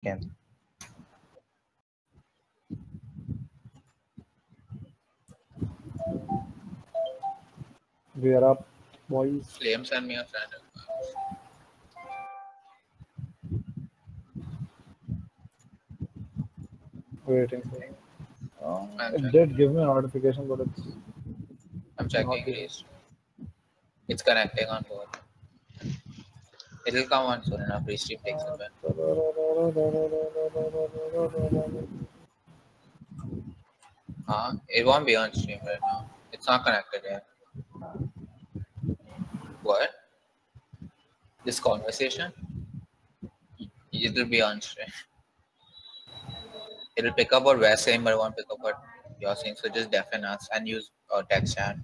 Can. We are up, boys. Flame send me a friend. Waiting for it. I'm It checking. did give me a notification, but it's I'm checking. not giving. It's connecting on board. It'll come on soon enough. Restream takes a bit. It won't be on stream right now. It's not connected yet. What? This conversation? It'll be on stream. It'll pick up what we're saying, but it won't pick up what you're saying. So just deafen us and use text chat.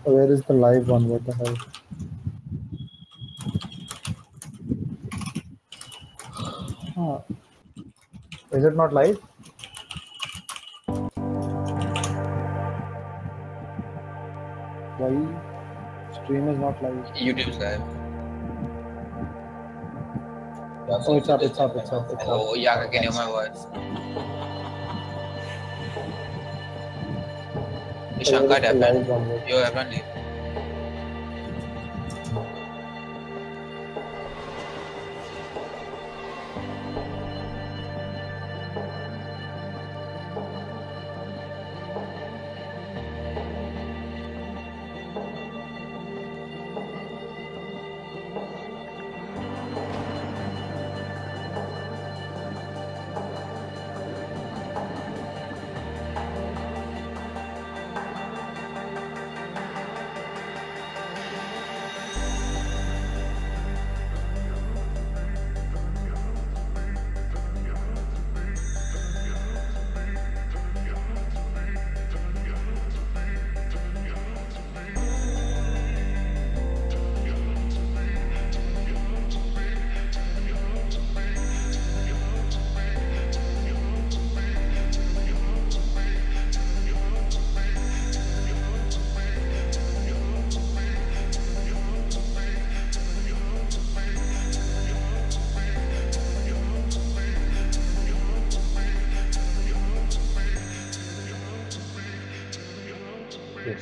Where is the live one? What the hell? Huh. Is it not live? Why stream is not live? YouTube's live. Oh, it's up. Oh, yeah, I can hear my voice. Hey, Shankar, deafen. Yo, everyone leave.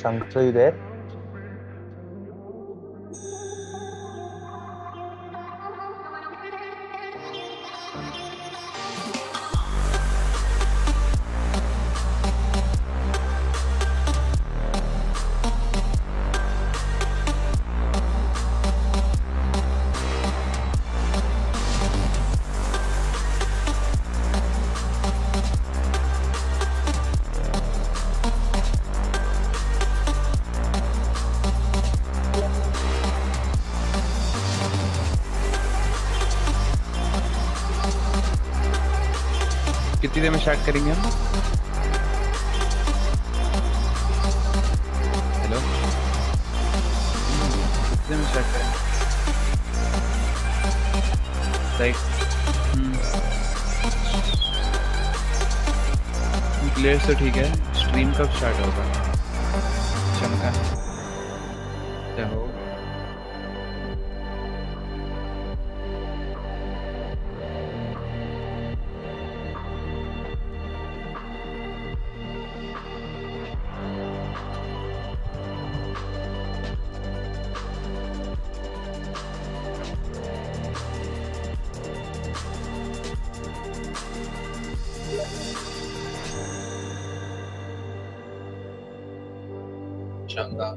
Shankar, are you there? कितनी देर में start करेंगे हम? Hello, कितनी देर में start करेंगे? Right, clear तो ठीक है. स्ट्रीम कब स्टार्ट होगा? शंका क्या हो? Shankar.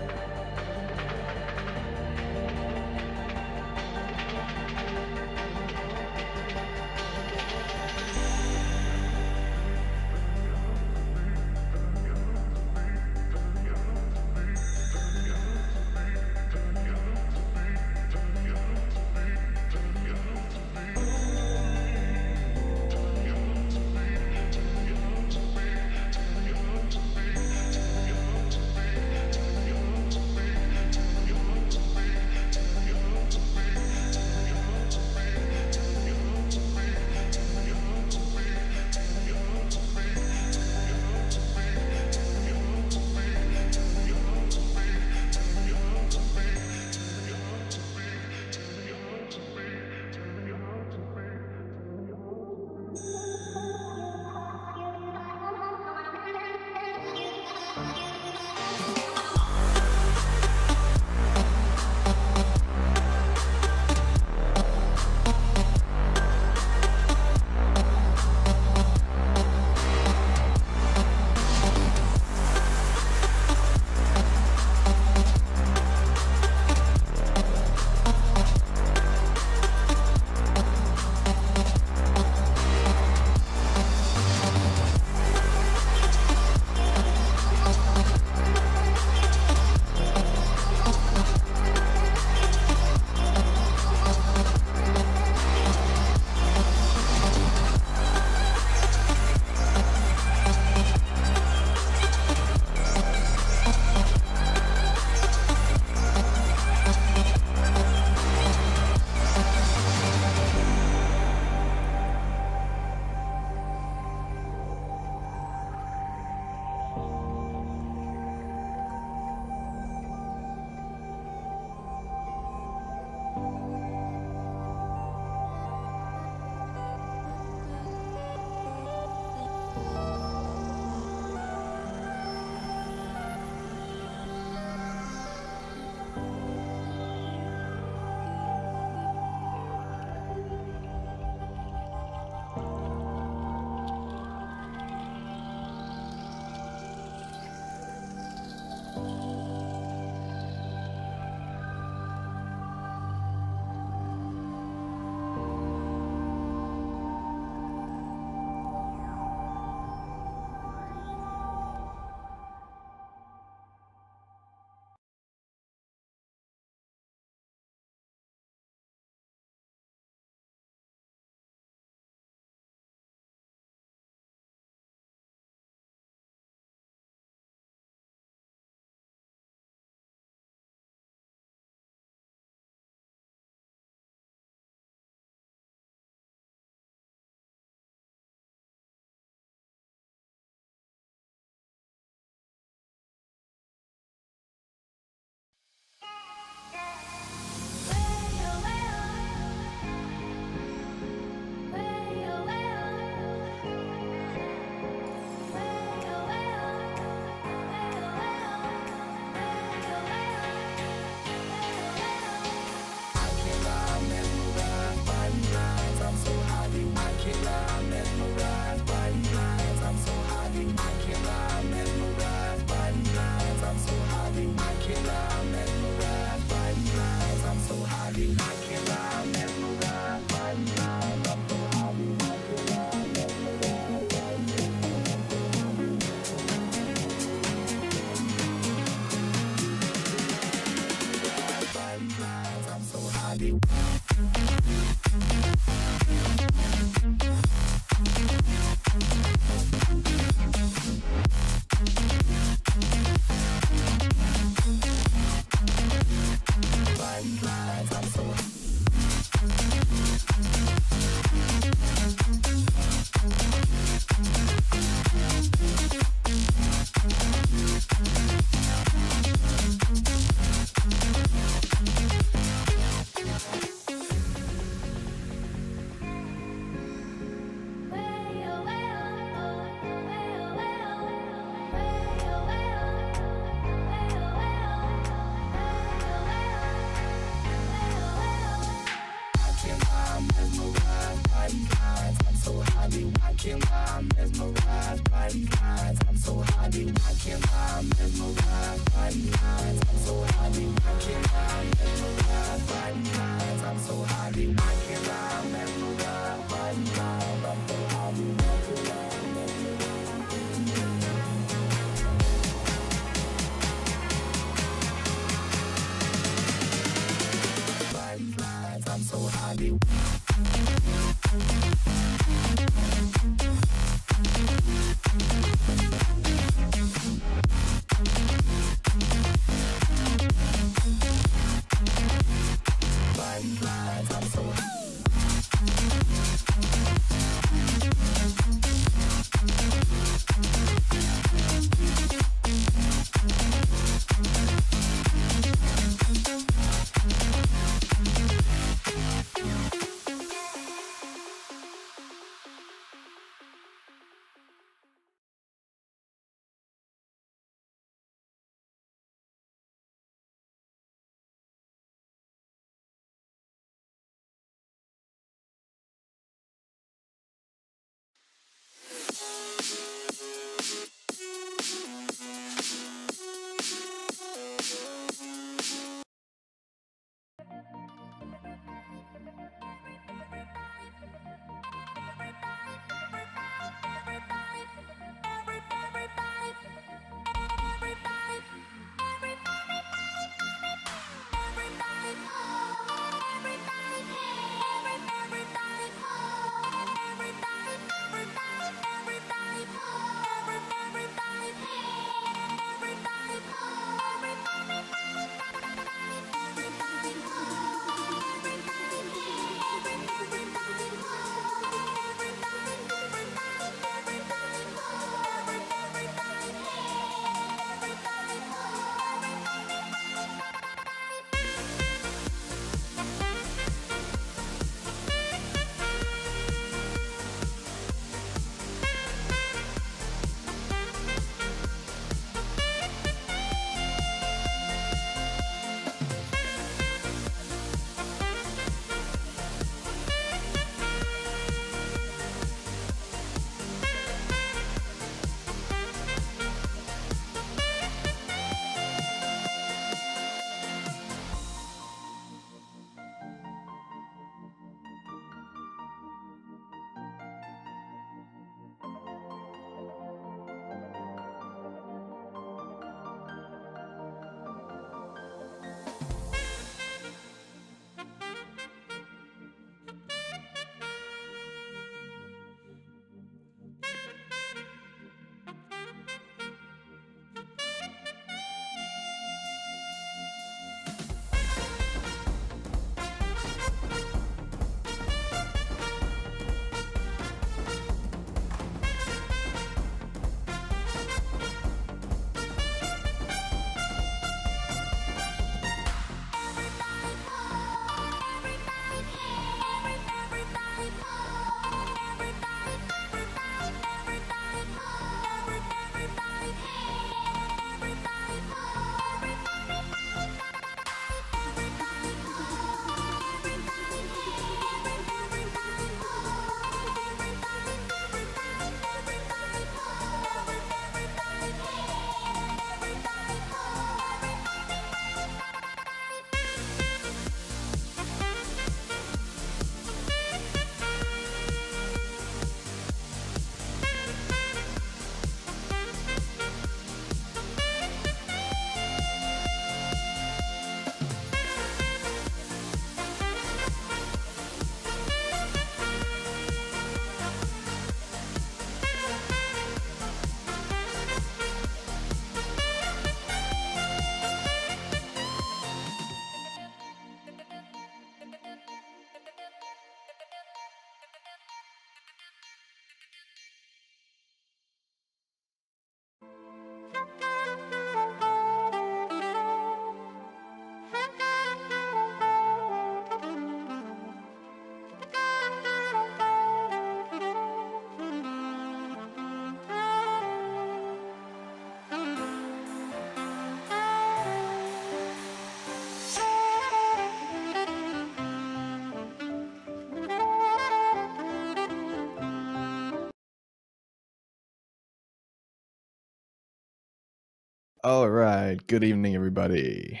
All right. Good evening, everybody.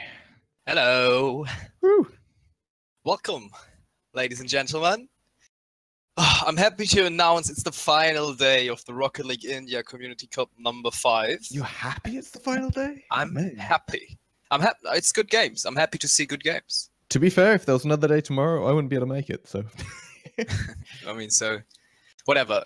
Hello. Woo. Welcome, ladies and gentlemen. I'm happy to announce it's the final day of the Rocket League India Community Cup number 5. You happy it's the final day? I'm Man. happy. I'm happy. It's good games. I'm happy to see good games. To be fair, if there was another day tomorrow, I wouldn't be able to make it. So. I mean, so whatever.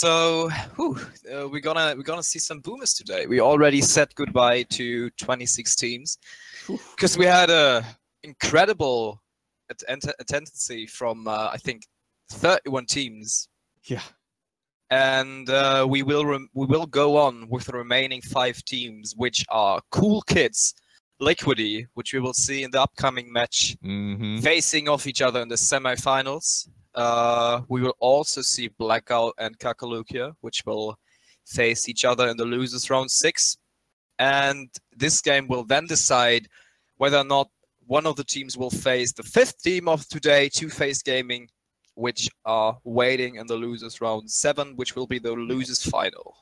We're gonna see some boomers today. We already said goodbye to 26 teams because we had a incredible attendance from I think 31 teams. Yeah. And we will go on with the remaining 5 teams, which are Cool Kids, Liquidy, which we will see in the upcoming match, facing off each other in the semi-finals. We will also see Blackout and Kakalukia, which will face each other in the losers round 6. And this game will then decide whether or not one of the teams will face the 5th team of today, Two Face Gaming, which are waiting in the losers round 7, which will be the losers final.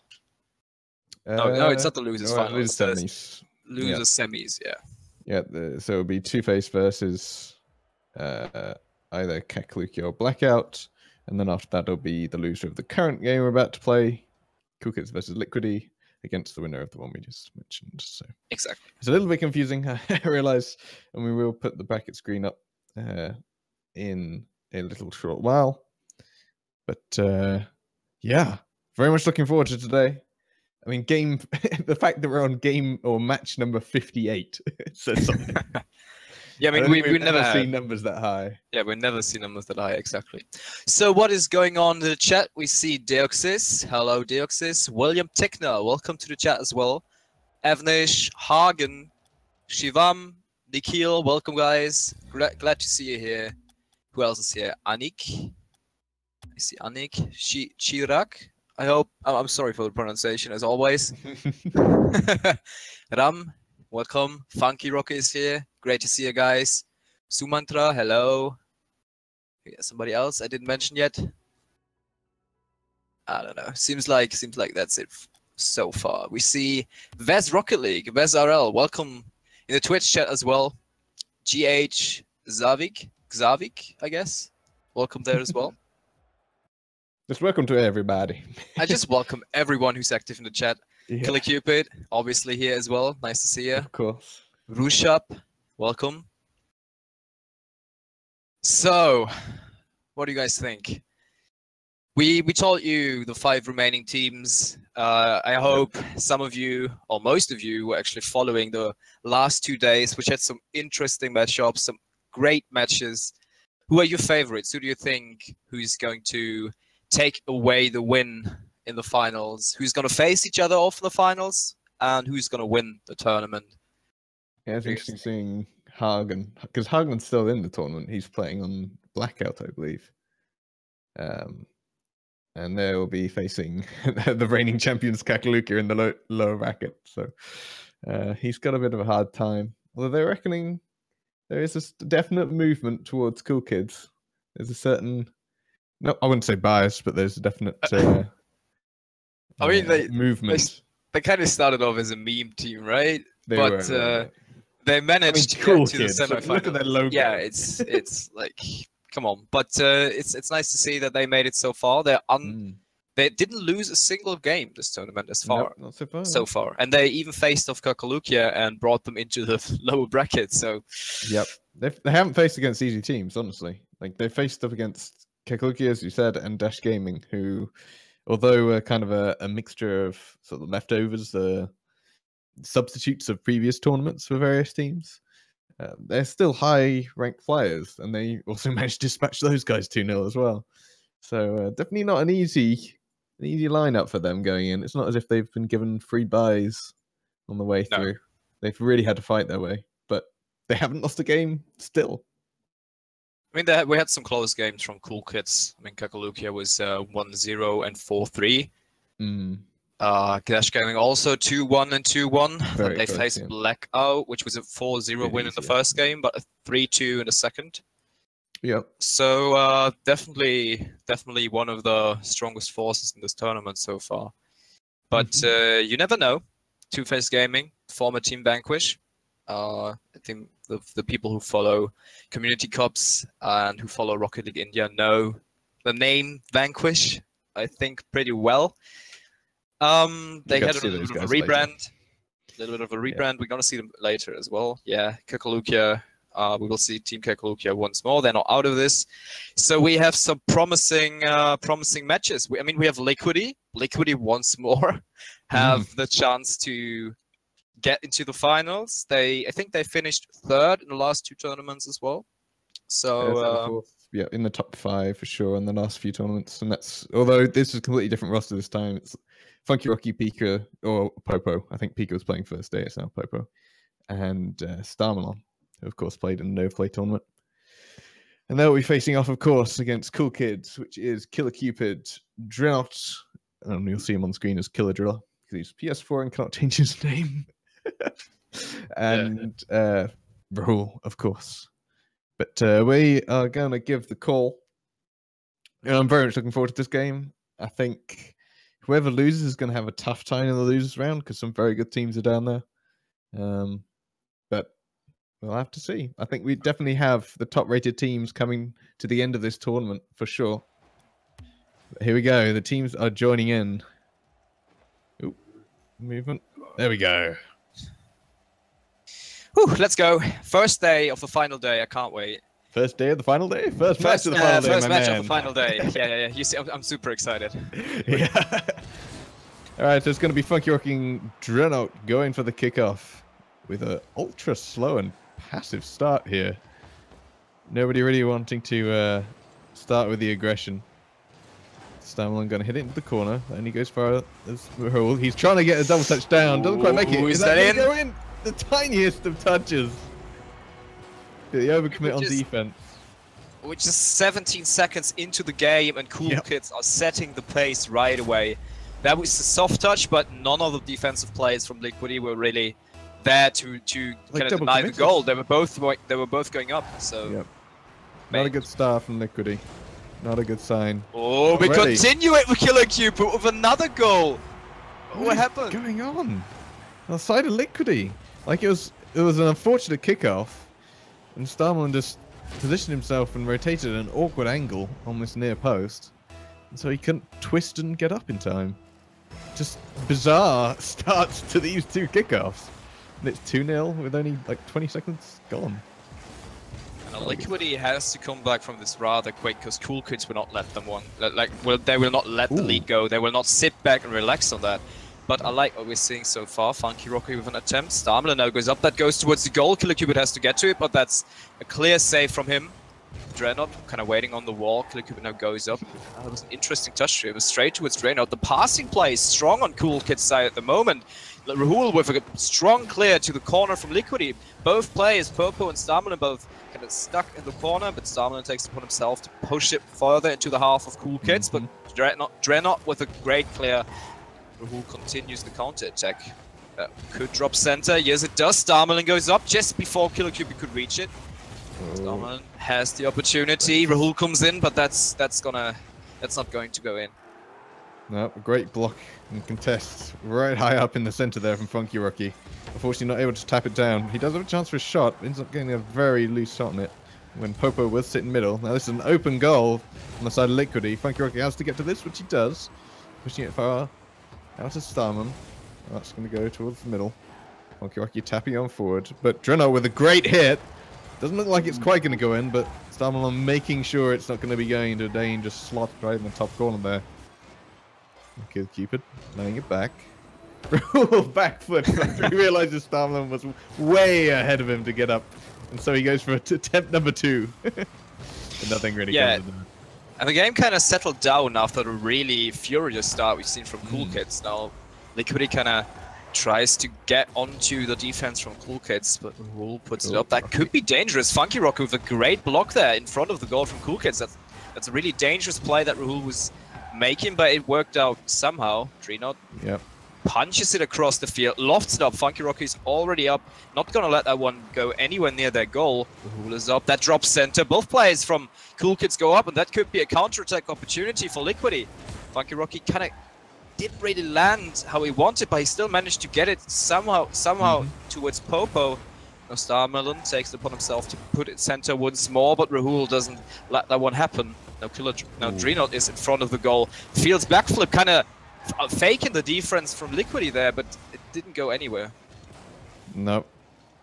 No, it's not the losers final. Losers semis. Losers semis, yeah. Yeah, so it'll be Two Face versus either Kakaluki or Blackout, and then after that it'll be the loser of the current game we're about to play, Cool Kids versus Liquidy, against the winner of the one we just mentioned. So Exactly. it's a little bit confusing, I realise, and we will put the bracket screen up in a little short while. But yeah, very much looking forward to today. I mean, the fact that we're on game or match number 58 says something. Yeah, I mean, we've never never seen numbers that high. Yeah, we've never seen numbers that high, exactly. So what is going on in the chat? We see Deoxys. Hello, Deoxys. William Tickner, welcome to the chat as well. Avnish, Hagen, Shivam, Nikhil, welcome, guys. Glad to see you here. Who else is here? Anik. I see Anik. Chirag. I hope. I'm sorry for the pronunciation, as always. Ram, welcome. Funky Rocket is here. Great to see you guys. Sumantra, hello. Yeah, somebody else I didn't mention yet. I don't know. Seems like that's it so far. We see Vez Rocket League, Vez RL. Welcome in the Twitch chat as well. GH Xavik, I guess. Welcome there as well. Just welcome to everybody. I just welcome everyone who's active in the chat. Yeah. Killer Cupid, obviously here as well. Nice to see you. Of course. Rushap, welcome. So, what do you guys think? We told you the 5 remaining teams. I hope some of you, or most of you, were actually following the last 2 days, which had some interesting matchups, some great matches. Who are your favorites? Who do you think who's going to take away the win in the finals? Who's going to face each other off in the finals? And who's going to win the tournament? Yeah, it's interesting seeing Hagen, because Hagen's still in the tournament. He's playing on Blackout, I believe. And they will be facing the reigning champions Kakaluka in the lower bracket. So he's got a bit of a hard time. Although they're reckoning there is a definite movement towards Cool Kids. There's a certain, no, I wouldn't say bias, but there's a definite I mean, movement. They kind of started off as a meme team, right? They they managed to Cool get to the Kids. semifinals. Look at their logo. Yeah, it's like, come on. But it's nice to see that they made it so far. They didn't lose a single game this tournament as far. Nope, not so far. So far. And they even faced off Kakalukia and brought them into the lower bracket. So yep. They haven't faced against easy teams, honestly. Like they faced up against Kakalukia, as you said, and Dash Gaming, who, although are kind of a mixture of sort of leftovers, substitutes of previous tournaments for various teams, they're still high-ranked players, and they also managed to dispatch those guys 2-0 as well. So definitely not an easy lineup for them going in. It's not as if they've been given free buys on the way through. They've really had to fight their way, but they haven't lost a game still. I mean, we had some close games from Cool Kids. I mean, Kakalukia was 1-0 and 4-3. Dash Gaming also 2-1 and 2-1. Then they faced Blackout, which was a 4-0 win in the first game, but a 3-2 in the second. Yep. So definitely one of the strongest forces in this tournament so far. But you never know. Two-Face Gaming, former Team Vanquish. I think the people who follow Community Cups and who follow Rocket League India know the name Vanquish, I think, pretty well. They had a little bit of a rebrand. We're going to see them later as well. Yeah, Kekalukia. We will see Team Kekalukia once more. They're not out of this. So we have some promising matches. We have Liquidy. Liquidy once more have the chance to get into the finals. I think they finished 3rd in the last 2 tournaments as well. So yeah, in the top 5 for sure in the last few tournaments. And that's, although this is a completely different roster this time, it's Funky Rocky, Pika, or Popo. I think Pika was playing first day, it's now Popo. And Starmalon, who of course played in the no-play tournament. And they'll be facing off, of course, against Cool Kids, which is Killer Cupid, Drought, and you'll see him on screen as Killer Driller, because he's PS4 and cannot change his name. And Rahul, of course. But we are going to give the call. And I'm very much looking forward to this game. I think whoever loses is going to have a tough time in the losers round because some very good teams are down there. But we'll have to see. I think we definitely have the top-rated teams coming to the end of this tournament for sure. But here we go. The teams are joining in. Ooh, movement. There we go. Whew, let's go. First day of the final day. I can't wait. First day of the final day? First match of the final day, First match of the final day. Yeah. You see, I'm super excited. Yeah. All right, so it's going to be Funky Rocking Dreadnought going for the kickoff with an ultra slow and passive start here. Nobody really wanting to start with the aggression. Starmalon going to hit it into the corner, and he goes far as Rahul. He's trying to get a double touch down. Doesn't quite make it. Is that in? Go in? The tiniest of touches. The overcommit on defense. Which is 17 seconds into the game, and Cool Kids are setting the pace right away. That was a soft touch, but none of the defensive players from Liquidy were really there to kind of deny the goal. They were both going up. So not a good start from Liquidy. Not a good sign. Oh, we continue it with Killer Cupid with another goal. What happened? What's going on? On the side of Liquidy. Like it was an unfortunate kickoff, and Starmalon just positioned himself and rotated at an awkward angle on this near post, and so he couldn't twist and get up in time. Just bizarre starts to these 2 kickoffs, and it's 2-0 with only like 20 seconds gone. And Liquidy has to come back from this rather quick because Cool Kids will not let them they will not let the lead go. They will not sit back and relax on that. But I like what we're seeing so far. Funky Rocky with an attempt. Starmalon now goes up. That goes towards the goal. Killer Cupid has to get to it, but that's a clear save from him. Dreadnought kind of waiting on the wall. Killer Cupid now goes up. That was an interesting touch. It was straight towards Dreadnought. The passing play is strong on Cool Kid's side at the moment. Rahul with a strong clear to the corner from Liquidy. Both players, Popo and Starmalon, both kind of stuck in the corner, but Starmalon takes it upon himself to push it further into the half of Cool Kids. But Dreadnought with a great clear. Rahul continues the counter-attack. Could drop center. Yes, it does. Starmalon goes up just before Killer Cupid could reach it. Starmalon has the opportunity. Rahul comes in, but that's not going to go in. No, a great block and contest right high up in the center there from Funky Rocky. Unfortunately, not able to tap it down. He does have a chance for a shot, ends up getting a very loose shot on it when Popo will sit in middle. Now, this is an open goal on the side of Liquidy. Funky Rocky has to get to this, which he does. Pushing it far out to Starman. That's going to go towards the middle. Funky Rocky tapping on forward. But Dreno with a great hit. Doesn't look like it's quite going to go in, but Starman making sure it's not going to be going into a dangerous slot right in the top corner there. Kill Cupid, laying it back. Backflip. He realizes Starman was way ahead of him to get up. And so he goes for attempt number 2. But nothing really comes of that. And the game kind of settled down after the really furious start we've seen from Cool Kids. Now, Liquidy kind of tries to get onto the defense from Cool Kids, but Rahul puts it up. That could be dangerous. Funky Rock with a great block there in front of the goal from Cool Kids. That's a really dangerous play that Rahul was making, but it worked out somehow. Dreadnought punches it across the field, lofts it up. Funky Rocky's already up. Not gonna let that one go anywhere near their goal. Rahul is up. That drops center. Both players from Cool Kids go up, and that could be a counter-attack opportunity for Liquidy. Funky Rocky kind of didn't really land how he wanted, but he still managed to get it somehow towards Popo. Now Starmelon takes it upon himself to put it center once more, but Rahul doesn't let that one happen. Now Drenot is in front of the goal. Fields backflip, kind of faking the defense from Liquidy there, but it didn't go anywhere. Nope.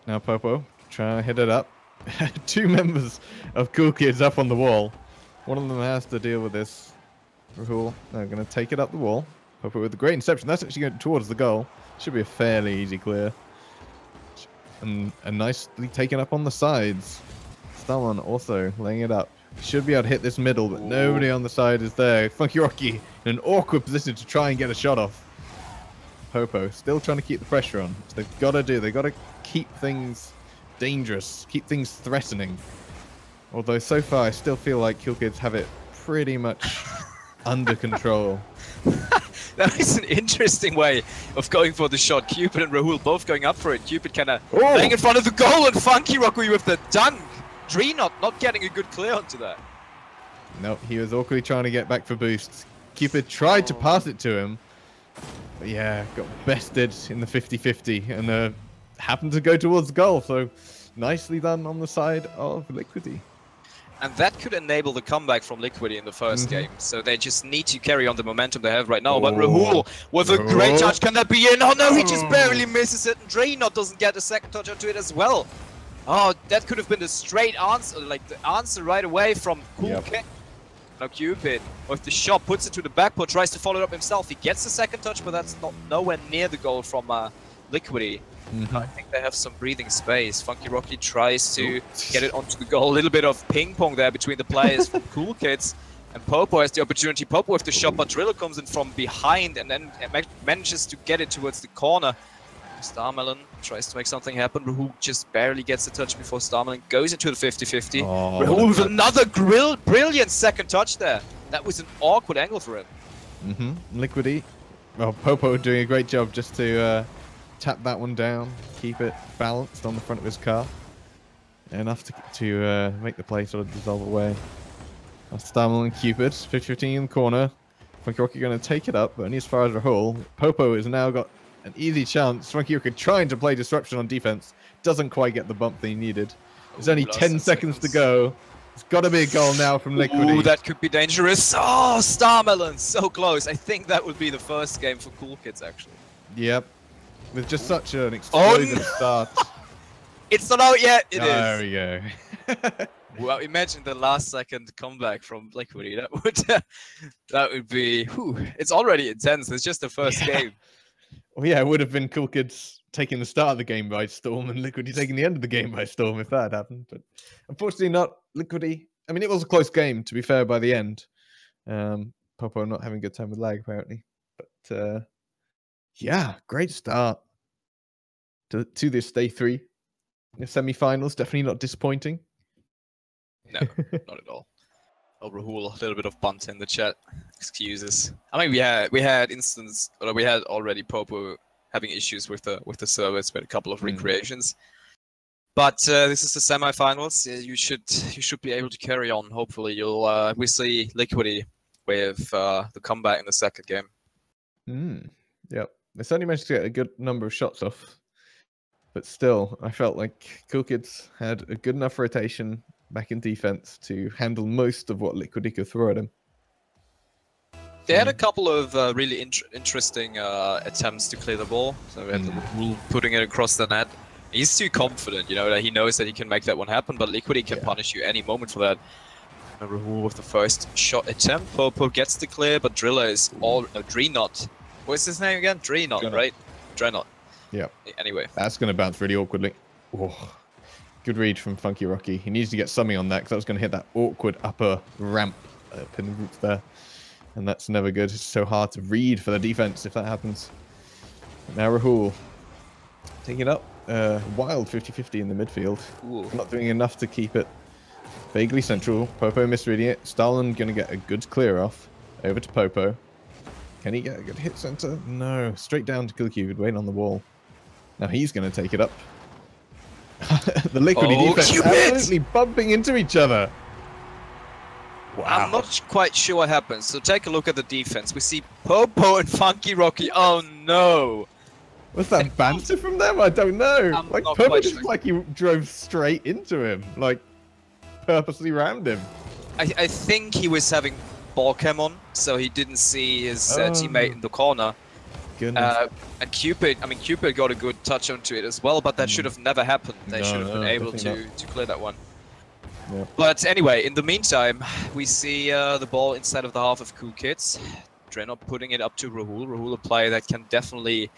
Now Popo trying to hit it up. 2 members of Cool Kids up on the wall. One of them has to deal with this. Rahul, they're going to take it up the wall. Popo with a great interception. That's actually going towards the goal. Should be a fairly easy clear. And nicely taken up on the sides. Starmelon also laying it up. Should be able to hit this middle, but nobody on the side is there. Funky Rocky in an awkward position to try and get a shot off. Popo still trying to keep the pressure on. So they've got to keep things dangerous, keep things threatening. Although so far I still feel like Cool Kids have it pretty much under control. That is an interesting way of going for the shot. Cupid and Rahul both going up for it. Cupid kind of laying in front of the goal, and Funky Rocky with the dunk. Drenot not getting a good clear onto that. No, he was awkwardly trying to get back for boosts. Cupid tried to pass it to him, but yeah, got bested in the 50-50 and happened to go towards goal. So nicely done on the side of Liquidy. And that could enable the comeback from Liquidy in the first game. So they just need to carry on the momentum they have right now. But Rahul with a great touch, can that be in? Oh no, he just barely misses it, and Drenot doesn't get a second touch onto it as well. Oh, that could have been the straight answer, like the answer right away from Cool Kid. Now Cupid with the shot puts it to the backboard, tries to follow it up himself. He gets the second touch, but that's nowhere near the goal from Liquidy. I think they have some breathing space. Funky Rocky tries to get it onto the goal. A little bit of ping pong there between the players from Cool Kids. And Popo has the opportunity. Popo with the shot, but Driller comes in from behind and then manages to get it towards the corner. Starmelon tries to make something happen. Rahul just barely gets the touch before Starmelon goes into the 50-50. Rahul with another brilliant second touch there. That was an awkward angle for him. Liquidy. Well, Popo doing a great job just to tap that one down, keep it balanced on the front of his car. Enough to make the play sort of dissolve away. Starmelon and Cupid, 50-50 in the corner. Funky Rocky going to take it up, but only as far as Rahul. Popo has now got an easy chance. Funky Rocky trying to play disruption on defense. Doesn't quite get the bump that he needed. There's only 10 seconds to go. It's got to be a goal now from Liquidy. Ooh, that could be dangerous. Oh, Starmelon, so close. I think that would be the first game for Cool Kids, actually. Yep. With just such an explosive start. It's not out yet. It is. There we go. Well, imagine the last second comeback from Liquidy. That would be. Whew, it's already intense. It's just the first game. Well, yeah, it would have been Cool Kids taking the start of the game by storm and Liquidy taking the end of the game by storm if that had happened. But unfortunately, not Liquidy. I mean, it was a close game, to be fair, by the end. Popo not having a good time with lag, apparently. But yeah, great start to this day 3. The semi-finals, definitely not disappointing. No, not at all. Oh, Rahul, a little bit of bunt in the chat. Excuses. I mean, we had already Popo having issues with the servers, with a couple of recreations. But this is the semi-finals. You should be able to carry on. Hopefully, we see Liquidy with the comeback in the second game. Yep, they certainly managed to get a good number of shots off. But still, I felt like Cool Kids had a good enough rotation back in defense to handle most of what Liquidy could throw at him. They had a couple of really interesting attempts to clear the ball. So we had Rahul putting it across the net. He's too confident, you know, that he knows that he can make that one happen, but Liquidy can punish you any moment for that. And Rahul with the first shot attempt. Popo gets the clear, but Driller is Drenot. What's his name again? Drenot, right? Drenot. Yeah. Anyway. That's going to bounce really awkwardly. Oh, good read from Funky Rocky. He needs to get something on that because that was going to hit that awkward upper ramp in the roots there. And that's never good. It's so hard to read for the defense if that happens. Now Rahul taking it up. Wild 50-50 in the midfield. Not doing enough to keep it vaguely central. Popo misreading it. Starmelon going to get a good clear off. Over to Popo. Can he get a good hit center? No. Straight down to Cupid, waiting on the wall. Now he's going to take it up. The Liquidy defense absolutely bumping into each other. Wow. I'm not quite sure what happens. So take a look at the defense. We see Popo and Funky Rocky. Oh no! Was that banter from them? I don't know. I'm Like not Popo quite just sure. like he drove straight into him, like purposely rammed him. I think he was having ball cam on, so he didn't see his teammate in the corner. Goodness. And Cupid got a good touch onto it as well, but that should have never happened. They should have been able to clear that one. Yeah. But anyway, in the meantime, we see the ball inside of the half of Cool Kids. Drenop putting it up to Rahul. Rahul, a player that can definitely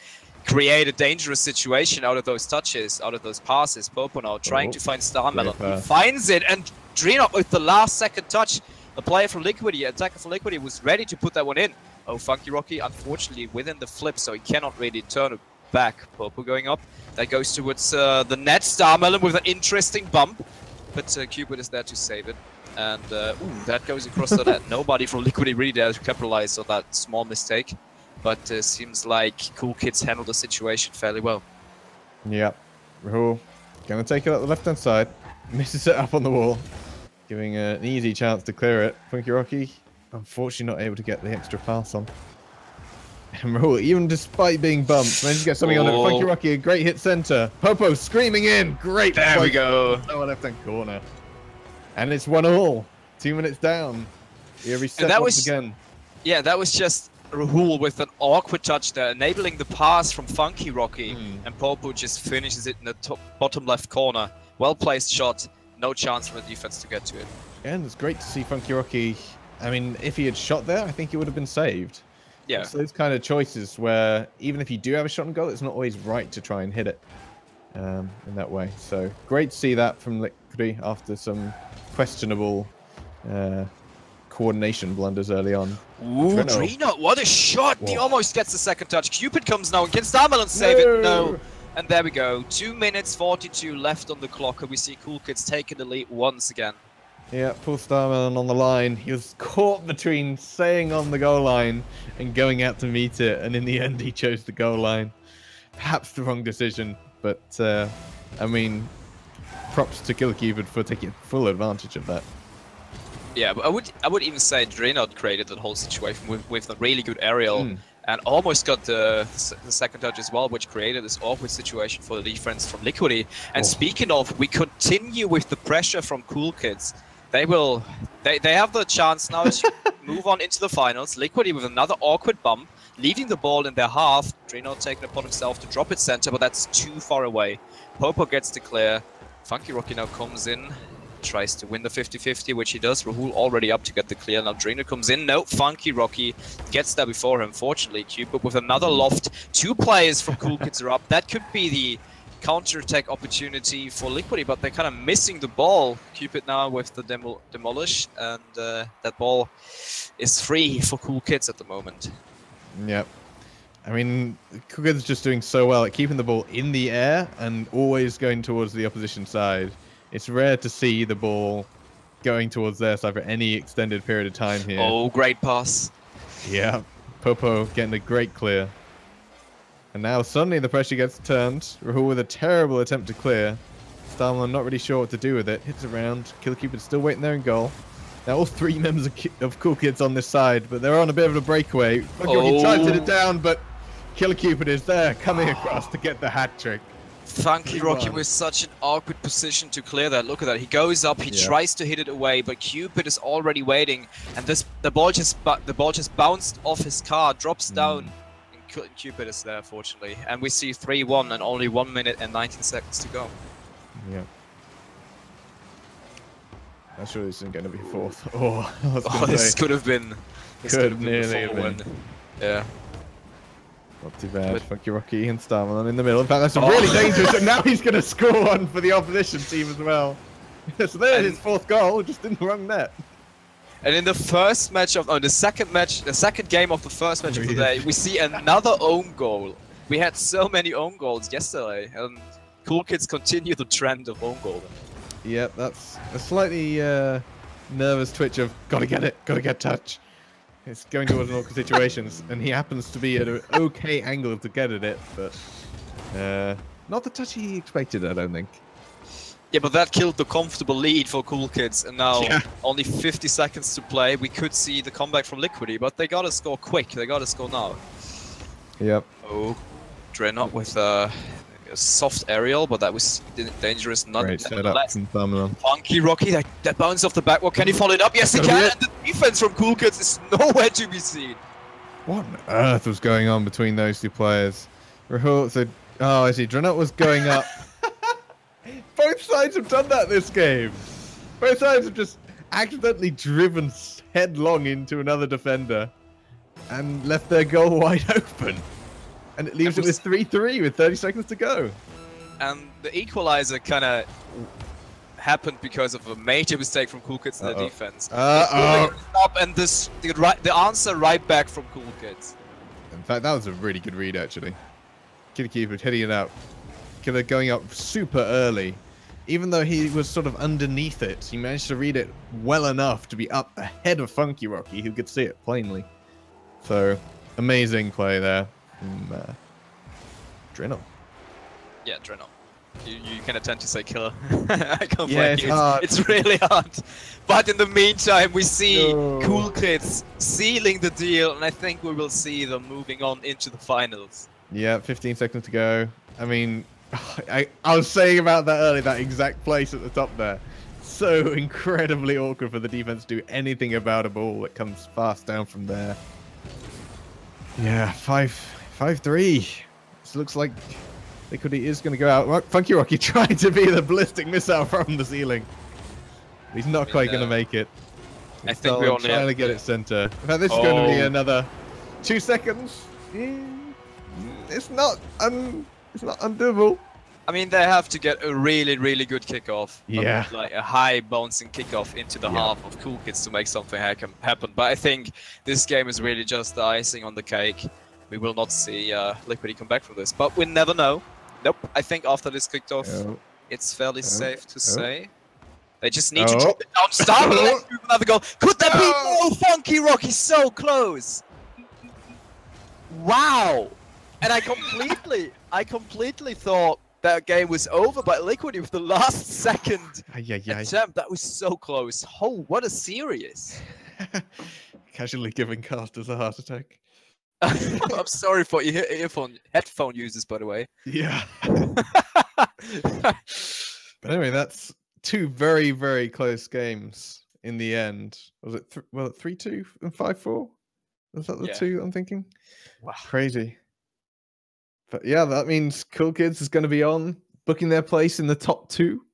create a dangerous situation out of those touches, out of those passes. Popo now trying to find Starmelon. He finds it, and Drenop with the last second touch. The player from Liquidy, attacker from Liquidy, was ready to put that one in. Oh, Funky Rocky, unfortunately, within the flip, so he cannot really turn it back. Popo going up. That goes towards the net. Starmelon with an interesting bump. But Cupid is there to save it. And that goes across the net. Nobody from Liquidy really dares to capitalize on that small mistake. But seems like Cool Kids handled the situation fairly well. Yeah. Rahul gonna take it up the left-hand side. Misses it up on the wall. Giving an easy chance to clear it. Funky Rocky, unfortunately not able to get the extra pass on. And Rahul, even despite being bumped, managed to get something on it. Funky Rocky, a great hit center. Popo screaming in. Great. There we go. Lower left-hand corner. And it's 1-1. 2 minutes down. Here we set once again. Yeah, that was just Rahul with an awkward touch there, enabling the pass from Funky Rocky. And Popo just finishes it in the bottom left corner. Well-placed shot. No chance for the defense to get to it. Yeah, and it's great to see Funky Rocky. I mean, if he had shot there, I think he would have been saved. Yeah. It's those kind of choices where even if you do have a shot on goal, it's not always right to try and hit it in that way. So great to see that from Liquidy after some questionable coordination blunders early on. Ooh, Drenop, what a shot! Whoa. He almost gets the second touch. Cupid comes now and can Starmelon save it? No. And there we go. 2 minutes 42 left on the clock, and we see Cool Kids taking the lead once again. Yeah, poor Starmelon on the line. He was caught between staying on the goal line and going out to meet it, and in the end he chose the goal line. Perhaps the wrong decision, but I mean, props to Killer Cupid for taking full advantage of that. Yeah, but I would even say Drenop created that whole situation with a really good aerial. And almost got the second touch as well, which created this awkward situation for the defense from Liquidy. And speaking of, we continue with the pressure from Cool Kids. They have the chance now to move on into the finals. Liquidy with another awkward bump, leaving the ball in their half. Drenop taking upon himself to drop it center, but that's too far away. Popo gets the clear. Funky Rocky now comes in. Tries to win the 50-50, which he does. Rahul already up to get the clear. Now Drenop comes in. No, Funky Rocky gets there before him. Fortunately, Cupid with another loft. 2 players from Cool Kids are up. That could be the counter-attack opportunity for Liquidy, but they're kind of missing the ball. Cupid now with the demolish, and that ball is free for Cool Kids at the moment. Yep. I mean, Cool Kids just doing so well at keeping the ball in the air and always going towards the opposition side. It's rare to see the ball going towards their side for any extended period of time here. Oh, great pass. Yeah, Popo getting a great clear. And now suddenly the pressure gets turned. Rahul with a terrible attempt to clear. Starmelon not really sure what to do with it. Hits around. Killer Cupid still waiting there in goal. Now all 3 members of Cool Kids on this side, but they're on a bit of a breakaway. He tries to hit it down, but Killer Cupid is there, coming across to get the hat trick. Funky Rocky with such an awkward position to clear that. Look at that. He goes up. He tries to hit it away, but Cupid is already waiting, and the ball just bounced off his car, drops down, and Cupid is there, fortunately. And we see 3-1 and only 1 minute and 19 seconds to go. Yeah. I'm sure this isn't going to be fourth. Oh, this could have been. Could nearly have been. Yeah. Not too bad. Funky Rocky and Starmelon in the middle. In fact, that's really dangerous. And now he's going to score one for the opposition team as well. So there's his 4th goal, just in the wrong net. And in the first match of the second game of the first match of the day, we see another own goal. We had so many own goals yesterday, and Cool Kids continue the trend of own goal. Yep, that's a slightly nervous twitch of gotta get it, gotta get touch. It's going towards an awkward situations, and he happens to be at an okay angle to get at it, but not the touch he expected, I don't think. Yeah, but that killed the comfortable lead for Cool Kids, and now Yeah. only 50 seconds to play. We could see the comeback from Liquidy, but they gotta score quick. They gotta score now. Yep. Oh, Dreadnought with a soft aerial, but that was dangerous. Great setup Nonetheless. from Thermalon. Funky Rocky, that bounce off the back. What can he follow it up? Yes, he Gotta can. be it. And the defense from Cool Kids is nowhere to be seen. What on earth was going on between those two players? Rahul said, "Oh, I see. Dreadnought was going up." Both sides have done that this game. Both sides have just accidentally driven headlong into another defender and left their goal wide open. And it leaves it with 3-3 with 30 seconds to go. And the equalizer kind of happened because of a major mistake from Cool Kids in their defense. Up and the answer right back from Cool Kids. In fact, that was a really good read, actually. Killer Keeper hitting it out. Killer going up super early. Even though he was sort of underneath it, he managed to read it well enough to be up ahead of Funky Rocky, who could see it plainly. So, amazing play there from Drino. Yeah, Dreno. You can tend to say killer. I can't Yeah, blame it's you. hard. It's really hard. But in the meantime, we see No. Cool Kids sealing the deal, and I think we will see them moving on into the finals. Yeah, 15 seconds to go. I mean, I was saying about that earlier, that exact place at the top there. So incredibly awkward for the defense to do anything about a ball that comes fast down from there. Yeah, 5-3. This looks like Liquidy is going to go out. Well, Funky Rocky trying to be the ballistic missile from the ceiling. He's not quite going to make it. I think we only trying have to get it center. In fact, this is going to be another 2 seconds. It's not undoable. I mean, they have to get a really, really good kickoff. Yeah. Like a high bouncing kickoff into the half of Cool Kids to make something happen. But I think this game is really just the icing on the cake. We will not see Liquidy come back from this, but we never know. Nope. I think after this kicked off, it's fairly safe to say. They just need to drop it down, start with another goal. Could that be? Oh, Funky Rocky, so close. Wow. And I completely thought that game was over, but Liquidy with the last second attempt, that was so close. Oh, what a series. Casually giving casters a heart attack. I'm sorry for headphone users, by the way. Yeah. But anyway, that's 2 very, very close games in the end. Was it 3-2 and 5-4? Was that the 2 I'm thinking? Wow. Crazy. But yeah, that means Cool Kids is going to be on, booking their place in the top 2.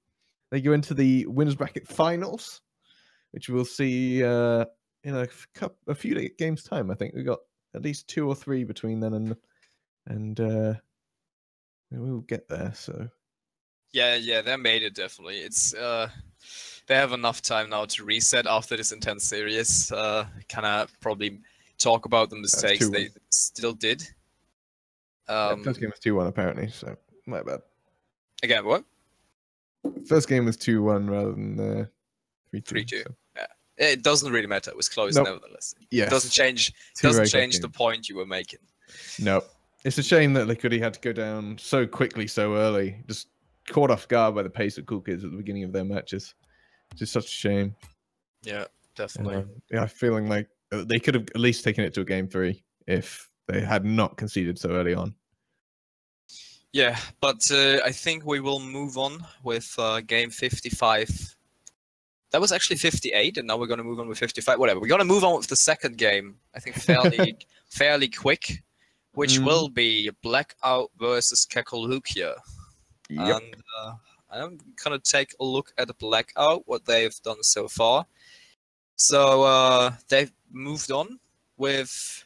They go into the winners bracket finals, which we'll see in a few games time. I think we've got at least 2 or 3 between then and we'll get there. So yeah, they made it definitely. It's they have enough time now to reset after this intense series. Kind of probably talk about the mistakes they still did. First game was 2-1 apparently, so my bad. Again, what? First game was 2-1 rather than 3-2. 3-2. So. Yeah, it doesn't really matter. It was close nevertheless. Yes. It doesn't change the point you were making. No, it's a shame that Liquidy had to go down so quickly, so early. Just caught off guard by the pace of Cool Kids at the beginning of their matches. Just such a shame. Yeah, definitely. Yeah, feeling like they could have at least taken it to a game 3 if they had not conceded so early on. Yeah, but I think we will move on with game 55. That was actually 58, and now we're going to move on with 55. Whatever. We're going to move on with the second game. I think fairly quick, which will be Blackout versus Kekolukia. Yep. And I'm going to take a look at Blackout, what they've done so far. So they've moved on with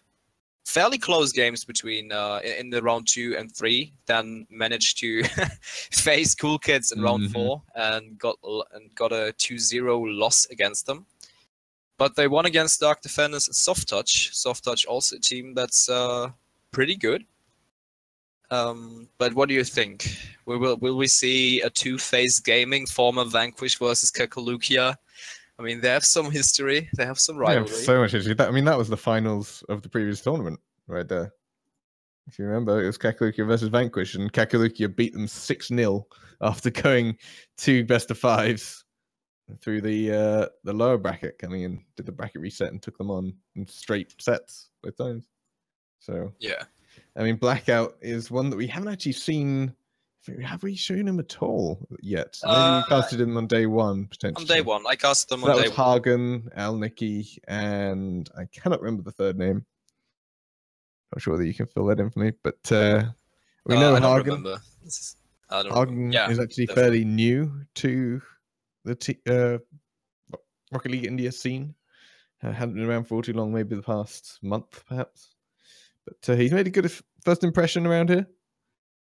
fairly close games between in the round 2 and 3, then managed to face Cool Kids in round 4 and got a 2-0 loss against them. But they won against Dark Defenders and Soft Touch. Soft Touch also a team that's pretty good. But what do you think? Will we see a two-phase gaming, former Vanquish versus Kekolukia? I mean, they have some history. They have some rivalry. Yeah, so much history. I mean, that was the finals of the previous tournament right there. If you remember, it was Kakalukia versus Vanquish, and Kakalukia beat them 6-0 after going 2 best-of-5s through the lower bracket, coming in, did the bracket reset and took them on in straight sets both times. So Yeah. I mean, Blackout is one that we haven't actually seen. Have we shown him at all yet? Maybe we casted him on day 1 potentially. On day 1, I casted them So on that day was 1. Hagen, Al Nicky, and I cannot remember the third name. Not sure whether you can fill that in for me, but we know I don't Hagen. remember. Hagen is actually definitely. fairly new to the Rocket League India scene. Hadn't been around for too long, maybe the past month, perhaps. But he's made a good first impression around here.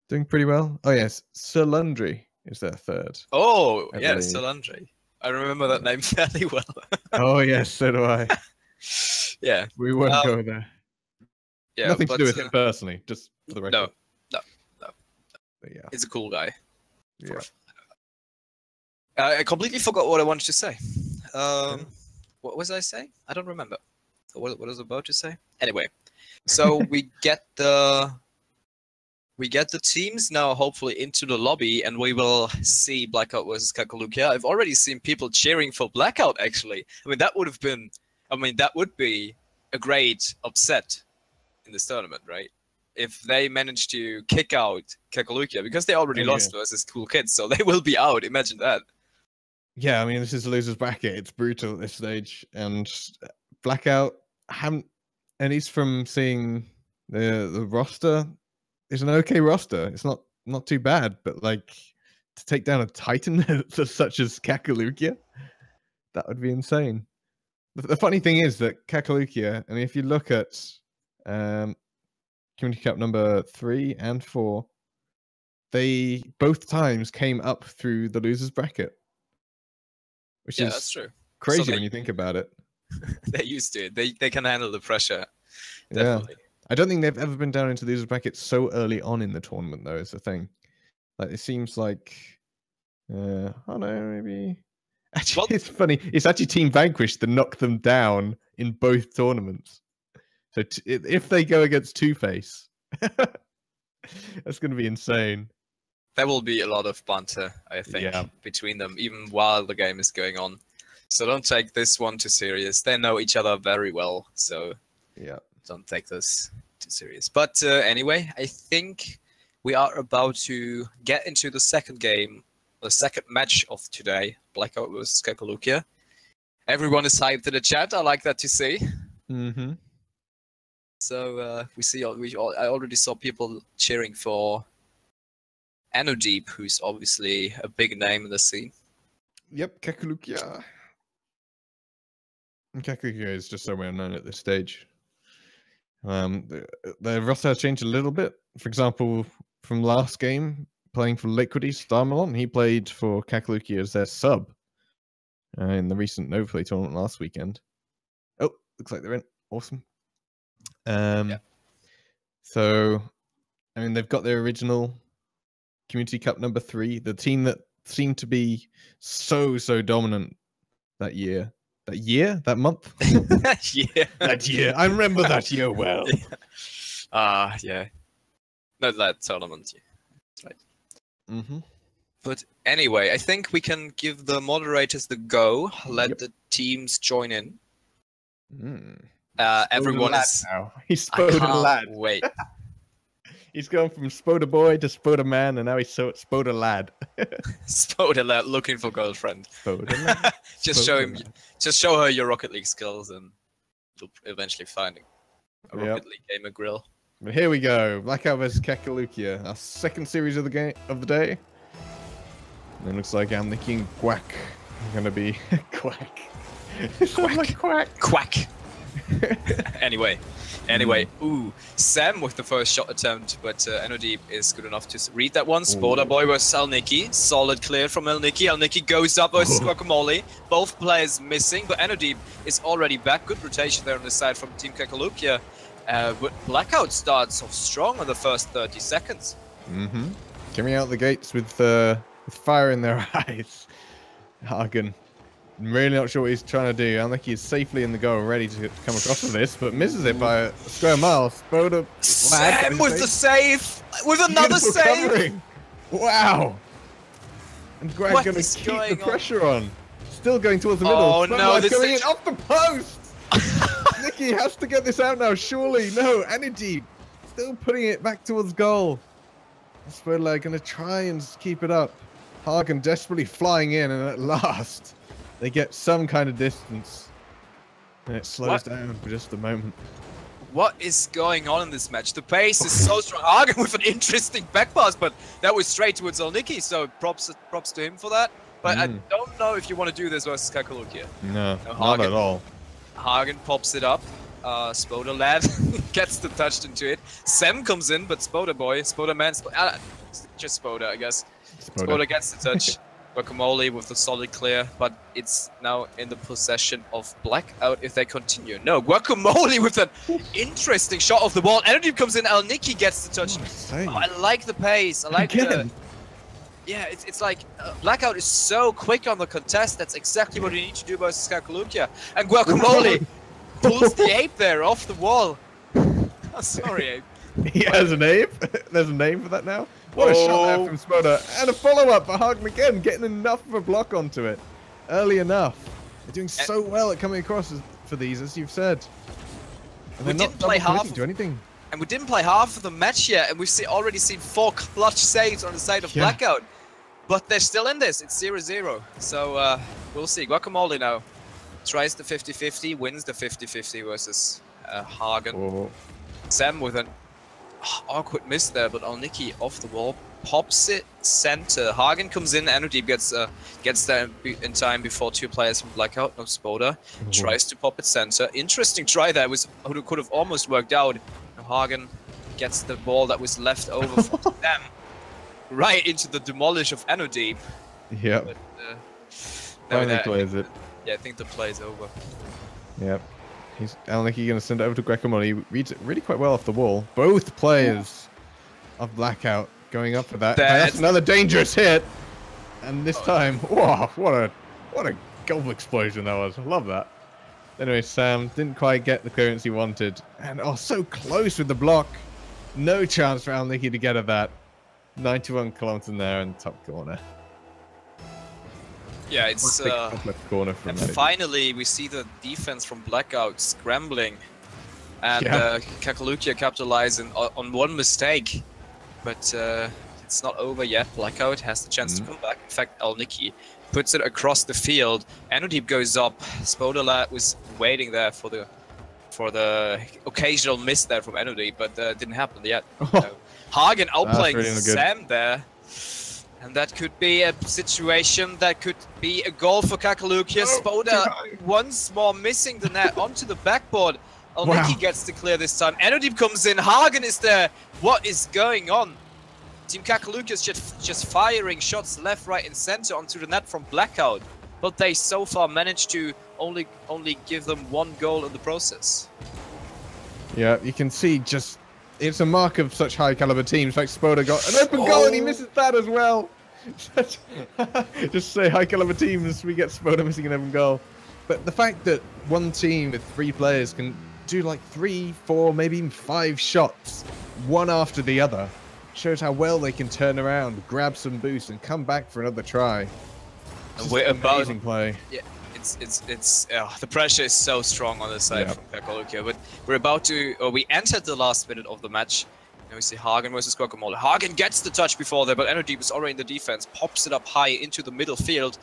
Doing pretty well. Oh, yes. Sir Lundry is their third. Oh, I yes, believe. Solandre. I remember that name fairly well. Oh, yes, so do I. Yeah. We won't go there. Yeah. Nothing to but, do with him personally, just for the record. No. But yeah. He's a cool guy. Yeah. I completely forgot what I wanted to say. What was I saying? I don't remember. What I was about to say? Anyway, so we get the teams now hopefully into the lobby, and we will see Blackout versus Kakalukia. I've already seen people cheering for Blackout, actually. I mean, that would be a great upset in this tournament, right? If they manage to kick out Kakalukia, because they already lost versus Cool Kids, so they will be out. Imagine that. Yeah, I mean, this is a loser's bracket. It's brutal at this stage. And Blackout, at least from seeing the roster, is an okay roster. It's not too bad, but like to take down a Titan such as Kakalukia, that would be insane. The funny thing is that Kakalukia, I mean, if you look at Community Cup number 3 and 4, they both times came up through the losers bracket, which is that's true. crazy So when you think about it. They're used to it. They can handle the pressure. Definitely. Yeah. I don't think they've ever been down into losers bracket so early on in the tournament, though, is the thing. Like, it seems like, oh no, maybe. Actually, it's funny. It's actually Team Vanquish that knocked them down in both tournaments. So if they go against Two-Face, that's going to be insane. There will be a lot of banter, I think, between them, even while the game is going on. So don't take this one too serious. They know each other very well, so don't take this too serious. But anyway, I think we are about to get into the second game, the second match of today, Blackout versus Kakalukia. Everyone is hyped in the chat. I like that to see. Mm-hmm. So I already saw people cheering for Anodeep, who's obviously a big name in the scene. Yep, Kakalukia. Kakalukia is just so well known at this stage. The roster has changed a little bit. For example, from last game, playing for Liquidy Starmalon, he played for Kakalukia as their sub in the recent Novaplay tournament last weekend. Oh, looks like they're in. Awesome. So, I mean, they've got their original Community Cup number 3, the team that seemed to be so dominant that year. That month? That year. I remember that year well. Yeah. Not that tournament. Yeah. That's right. Mm-hmm. But anyway, I think we can give the moderators the go. Let the teams join in. Everyone is now. He's Spoda lad. Wait. He's gone from Spoda boy to Spoda man, and now he's Spoda lad. Spoda lad looking for girlfriend. Spoda lad. Just show her your Rocket League skills, and you'll eventually find a Rocket League gamer grill. But here we go, Blackout vs Kakalukia, our second series of the day. And it looks like I'm the King Quack. I'm gonna be Quack. Quack. Anyway, ooh, Sam with the first shot attempt, but Anodeep is good enough to read that one. Spoda Boy versus Elniki, solid clear from Elniki. Elniki goes up versus Guacamole. Both players missing, but Anodeep is already back. Good rotation there on the side from Team Kakalukia. But Blackout starts off strong on the first 30 seconds. Mm-hmm. Coming out the gates with fire in their eyes. Hagen Really not sure what he's trying to do. Alniki is safely in the goal, ready to come across with this, but misses it by a square mile. Spoda Sam with the save! With another Beautiful save! covering. Wow! And Greg What going to is keep going the on? pressure on. Still going towards the middle. Oh, Spoda no, this coming is- in off the post! Nicky has to get this out now, surely. No, Energy still putting it back towards goal. Spoda going to try and keep it up. Hagen desperately flying in, and at last they get some kind of distance. And it slows down for just a moment. What is going on in this match? The pace is so strong. Hagen with an interesting back pass, but that was straight towards Alniki, so props to him for that. But I don't know if you want to do this versus Kakalukia. No, not at all. Hagen pops it up. Spoda lad gets the touch into it. Sam comes in, but Spoda boy, Spoda man, just Spoda, I guess. Spoda gets the touch. Guacamole with the solid clear, but it's now in the possession of Blackout if they continue. No, Guacamole with an interesting shot off the ball. Energy comes in, Alniki gets the touch. Oh, I like the pace. I like the... Yeah, it's like Blackout is so quick on the contest. That's exactly what you need to do versus Kakalukia. And Guacamole pulls the ape there off the wall. Oh, sorry, ape. He has an ape? There's a name for that now? What a shot there from Spoda. And a follow-up for Hagen again, getting enough of a block onto it. Early enough. They're doing so well at coming across for these, as you've said. And we didn't play half to anything. And we didn't play half of the match yet, and we've already seen 4 clutch saves on the side of Blackout. But they're still in this. It's 0-0. So we'll see. Guacamole now tries the 50-50, wins the 50-50 versus Hagen. Oh. Sam with an awkward miss there, but Alniki off the wall pops it center. Hagen comes in, Energy gets there in time before 2 players from Blackout. No, Spoda tries to pop it center. Interesting try there. Could have almost worked out. Hagen gets the ball that was left over from them right into the demolish of Energy. Yep. But, Finally plays it. Yeah, I think the play's over. Yep. He's Alniki going to send it over to Guacamole. He reads it really quite well off the wall. Both players of Blackout going up for that. That's another dangerous hit. And this time, whoa, what a goal explosion that was. I love that. Anyway, Sam didn't quite get the clearance he wanted. And so close with the block. No chance for Alniki to get at that. 91 kilometers in there in the top corner. Yeah, it's left corner from and finally we see the defense from Blackout scrambling, and Kakalukia capitalizing on one mistake, but it's not over yet. Blackout has the chance to come back. In fact, Alniki puts it across the field. Anodeep goes up. Spoda was waiting there for the occasional miss there from Anodeep, but didn't happen yet. Hagen outplaying Sam there. And that could be a situation that could be a goal for Kakalukia. Spoda once more missing the net onto the backboard. Alniki gets to clear this time. Anodeep comes in. Hagen is there. What is going on? Team Kakalukia is just firing shots left, right, and center onto the net from Blackout. But they so far managed to only give them 1 goal in the process. Yeah, you can see just... It's a mark of such high caliber teams. Like Spoda got an open goal and he misses that as well. Just say high caliber teams, we get Spoda missing an open goal. But the fact that one team with 3 players can do like 3, 4, maybe even 5 shots, one after the other, shows how well they can turn around, grab some boost, and come back for another try. Amazing play. Yeah. The pressure is so strong on the side from Kakalukia, but we entered the last minute of the match. Now we see Hagen versus Guacamole. Hagen gets the touch before there, but Anodeep is already in the defense, pops it up high into the middle field,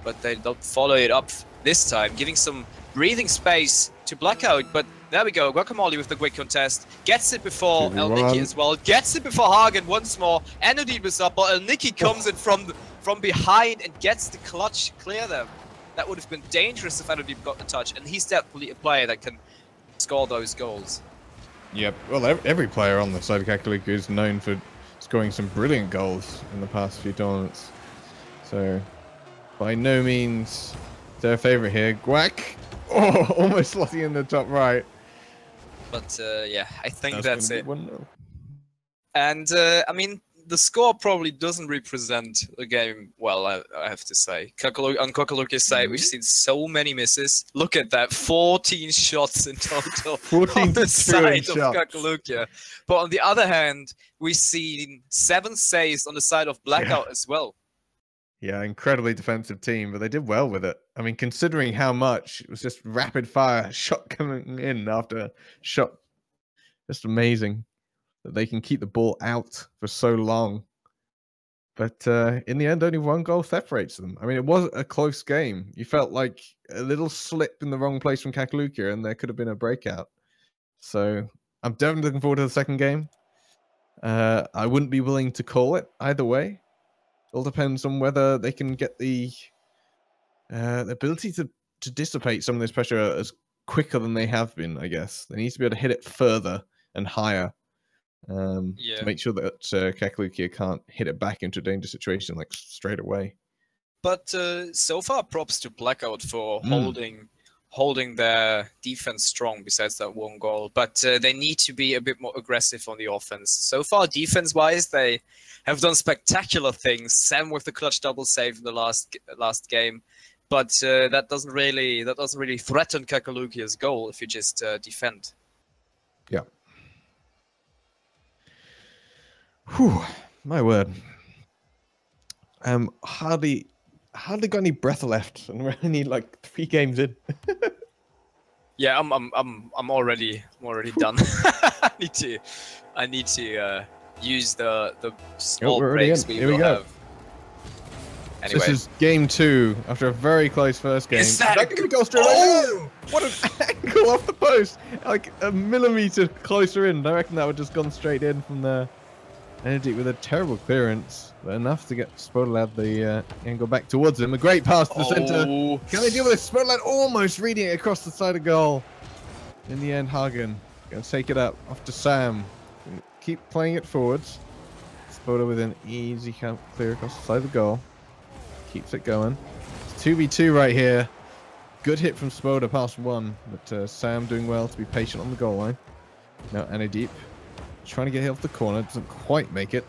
but they don't follow it up this time, giving some breathing space to Blackout. But there we go, Guacamole with the quick contest, gets it before Alniki as well, gets it before Hagen once more. Anodeep is up, but Alniki comes in from behind and gets the clutch clear them. That would have been dangerous if Anodeep got the touch, and he's definitely a player that can score those goals. Yep, well, every player on the side of Kakalukia is known for scoring some brilliant goals in the past few tournaments. So, by no means their favourite here. Guac! Oh, almost slotting in the top right. But yeah, I think that's it. 1-0. And I mean, the score probably doesn't represent the game well, I have to say. On Kakalukia's side, we've seen so many misses. Look at that, 14 shots in total 14 on the to 2 side of shots. Kakalukia. But on the other hand, we've seen 7 saves on the side of Blackout as well. Yeah, incredibly defensive team, but they did well with it. I mean, considering how much it was just rapid fire shot coming in after shot. Just amazing that they can keep the ball out for so long. But in the end, only 1 goal separates them. I mean, it was a close game. You felt like a little slip in the wrong place from Kakalukia, and there could have been a breakout. So I'm definitely looking forward to the second game. I wouldn't be willing to call it either way. It all depends on whether they can get the ability to dissipate some of this pressure as quicker than they have been, I guess. They need to be able to hit it further and higher to make sure that Kakalukia can't hit it back into a dangerous situation like straight away. But so far, props to Blackout for holding their defense strong besides that 1 goal. But they need to be a bit more aggressive on the offense. So far, defense-wise, they have done spectacular things. Sam with the clutch double save in the last game. But that doesn't really threaten Kakalukia's goal if you just defend. Yeah. Whew, my word. Hardly got any breath left, and we're only like 3 games in. Yeah, I'm already done. I need to use the small breaks we will have. Anyway. This is game 2 after a very close first game. Is that gonna go straight away? What an angle off the post! Like a millimeter closer in. I reckon that would just gone straight in from there. Energy with a terrible clearance, but enough to get Spodolad the angle back towards him. A great pass to the center. Can they deal with this? Spodolad almost reading it across the side of goal. In the end, Hagen gonna take it up off to Sam. Keep playing it forwards. Spoda with an easy clear across the side of the goal. Keeps it going. It's 2v2 right here. Good hit from Spoda past 1, but Sam doing well to be patient on the goal line. Now Annie Deep. Trying to get hit off the corner, doesn't quite make it.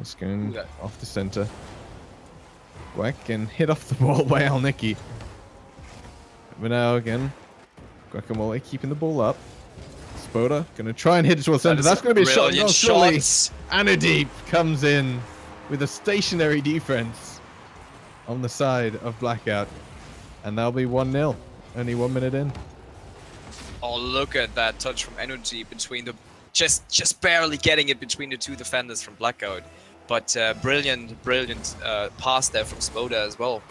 It's going off the center. Guac and hit off the ball by Alnicki. But now again, Guacamole keeping the ball up. Spoda gonna try and hit it towards the center. That's gonna be a shot. Oh, surely Anadeep comes in with a stationary defense on the side of Blackout, and that'll be 1-0. Only 1 minute in. Oh, look at that touch from Energy between the just barely getting it between the 2 defenders from Blackout. But brilliant pass there from Spoda as well.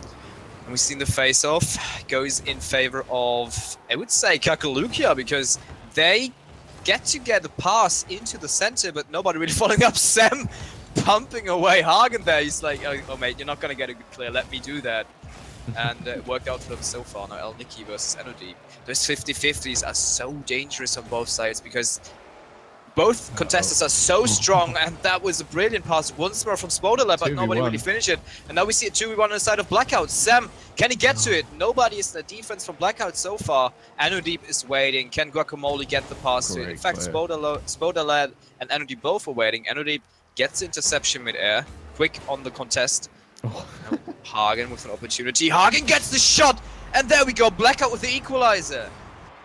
And we've seen the face-off goes in favor of, I would say, Kakalukia, because they get the pass into the center, but nobody really following up. Sam pumping away Hagen there. He's like, oh mate, you're not going to get a good clear. Let me do that. And it worked out for them so far. Now Elniki versus Energy. Those 50-50s are so dangerous on both sides because both contestants are so strong, and that was a brilliant pass once more from Spodolab, but nobody really finished it. And now we see a 2v1 on the side of Blackout. Sam, can he get to it? Nobody is the defense from Blackout so far. Anudeep is waiting. Can Guacamole get the pass to it? In fact, Spodolab and Anudeep both are waiting. Anudeep gets interception mid-air. Quick on the contest. Hagen with an opportunity. Hagen gets the shot! And there we go, Blackout with the equalizer.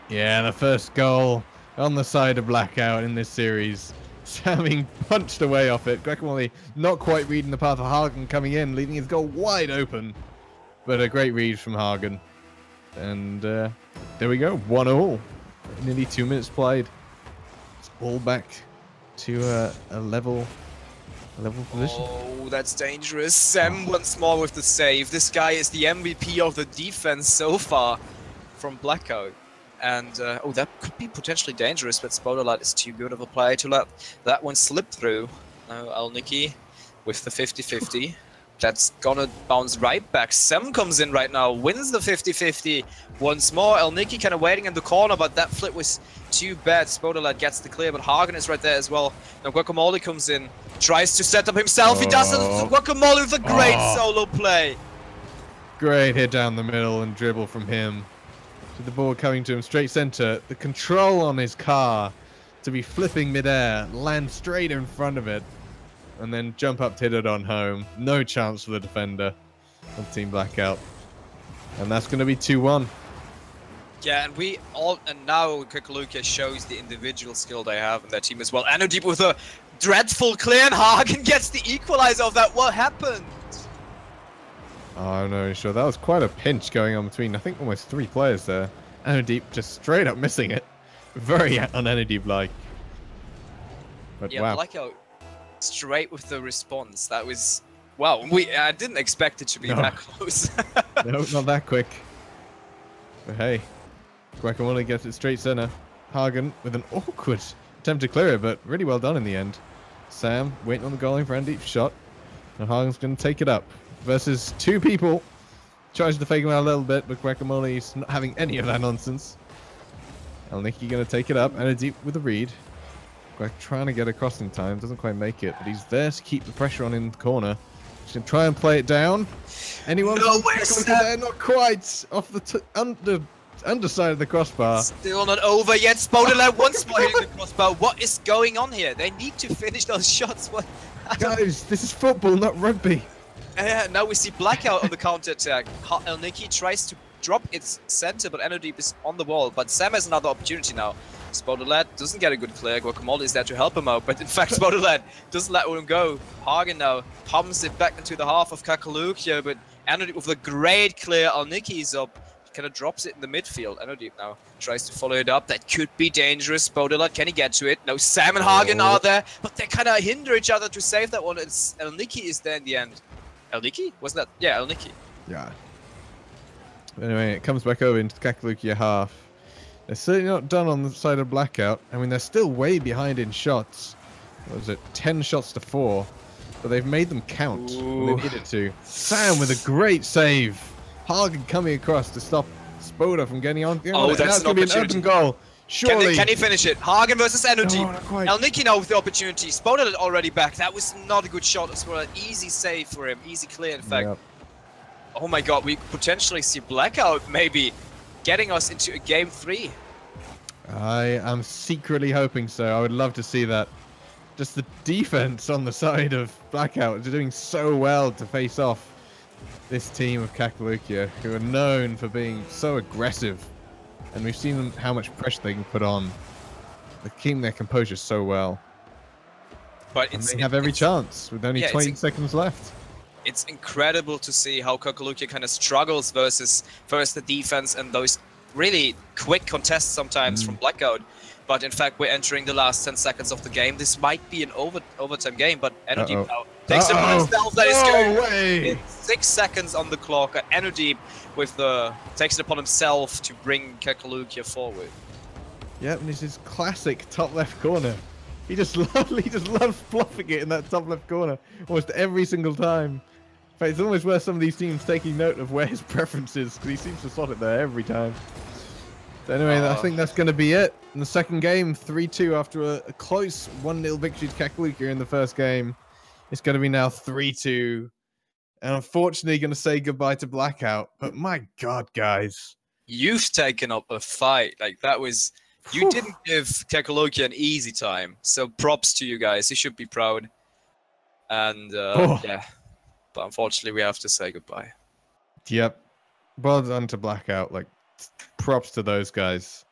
Yeah, the first goal on the side of Blackout in this series. Sam being punched away off it. Guacamole not quite reading the path of Hagen coming in, leaving his goal wide open. But a great read from Hagen. And there we go, 1-1. Nearly 2 minutes played. It's all back to a level position. Oh, that's dangerous. Sam once more with the save. This guy is the MVP of the defense so far from Blackout. And, oh, that could be potentially dangerous, but Spodolab is too good of a player to let that one slip through. Now Alnicki with the 50-50. That's gonna bounce right back. Sam comes in right now, wins the 50-50 once more. Alnicki kind of waiting in the corner, but that flip was too bad. Spodolab gets the clear, but Hagen is right there as well. Now Guacamole comes in, tries to set up himself. He does it. Guacamole with a great solo play. Great hit down the middle and dribble from him. To the ball coming to him straight center. The control on his car to be flipping midair, land straight in front of it. and then jump up, hit it on home. No chance for the defender of Team Blackout. And that's going to be 2-1. Yeah, and now Kakalukia shows the individual skill they have in their team as well. Anodeep with a dreadful clear, and Hagen gets the equalizer of that. What happened? Oh, I'm not really sure. That was quite a pinch going on between, I think, almost 3 players there. Anodeep just straight up missing it. Very un-Anodeep-like. But Yeah, wow. Blackout straight with the response. That was... Wow, I didn't expect it to be that close. No, not that quick. But hey, Guacamole gets it straight center. Hagen with an awkward attempt to clear it, but really well done in the end. Sam waiting on the goal line for Anodeep's shot. And Hagen's going to take it up. Versus 2 people. Tries to fake him out a little bit, but Guacamole's not having any of that nonsense. Elniki going to take it up. Anodeep with a read. Guac trying to get across in time. Doesn't quite make it, but he's there to keep the pressure on in the corner. He's going to try and play it down. Anyone? No way, there? Not quite. Off the underside of the crossbar. Still not over yet. Spodala once more hitting the crossbar. What is going on here? They need to finish those shots. What? Guys, this is football, not rugby. Now we see Blackout on the counter attack. Elniki tries to drop its center, but Anodeep is on the wall. But Sam has another opportunity now. Spodalad doesn't get a good clear. Guacamole is there to help him out, but in fact Spodalad doesn't let him go. Hagen now pumps it back into the half of Kakalukia, but Anodeep with a great clear. Elniki is up. Kind of drops it in the midfield. Anodeep now tries to follow it up. That could be dangerous. Spodalad, can he get to it? No, Sam and Hagen are there, but they kind of hinder each other to save that one. Elniki is there in the end. Elniki? Wasn't that? Yeah, Elniki. Yeah. Anyway, it comes back over into the Kakalukia half. They're certainly not done on the side of Blackout. I mean, they're still way behind in shots. What was it? 10 shots to 4. But they've made them count when they needed to. Sam with a great save. Hagen coming across to stop Spoda from getting on. Oh, that's going to be an open goal. Surely. Can he finish it? Hagen versus Anodeep. No, not quite. Elniki now with the opportunity. Spoda already back. That was not a good shot as well. An easy save for him. Easy clear, in fact. Yep. Oh my god, we potentially see Blackout maybe getting us into a game 3. I am secretly hoping so. I would love to see that. Just the defense on the side of Blackout is doing so well to face off this team of Kakalukia, who are known for being so aggressive. And we've seen them, how much pressure they can put on. They're keeping their composure so well. But And they have every chance with only 20 seconds left. It's incredible to see how Kakalukia kind of struggles versus first the defense and those really quick contests sometimes from Blackout. But in fact, we're entering the last 10 seconds of the game. This might be an overtime game, but Anodeep now takes it upon himself. That is good. It's 6 seconds on the clock. Anodeep with takes it upon himself to bring Kakalukia forward. Yep, and this is classic top left corner. He just loves bluffing it in that top left corner almost every single time. In fact, it's almost worth some of these teams taking note of where his preference is, because he seems to slot it there every time. So anyway, I think that's going to be it. In the second game, 3-2 after a close 1-0 victory to Kakalukia in the first game. It's going to be now 3-2. And unfortunately going to say goodbye to Blackout. But my god, guys. You've taken up a fight. Like, that was... You didn't give Kakalukia an easy time. So props to you guys. You should be proud. And, yeah. But unfortunately, we have to say goodbye. Yep. Well done to Blackout. Like, props to those guys.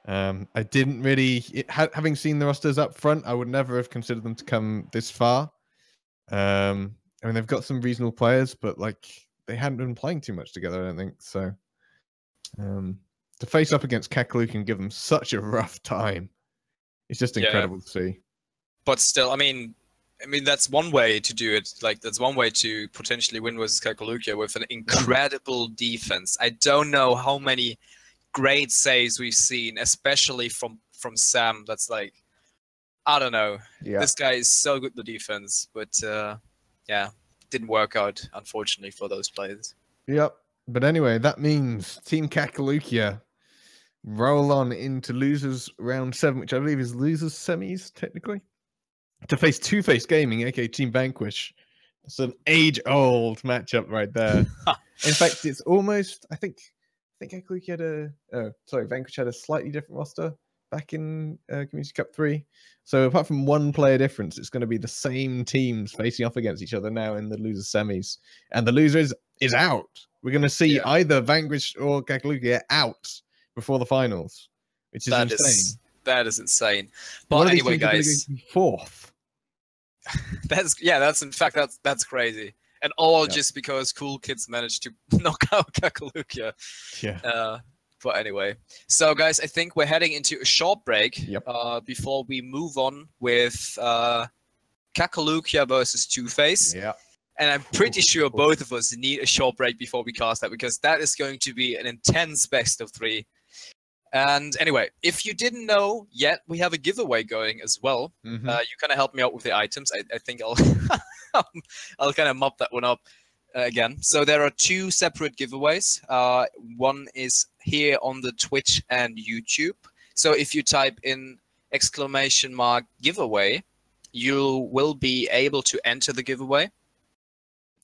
I didn't really... having seen the rosters up front, I would never have considered them to come this far. I mean, they've got some reasonable players, but, like, they hadn't been playing too much together, I don't think. So, to face up against Kakalukia and give them such a rough time, it's just incredible to see. But still, I mean, that's one way to do it. Like, that's one way to potentially win versus Kakalukia with an incredible defense. I don't know how many great saves we've seen, especially from Sam. That's like, I don't know. Yeah. This guy is so good at the defense, but yeah, didn't work out, unfortunately, for those players. Yep. But anyway, that means Team Kakalukia roll on into losers round 7, which I believe is losers semis, technically, to face Two-Face Gaming, aka Team Vanquish. It's an age-old matchup right there. In fact, it's almost, I think Kakalukia had Vanquish had a slightly different roster. back in Community Cup 3. So apart from one player difference, it's going to be the same teams facing off against each other now in the loser semis. And the loser is out. We're going to see either Vanquish or Kakalukia out before the finals, which is insane. That is insane. But anyway, guys, fourth. That's in fact that's crazy. And all just because cool kids managed to knock out Kakalukia. Yeah. But anyway, so guys, I think we're heading into a short break before we move on with Kakalukia versus Two-Face. Yeah. And I'm pretty sure both of us need a short break before we cast that, because that is going to be an intense best of 3. And anyway, if you didn't know yet, we have a giveaway going as well. You kind of help me out with the items. I think I'll I'll kind of mop that one up again. So there are 2 separate giveaways. One is here on the Twitch and YouTube. So if you type in !giveaway, you will be able to enter the giveaway.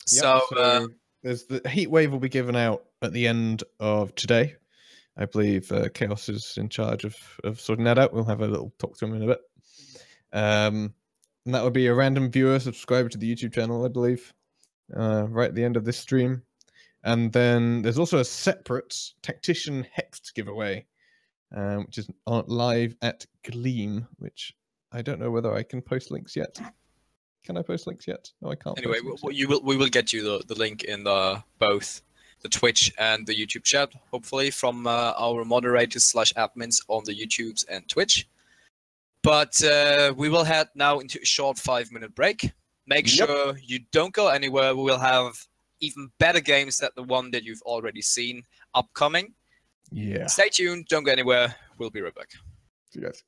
So there's the Heatwave will be given out at the end of today. I believe Chaos is in charge of sorting that out. We'll have a little talk to him in a bit. And that would be a random viewer subscriber to the YouTube channel, I believe, right at the end of this stream. And then there's also a separate Tactician Hexed giveaway, which is live at Gleam, which I don't know whether I can post links yet. Can I post links yet? No, I can't. Anyway, we will get you the link in both the Twitch and the YouTube chat, hopefully, from our moderators / admins on the YouTubes and Twitch. But we will head now into a short 5-minute break. Make sure you don't go anywhere. We will have even better games than the one that you've already seen upcoming. Yeah. Stay tuned. Don't go anywhere. We'll be right back. See you guys.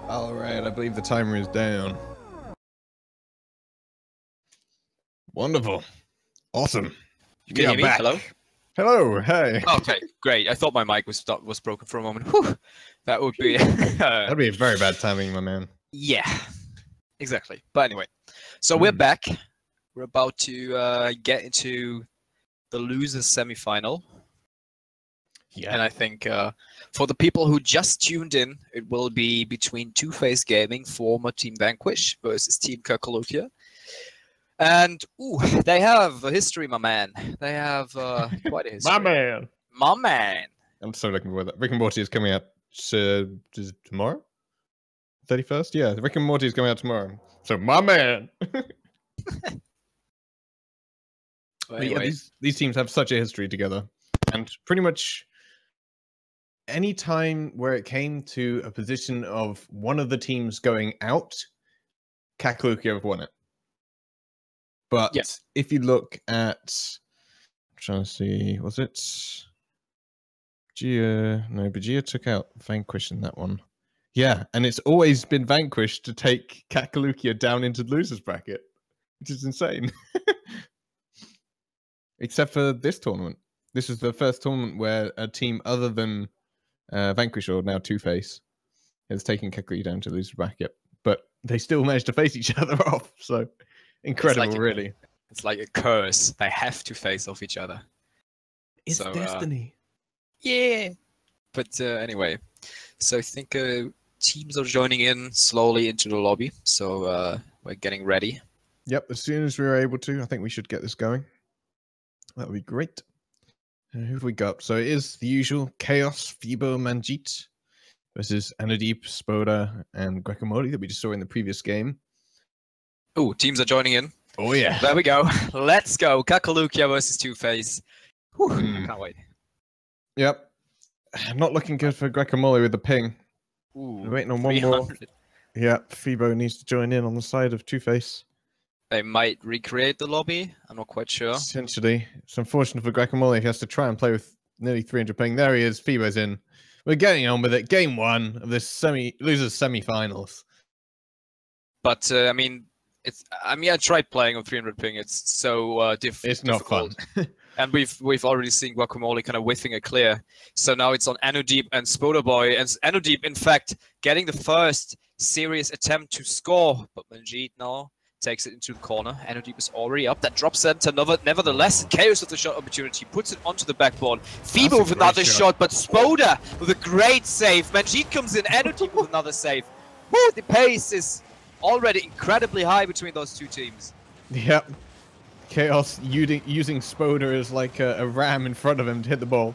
All right, I believe the timer is down. Wonderful. Awesome. You can hear me? Back. Hello? Hello, hey. Okay, great. I thought my mic was broken for a moment. Whew. That would be... That'd be very bad timing, my man. Yeah, exactly. But anyway, so we're back. We're about to get into the losers semi-final. Yeah. And I think for the people who just tuned in, it will be between Two-Face Gaming, former Team Vanquish, versus Team Kakalokia. And, ooh, they have a history, my man. They have quite a history. My man. My man. I'm so looking forward to that. Rick and Morty is coming out tomorrow? 31st? Yeah, Rick and Morty is coming out tomorrow. So, my man. Well, Yeah, anyway, these teams have such a history together. And pretty much any time where it came to a position of one of the teams going out, Kakalokia have won it. But yes. if you look at, I'm trying to see, was it Gia? No, but Gia took out Vanquish in that one. Yeah, and it's always been Vanquish to take Kakalokia down into the losers bracket, which is insane. Except for this tournament. This is the first tournament where a team other than Vanquish, or now Two-Face, has taken Kakalokia down to the losers bracket. But they still managed to face each other off, so incredible, really. It's like a curse. They have to face off each other. It's So, destiny. Yeah. But anyway, so I think teams are joining in slowly into the lobby. So we're getting ready. Yep, as soon as we're able to, I think we should get this going. That would be great. Who have we got? So it is the usual Chaos, Fibo, Manjit versus Anadeep, Spoda, and Guacamole that we just saw in the previous game. Oh, teams are joining in. Oh, yeah. There we go. Let's go. Kakalokia versus Two-Face. Can't wait. Yep. Not looking good for Guacamole with the ping. Ooh, We're waiting on one more. 300. Yeah, Fibo needs to join in on the side of Two-Face. They might recreate the lobby. I'm not quite sure. Essentially, it's unfortunate for Guacamole. He has to try and play with nearly 300 ping. There he is. Fibo's in. We're getting on with it. Game 1 of this losers semi-finals. But I mean, I tried playing on 300 ping. It's so difficult. It's not fun. And we've already seen Guacamole kind of whiffing a clear. So now it's on Anadeep and Spoda Boy. And Anadeep, in fact, getting the first serious attempt to score. But Manjit now takes it into the corner. Anadeep is already up. That drop center, nevertheless, Chaos with the shot opportunity, puts it onto the backboard. Fibo with another shot, but Spoda with a great save. Manjit comes in, Anadeep with another save. Woo, the pace is already incredibly high between those two teams. Yep. Chaos using Spoda as like a ram in front of him to hit the ball.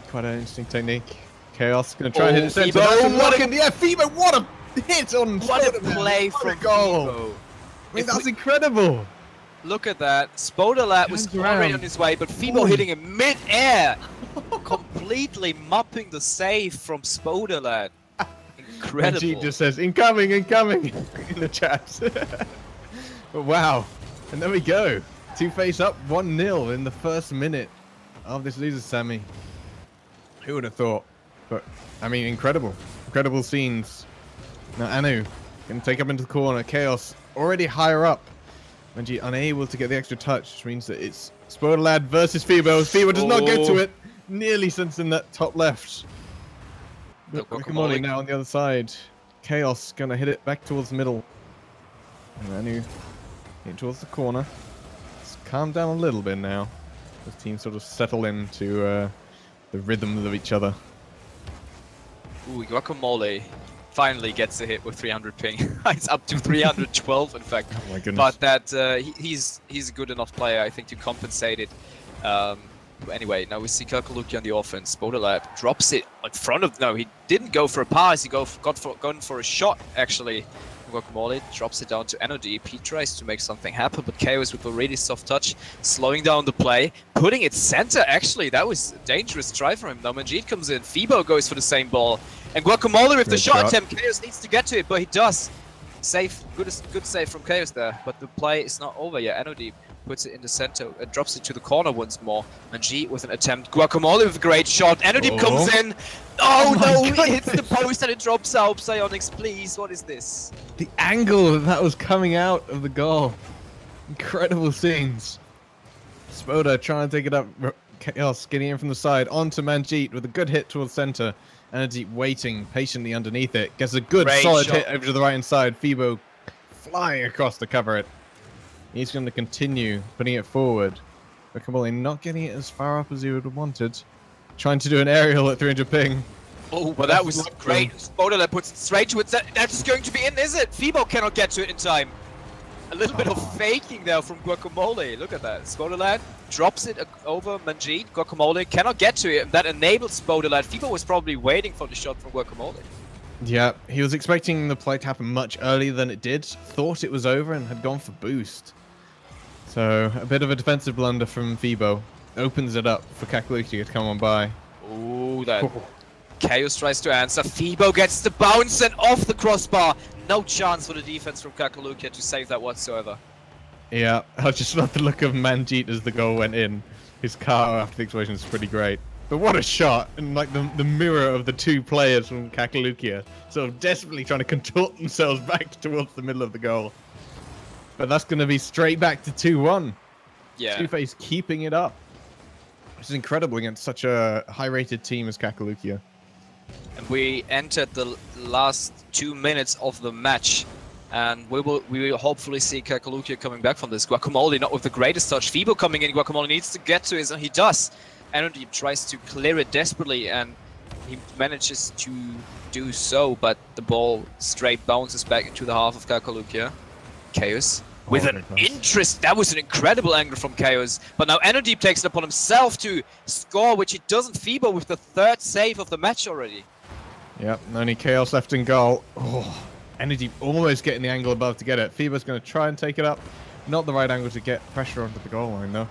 Quite an interesting technique. Chaos going to try and hit it. Fibo, Yeah, Fibo, what a hit on What a Spoda, play what from a goal. Fibo. I mean, that's incredible. Look at that. Spoda was Turns already around. on his way, but Fibo hitting him mid-air. Completely mopping the save from Spoda. Incredible. Manjit just says, incoming, incoming, in the chat. But wow. And there we go. Two-Face up 1-0 in the first minute of this losers semi. Who would have thought? But, I mean, incredible. Incredible scenes. Now, Anu can take up into the corner. Chaos already higher up. Manjit unable to get the extra touch, which means that it's Spoda versus Fibo. Fibo does not get to it. Nearly sends in that top left. Guacamole now on the other side. Chaos gonna hit it back towards the middle. And Anu getting towards the corner. Let's calm down a little bit now. The team sort of settle into the rhythms of each other. Ooh, Guacamole finally gets a hit with 300 ping. It's up to 312, in fact. Oh my goodness. But that he's a good enough player, I think, to compensate it. But anyway, now we see Kakalokia on the offense. Spoda drops it in front of... No, he didn't go for a pass. He gone for a shot, actually. Guacamole drops it down to Anadeep. He tries to make something happen, but Chaos with a really soft touch, slowing down the play, putting it center, actually. That was a dangerous try for him. Now Manjit comes in. Fibo goes for the same ball. And Guacamole with the shot attempt. Chaos needs to get to it, but he does. Safe, good save from Chaos there, but the play is not over yet. Anadeep puts it in the center and drops it to the corner once more. Manjeet with an attempt. Guacamole with a great shot. Energy comes in. Oh no, it hits the post and it drops out. Psyonix, please, what is this? The angle that was coming out of the goal. Incredible scenes. Spoda trying to take it up. Chaos getting in from the side onto Manjeet with a good hit towards center. Energy waiting patiently underneath it. Gets a good solid hit over to the right hand side. Fibo flying across to cover it. He's going to continue putting it forward. Guacamole not getting it as far up as he would have wanted. Trying to do an aerial at 300 ping. Oh, but that was great. Spoda that puts it straight to it. That's going to be in, is it? Fibo cannot get to it in time. A little bit of faking there from Guacamole. Look at that. Spoda drops it over Manjeet. Guacamole cannot get to it. That enables Spoda. Fibo was probably waiting for the shot from Guacamole. Yeah, he was expecting the play to happen much earlier than it did. Thought it was over and had gone for boost. So, a bit of a defensive blunder from Fibo. Opens it up for Kakaluki to come on by. Ooh, that Chaos tries to answer. Fibo gets the bounce and off the crossbar. No chance for the defense from Kakaluki to save that whatsoever. Yeah, I just love the look of Manjeet as the goal went in. His car after the explosion is pretty great. But what a shot! And like the mirror of the two players from Kakalukia, sort of desperately trying to contort themselves back towards the middle of the goal. But that's going to be straight back to 2-1. Yeah. Two-Face keeping it up. Which is incredible against such a high-rated team as Kakalukia. And we entered the last 2 minutes of the match. And we will hopefully see Kakalukia coming back from this. Guacamole not with the greatest touch. Fibo coming in. Guacamole needs to get to it, and he does. Energy tries to clear it desperately, and he manages to do so, but the ball straight bounces back into the half of Kakalukia. Chaos with an interest. That was an incredible angle from Chaos, but now Energy takes it upon himself to score, which he doesn't. Fibo with the third save of the match already. Yep, only Chaos left in goal. Oh, Energy almost getting the angle above to get it. Fibo's going to try and take it up. Not the right angle to get pressure onto the goal line, though.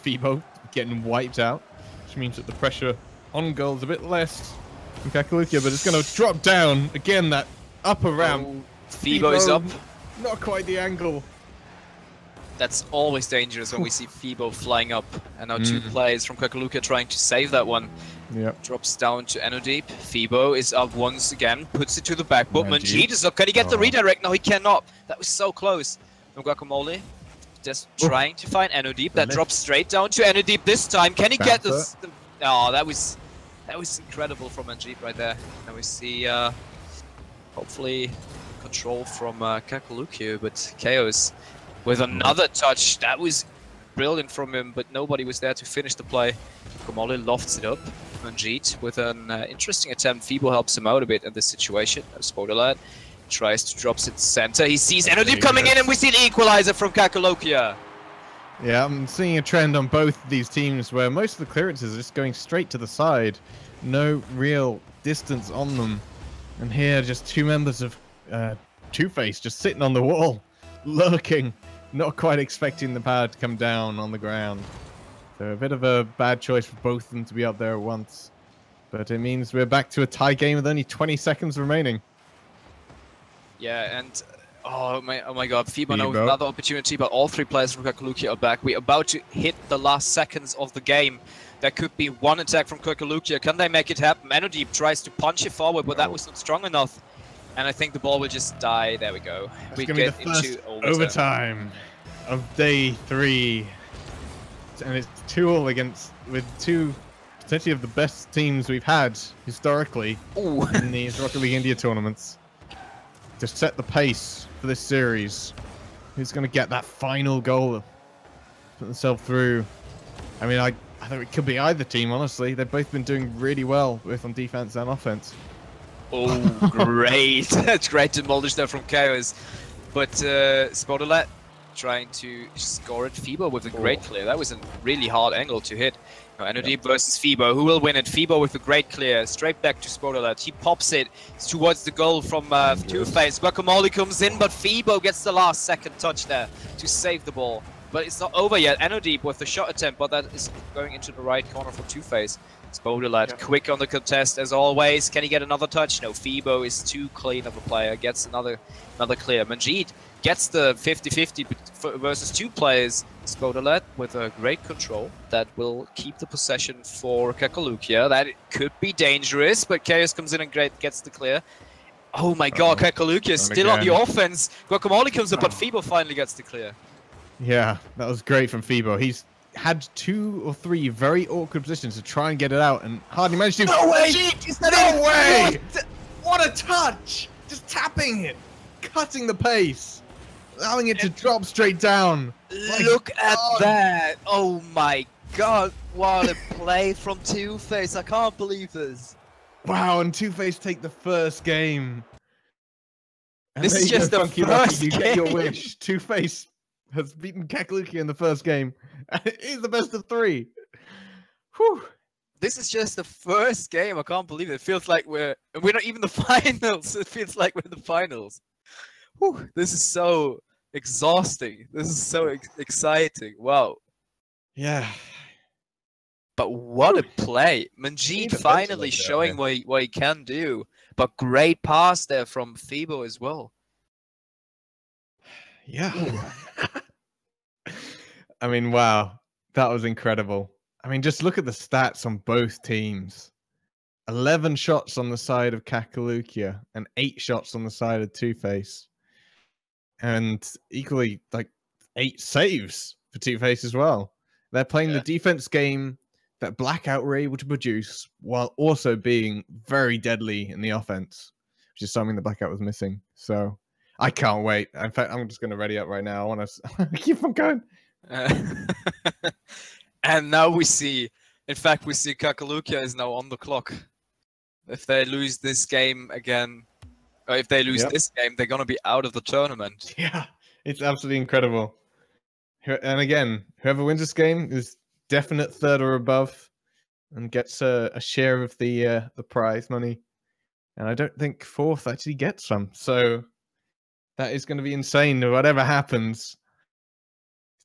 Fibo getting wiped out, which means that the pressure on goal is a bit less from Kakalukia, but it's going to drop down. Again, that upper ramp. Oh, Fibo is up. Not quite the angle. That's always dangerous when we see Fibo flying up. And now two players from Kakalukia trying to save that one. Yep. Drops down to Enodeep. Fibo is up once again, puts it to the back. But Manjeet is up. Can he get the redirect? No, he cannot. That was so close. No Guacamole. Just trying to find Enodeep. That drops straight down to Enodeep this time. Can he get this? Oh, that was incredible from Manjeet right there. Now we see hopefully control from Kakalukia, but Chaos with another touch. That was brilliant from him, but nobody was there to finish the play. Guacamole lofts it up. Manjeet with an interesting attempt. Fibo helps him out a bit in this situation. Spoda tries to drop it center. He sees Enodeep coming in, and we see an equalizer from Kakalukia. Yeah, I'm seeing a trend on both of these teams where most of the clearances are just going straight to the side. No real distance on them. And here, just two members of Two-Face just sitting on the wall, lurking, not quite expecting the pad to come down on the ground. So a bit of a bad choice for both of them to be up there at once. But it means we're back to a tie game with only 20 seconds remaining. Yeah, and oh my god, Fibo now with another opportunity, but all three players from Kakalukia are back. We're about to hit the last seconds of the game. There could be one attack from Kakalukia. Can they make it happen? Enodeep tries to punch it forward, but that was not strong enough. And I think the ball will just die. There we go. We get into overtime of day 3. And it's 2-all against, with two potentially of the best teams we've had historically in these Rocket League India tournaments. To set the pace for this series. Who's going to get that final goal? Put themselves through. I mean, I think it could be either team, honestly. They've both been doing really well, both on defense and offense. Oh, great. That's great demolish there from Chaos. But Spoda trying to score it. Fibo with a great clear. That was a really hard angle to hit. Now, Enodeep versus Fibo. Who will win it? Fibo with a great clear. Straight back to Spoda. He pops it towards the goal from Two-Face. Guacamole comes in, but Fibo gets the last second touch there to save the ball. but it's not over yet. Anodeep with the shot attempt, but that is going into the right corner for Two-Face. Spodalat quick on the contest as always. Can he get another touch? No, Fibo is too clean of a player. Gets another clear. Manjeet gets the 50-50 versus 2 players. Spodalat with a great control that will keep the possession for Kekalukia. That could be dangerous, but Chaos comes in and gets the clear. Oh my god, Kekalukia is still on the offense. Guacamole comes up, but Fibo finally gets the clear. Yeah, that was great from Fibo. He's had 2 or 3 very awkward positions to try and get it out, and hardly managed to. No way! No way! What a touch! Just tapping it, cutting the pace, allowing it to drop straight down. Look at that! Oh my god, what a play from Two-Face! I can't believe this. Wow, and Two-Face take the first game. And This is just the first You get your game. wish. Two-Face has beaten Kekalukia in the first game. He's the best of 3. Whew. This is just the first game. I can't believe it. It feels like we're not even the finals. It feels like we're in the finals. Whew. This is so exhausting. This is so exciting. Wow. Yeah. But what a play. Manjeet Even finally better, showing what he can do. But great pass there from Fibo as well. Yeah. I mean, wow. That was incredible. I mean, just look at the stats on both teams. 11 shots on the side of Kekalukia and 8 shots on the side of Two-Face. And equally, like, 8 saves for Two-Face as well. They're playing the defense game that Blackout were able to produce while also being very deadly in the offense, which is something that Blackout was missing. So I can't wait. In fact, I'm just going to ready up right now. I want to keep on going. And now we see, in fact, we see Kekalukia is now on the clock. If they lose this game again, or if they lose this game, they're going to be out of the tournament. Yeah, it's absolutely incredible. And again, whoever wins this game is definite 3rd or above and gets a share of the prize money. And I don't think 4th actually gets some. So that is going to be insane. Whatever happens,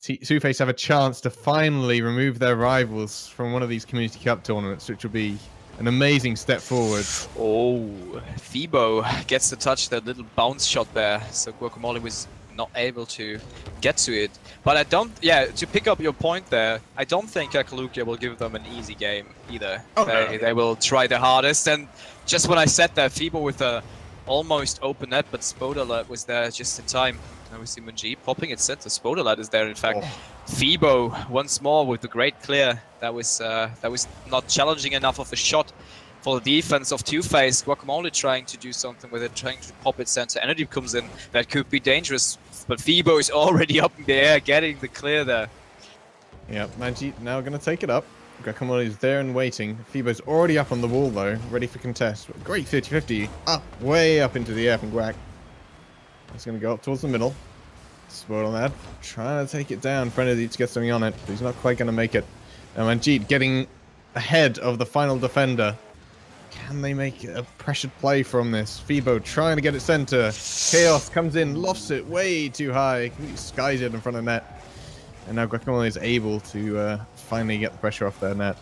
Two-Face have a chance to finally remove their rivals from one of these Community Cup tournaments, which will be an amazing step forward. Oh, Fibo gets to touch that little bounce shot there. So Guacamole was not able to get to it. But I don't, to pick up your point there, I don't think Kekalukia will give them an easy game either. They will try their hardest. And just when I said that, Fibo with a almost open net, but Spodalat was there just in time. Now we see Manjeet popping it center. Spodalat is there, in fact. Fibo once more with the great clear. That was not challenging enough of a shot for the defense of Two-Face. Guacamole trying to do something with it, trying to pop it center. Energy comes in. That could be dangerous, but Fibo is already up in the air, getting the clear there. Yeah, Manjeet now going to take it up. Guacamole is there and waiting. Fibo's already up on the wall though, ready for contest. Great 50-50, up, way up into the air from Guac. He's going to go up towards the middle. Spot on that, trying to take it down. Frenzy to get something on it, but he's not quite going to make it. And Manjeet getting ahead of the final defender. Can they make a pressured play from this? Fibo trying to get it center. Chaos comes in, lofts it way too high. Completely skies it in front of net. And now Guacamole is able to finally get the pressure off their net.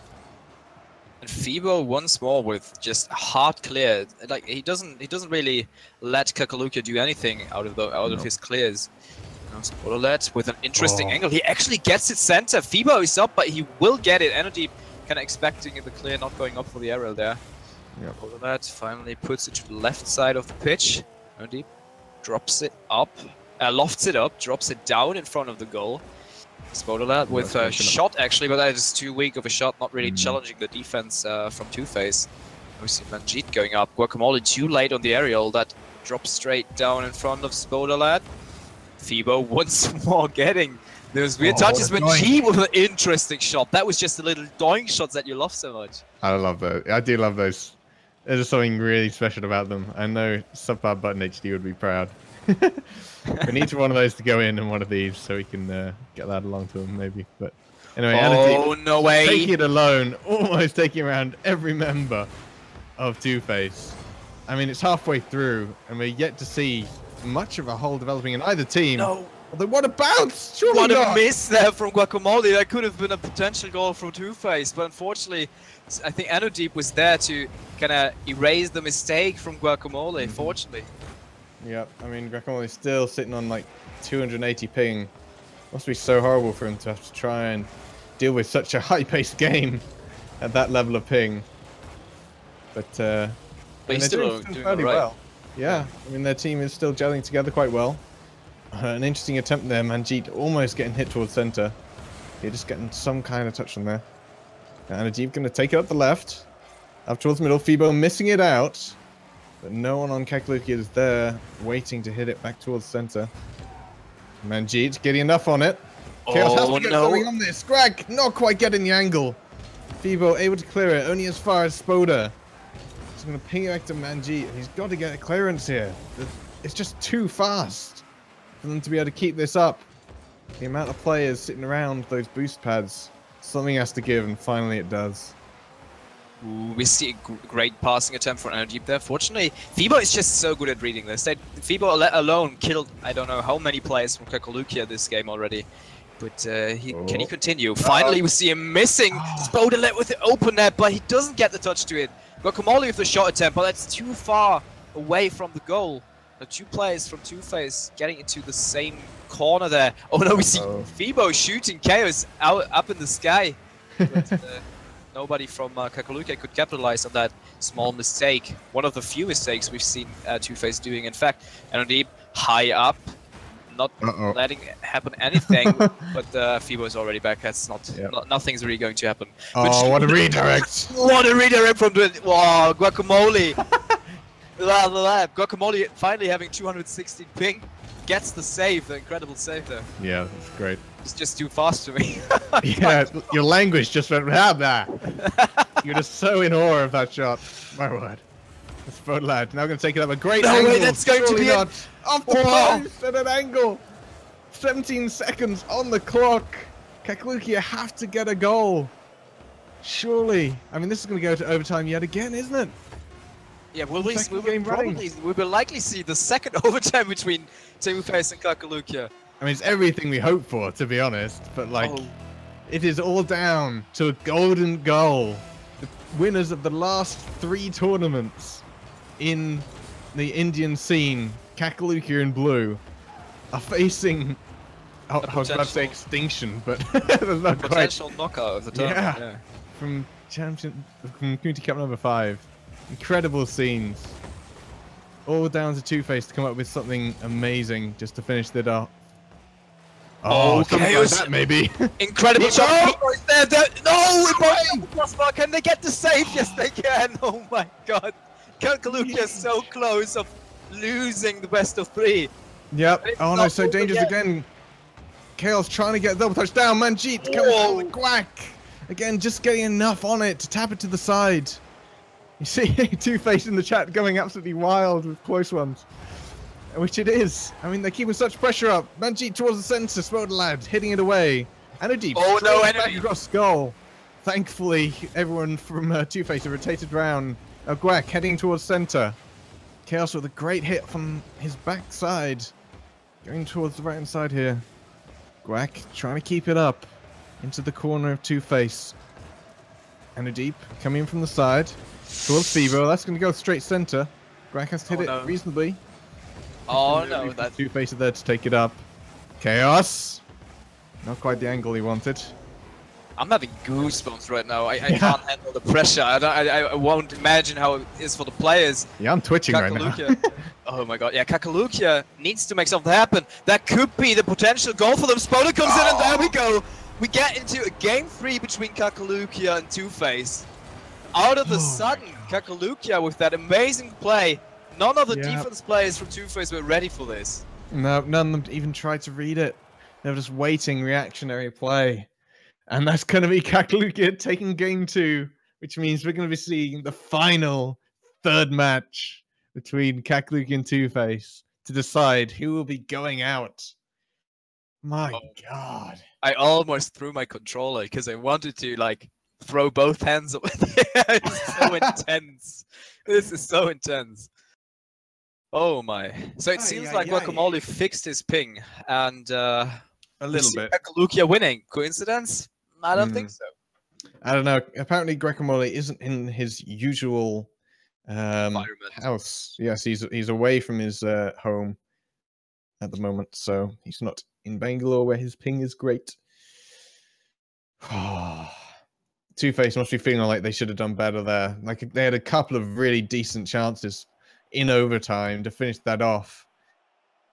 And Fibo once more with just hard clear. Like he doesn't really let Kekalukia do anything out of his clears. Now Spodalat with an interesting angle. He actually gets it center. Fibo is up, but he will get it. Energy kind of expecting the clear, not going up for the aerial there. Spodalat finally puts it to the left side of the pitch. Energy drops it up, lofts it up, drops it down in front of the goal. Spodalat with a shot actually, but that is too weak of a shot, not really challenging the defense from Two-Face. We see Manjeet going up. Guacamole too late on the aerial, that drops straight down in front of Spodalat. Fibo once more getting those weird touches. Manjeet with an interesting shot. That was just the little doink shots that you love so much. I love those. I do love those. There's just something really special about them. I know Subpar Button HD would be proud. We need one of those to go in and one of these so we can get that along to him maybe. But anyway, no way! Taking it alone, almost taking around every member of Two-Face. I mean, it's halfway through, and we're yet to see much of a hole developing in either team. No. Although what a bounce! Surely What not. a miss there from Guacamole. That could have been a potential goal from Two-Face, but unfortunately, I think Anodeep was there to kind of erase the mistake from Guacamole, fortunately. Yep, I mean, Guacamole's still sitting on like 280 ping. Must be so horrible for him to have to try and deal with such a high-paced game at that level of ping. But But he's they're still doing doing fairly all right. well. Yeah, I mean, their team is still gelling together quite well. An interesting attempt there, Manjeet almost getting hit towards center. You're just getting some kind of touch on there. And Ajib going to take it up the left. Up towards middle. Fibo missing it out. But no one on Kekaluki is there waiting to hit it back towards center. Manjeet getting enough on it. Chaos has to get something on this. Greg not quite getting the angle. Fibo able to clear it only as far as Spoda. He's going to ping it back to Manjeet. He's got to get a clearance here. It's just too fast for them to be able to keep this up. The amount of players sitting around those boost pads, something has to give, and finally it does. Ooh, we see a great passing attempt from Anodeep there. Fortunately, Fibo is just so good at reading this. Fibo alone killed I don't know how many players from Kekalukia this game already. But can he continue? Finally, we see him missing. Spoda let with the open net, but he doesn't get the touch to it. Guacamole with the shot attempt, but that's too far away from the goal. The two players from Two-Face getting into the same corner there. Oh no, we see Fibo shooting Chaos out up in the sky. But nobody from Kekalukia could capitalize on that small mistake. One of the few mistakes we've seen Two-Face doing. In fact, Anodeep high up, not letting happen anything. But Fibo is already back. That's nothing's really going to happen. Oh, what a redirect! What a redirect from the Guacamole! Guacamole finally having 216 ping, gets the save, the incredible save there. Yeah, that's great. It's just too fast for me. Yeah, your language just went that. You're just so in awe of that shot. My word. That's Spoda lad. Now going to take it up a great angle. Way, that's going to be not. Off the post at an angle. 17 seconds on the clock. Kekalukia have to get a goal. Surely. I mean, this is going to go to overtime yet again, isn't it? Yeah, we will likely see the second overtime between Two-Face and Kekalukia. I mean, it's everything we hope for, to be honest. But, like, it is all down to a golden goal. The winners of the last 3 tournaments in the Indian scene, Kekalukia in blue, are facing... I was about to say extinction, but that's not quite. Potential knockout of the tournament. Yeah. From Community Cup number 5. Incredible scenes. All down to Two-Face to come up with something amazing just to finish it off. Oh, something like that maybe. Incredible shot. No, can they get the save? Yes, they can. Oh my god. Kekalukia is so close of losing the best of 3. Yep. Oh no, so dangerous again. Chaos trying to get a double touchdown. Manjeet coming out with the Quack. Again, just getting enough on it to tap it to the side. You see Two-Face in the chat going absolutely wild with close ones. Which it is. I mean, they're keeping such pressure up. Manjeet towards the center, Spoda lad hitting it away. Anodeep back across goal. Thankfully, everyone from Two-Face have rotated round. Guac heading towards center. Chaos with a great hit from his backside. Going towards the right hand side here. Guac trying to keep it up into the corner of Two-Face. Anodeep coming in from the side. Towards Fibo, that's going to go straight center. Guac has hit it reasonably. Oh no, that's Two-Face there to take it up. Chaos! Not quite the angle he wanted. I'm having goosebumps right now. I can't handle the pressure. I won't imagine how it is for the players. Yeah, I'm twitching right now. Oh my god, yeah, Kekalukia needs to make something happen. That could be the potential goal for them. Spoda comes in and there we go. We get into a game 3 between Kekalukia and Two-Face. Out of the sudden, Kekalukia with that amazing play. None of the defense players from Two-Face were ready for this. No, none of them even tried to read it. They were just waiting reactionary play. And that's going to be Kekalukia taking game 2, which means we're going to be seeing the final 3rd match between Kekalukia and Two-Face to decide who will be going out. My god. I almost threw my controller because I wanted to, like, throw both hands up. It's so intense. This is so intense. Oh my. So it seems like Guacamole fixed his ping and A little bit. Lukia winning. Coincidence? I don't think so. I don't know. Apparently, Guacamole isn't in his usual house. Yes, he's away from his home at the moment, so he's not in Bangalore where his ping is great. Two-Face must be feeling like they should have done better there. Like they had a couple of really decent chances in overtime to finish that off.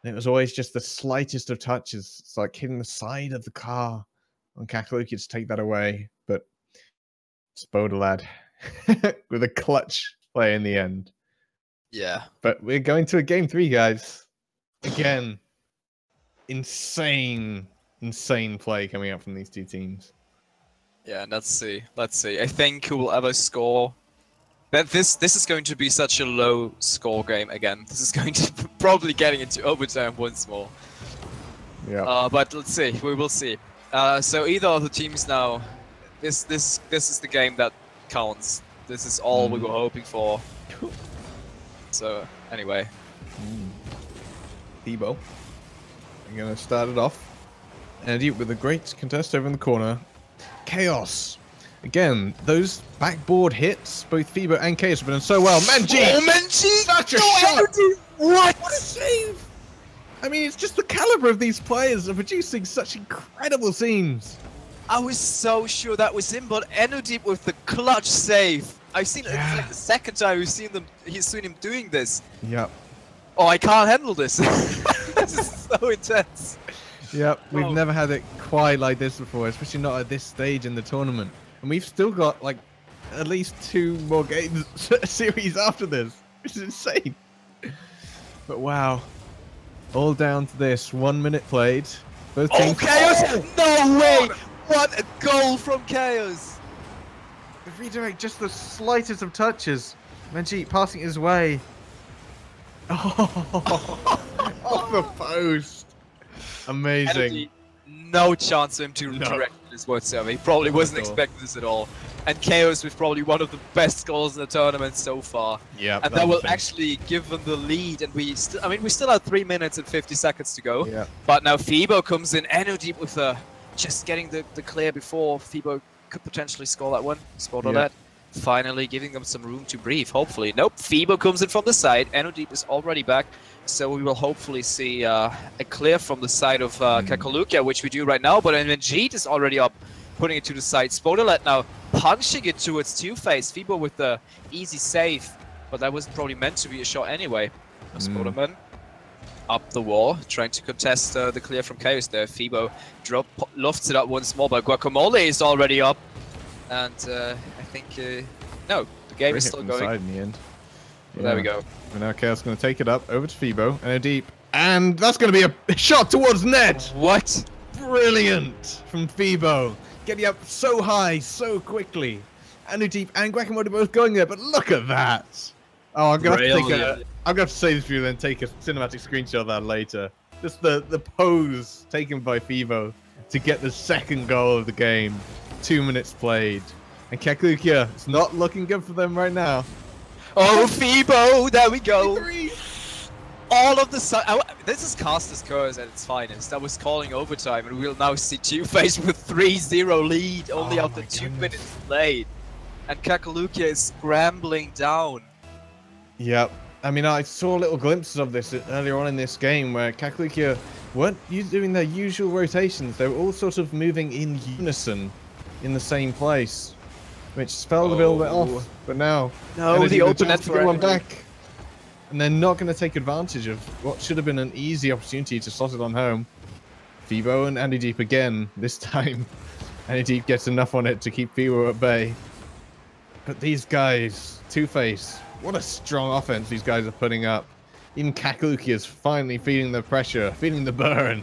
And it was always just the slightest of touches. It's like hitting the side of the car on Kakaluki to take that away. But Spodalad with a clutch play in the end. Yeah. But we're going to a game 3, guys. Again, insane play coming up from these two teams. Yeah, let's see. Let's see. I think who will ever score. But this is going to be such a low score game again. This is going to probably getting into overtime once more. Yeah. But let's see. We will see. So either of the teams now. This is the game that counts. This is all we were hoping for. So anyway. Debo. I'm gonna start it off. And with a great contest over in the corner. Chaos. Again, those backboard hits, both Fibo and Chaos have been done so well. Manji! Oh, Manji! Such a shot! What a save! I mean, it's just the caliber of these players are producing such incredible scenes. I was so sure that was him, but Enodeep with the clutch save. I've seen it. It's like the second time he's seen him doing this. Yep. Oh, I can't handle this. This is so intense. Yep, we've never had it quite like this before, especially not at this stage in the tournament. And we've still got like at least 2 more games series after this, which is insane. But wow, all down to this 1 minute played. Both teams. Chaos! No way! What a goal from Chaos! The redirect, just the slightest of touches. Manjeet passing his way. Oh, off the post. Amazing. No chance for him to direct this whatsoever. He probably wasn't expecting this at all. And Chaos with probably one of the best goals in the tournament so far. Yeah. And that will actually give them the lead. And we still have 3 minutes and 50 seconds to go. Yeah. But now Fibo comes in, Enodeep with just getting the clear before Fibo could potentially score that one. Spot on that. Finally giving them some room to breathe, hopefully. Nope, Fibo comes in from the side. Enodeep is already back. So we will hopefully see a clear from the side of Kakalukia, which we do right now. But Manjeet is already up, putting it to the side. Spodalet now punching it towards Two-Face. Fibo with the easy save. But that wasn't probably meant to be a shot anyway. Spodaman up the wall, trying to contest the clear from Chaos there. Fibo lofts it up once more, but Guacamole is already up. And I think, no, the game is still going. In the end. Well, there we go. And now Chaos going to take it up over to Fibo and Enodeep, and that's going to be a shot towards net. What? Brilliant from Fibo, getting up so high so quickly. Enodeep and Guacamole both going there, but look at that. Oh, I'm gonna have to say this for you, then take a cinematic screenshot of that later. Just the pose taken by Fibo to get the second goal of the game. 2 minutes played, and Kakalukia, it's not looking good for them right now. Oh, Fibo! There we go! All of the this is Caster's curse at its finest. I was calling overtime, and we'll now see Two-Face with 3-0 lead only after 2 minutes played. And Kakalukia is scrambling down. Yep. I mean, I saw little glimpses of this earlier on in this game where Kakalukia weren't doing their usual rotations. They were all sort of moving in unison in the same place, which spelled a little bit off. But now, the open net for one back, and they're not going to take advantage of what should have been an easy opportunity to slot it on home. Fibo and Enodeep again this time. Enodeep gets enough on it to keep Fibo at bay. But these guys, Two-Face, what a strong offense these guys are putting up. Even Kakalukia is finally feeling the pressure, feeling the burn.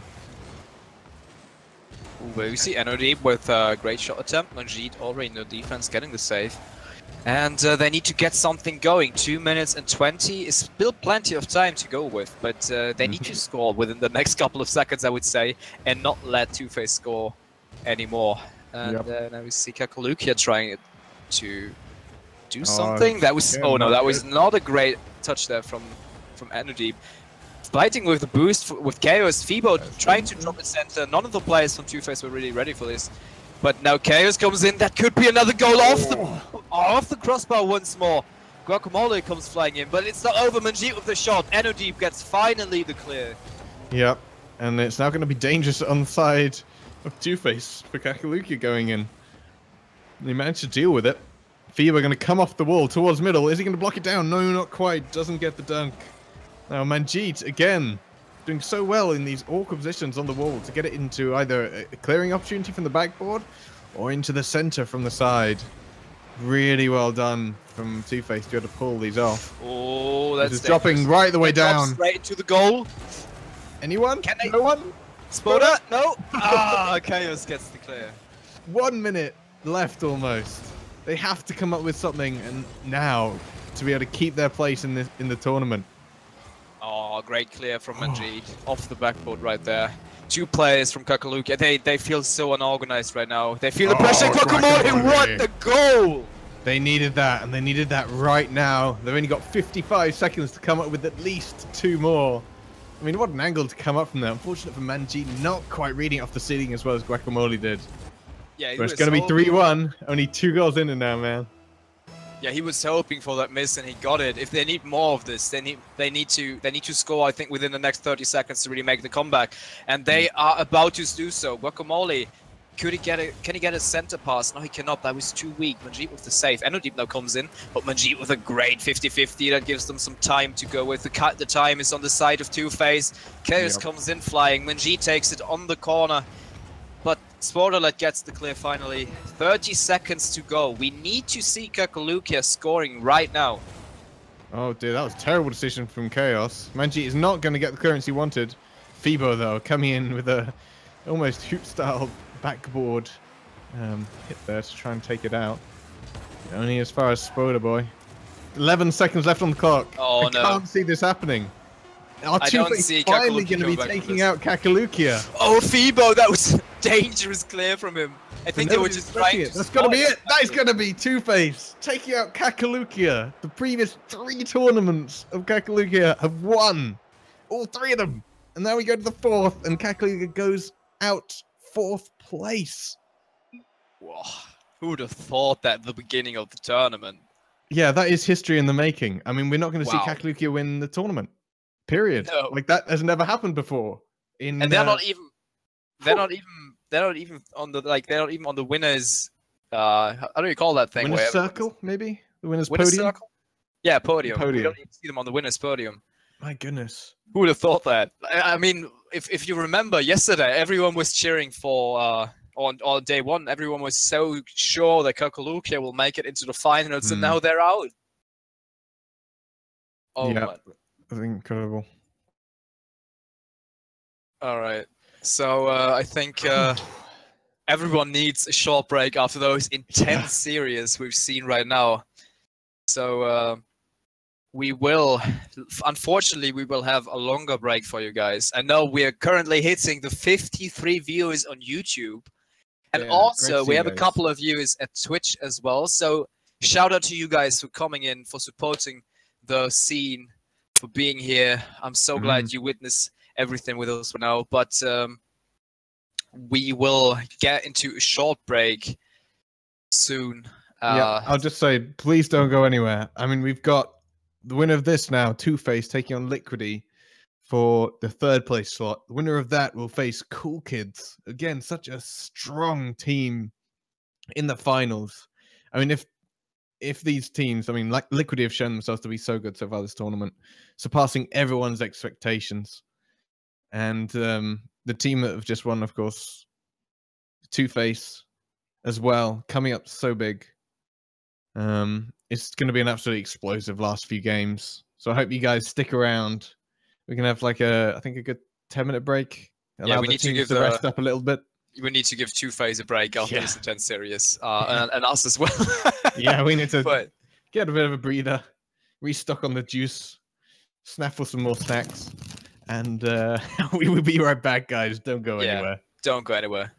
We see Enodeep with a great shot attempt. Manjeet already in the defense getting the save. And they need to get something going. 2 minutes and 20 is still plenty of time to go with. But they need to score within the next couple of seconds, I would say. And not let Two-Face score anymore. And now we see Kakalukia trying to do something. That was... Oh no, that was not a great touch there from from Energy. Fighting with the boost with Chaos, Fibo trying to drop the center. None of the players from Two-Face were really ready for this. But now Chaos comes in. That could be another goal off the crossbar once more. Guacamole comes flying in, but it's not over. Manjeet with the shot. Energy gets finally the clear. Yep, and it's now going to be dangerous on the side of Two-Face for Kakalukia going in. They managed to deal with it. Fibo going to come off the wall towards middle. Is he going to block it down? No, not quite. Doesn't get the dunk. Now Manjeet, again, doing so well in these awkward positions on the wall to get it into either a clearing opportunity from the backboard or into the center from the side. Really well done from Two-Face to be able to pull these off. Oh, that's This is dropping right the way down. Straight into the goal. Anyone? Can they? No one? Spoda? No. Ah, Chaos gets the clear. 1 minute left almost. They have to come up with something and now to be able to keep their place in the tournament. Oh, great clear from Manjeet. Off the backboard right there. 2 players from Kakalukia. They feel so unorganized right now. They feel the pressure. Guacamole, what the goal! They needed that, and they needed that right now. They've only got 55 seconds to come up with at least 2 more. I mean, what an angle to come up from there. Unfortunate for Manjeet, not quite reading off the ceiling as well as Guacamole did. Yeah, But it's going to be 3-1. Only 2 goals in it now, man. Yeah, he was hoping for that miss and he got it. If they need more of this, they need to score, I think, within the next 30 seconds to really make the comeback. And they are about to do so. Guacamole, can he get a center pass? No, he cannot. That was too weak. Manjeet with the save. Enerdeep now comes in, but Manjeet with a great 50-50 that gives them some time to go with. The time is on the side of Two-Face. Chaos comes in flying. Manjeet takes it on the corner. But Sportalet gets the clear finally. 30 seconds to go. We need to see Kakalukia scoring right now. Oh dear, that was a terrible decision from Chaos. Manjeet is not going to get the clearance he wanted. Fibo, though, coming in with a almost hoop-style backboard hit there to try and take it out. Only as far as Spoda Boy. 11 seconds left on the clock. Oh, I can't see this happening. I don't see finally Kakalukia going to be taking out Kakalukia. Oh, Fibo, that was a dangerous clear from him. I think they were just trying to... That's got to be it. That is going to be Two-Face taking out Kakalukia. The previous 3 tournaments of Kakalukia have won. All 3 of them. And now we go to the 4th, and Kakalukia goes out 4th place. Whoa. Who would have thought that at the beginning of the tournament? Yeah, that is history in the making. I mean, we're not going to see Kakalukia win the tournament. Period. No. Like that has never happened before. And they're not even on the winners. How do you call that thing? Winners circle, maybe the winners podium. Circle? Yeah, podium. We don't even see them on the winners podium. My goodness. Who would have thought that? I mean, if you remember yesterday, everyone was cheering for on day 1. Everyone was so sure that Kakalukia will make it into the finals, and now they're out. Oh yeah. my. Incredible. All right. So I think everyone needs a short break after those intense series we've seen right now. So unfortunately, we will have a longer break for you guys. I know we are currently hitting the 53 viewers on YouTube. And also, we have a couple of viewers at Twitch as well. So shout out to you guys for coming in, for supporting the scene, for being here. I'm so glad you witnessed everything with us now. But we will get into a short break soon. Yeah, I'll just say, please don't go anywhere. I mean, we've got the winner of this now, Two-Face, taking on Liquidy for the 3rd place slot. The winner of that will face Cool Kids. Again, such a strong team in the finals. I mean, if these teams, I mean, like Liquidy have shown themselves to be so good so far this tournament, surpassing everyone's expectations. And the team that have just won, of course, Two-Face as well, coming up so big. It's going to be an absolutely explosive last few games. So I hope you guys stick around. We can have like I think a good 10-minute break. Allow we the need to teams to rest up a little bit. We need to give Two-Face a break after this intense series, and us as well. Yeah, we need to get a bit of a breather, restock on the juice, snaffle some more snacks, and we will be right back, guys. Don't go anywhere. Don't go anywhere.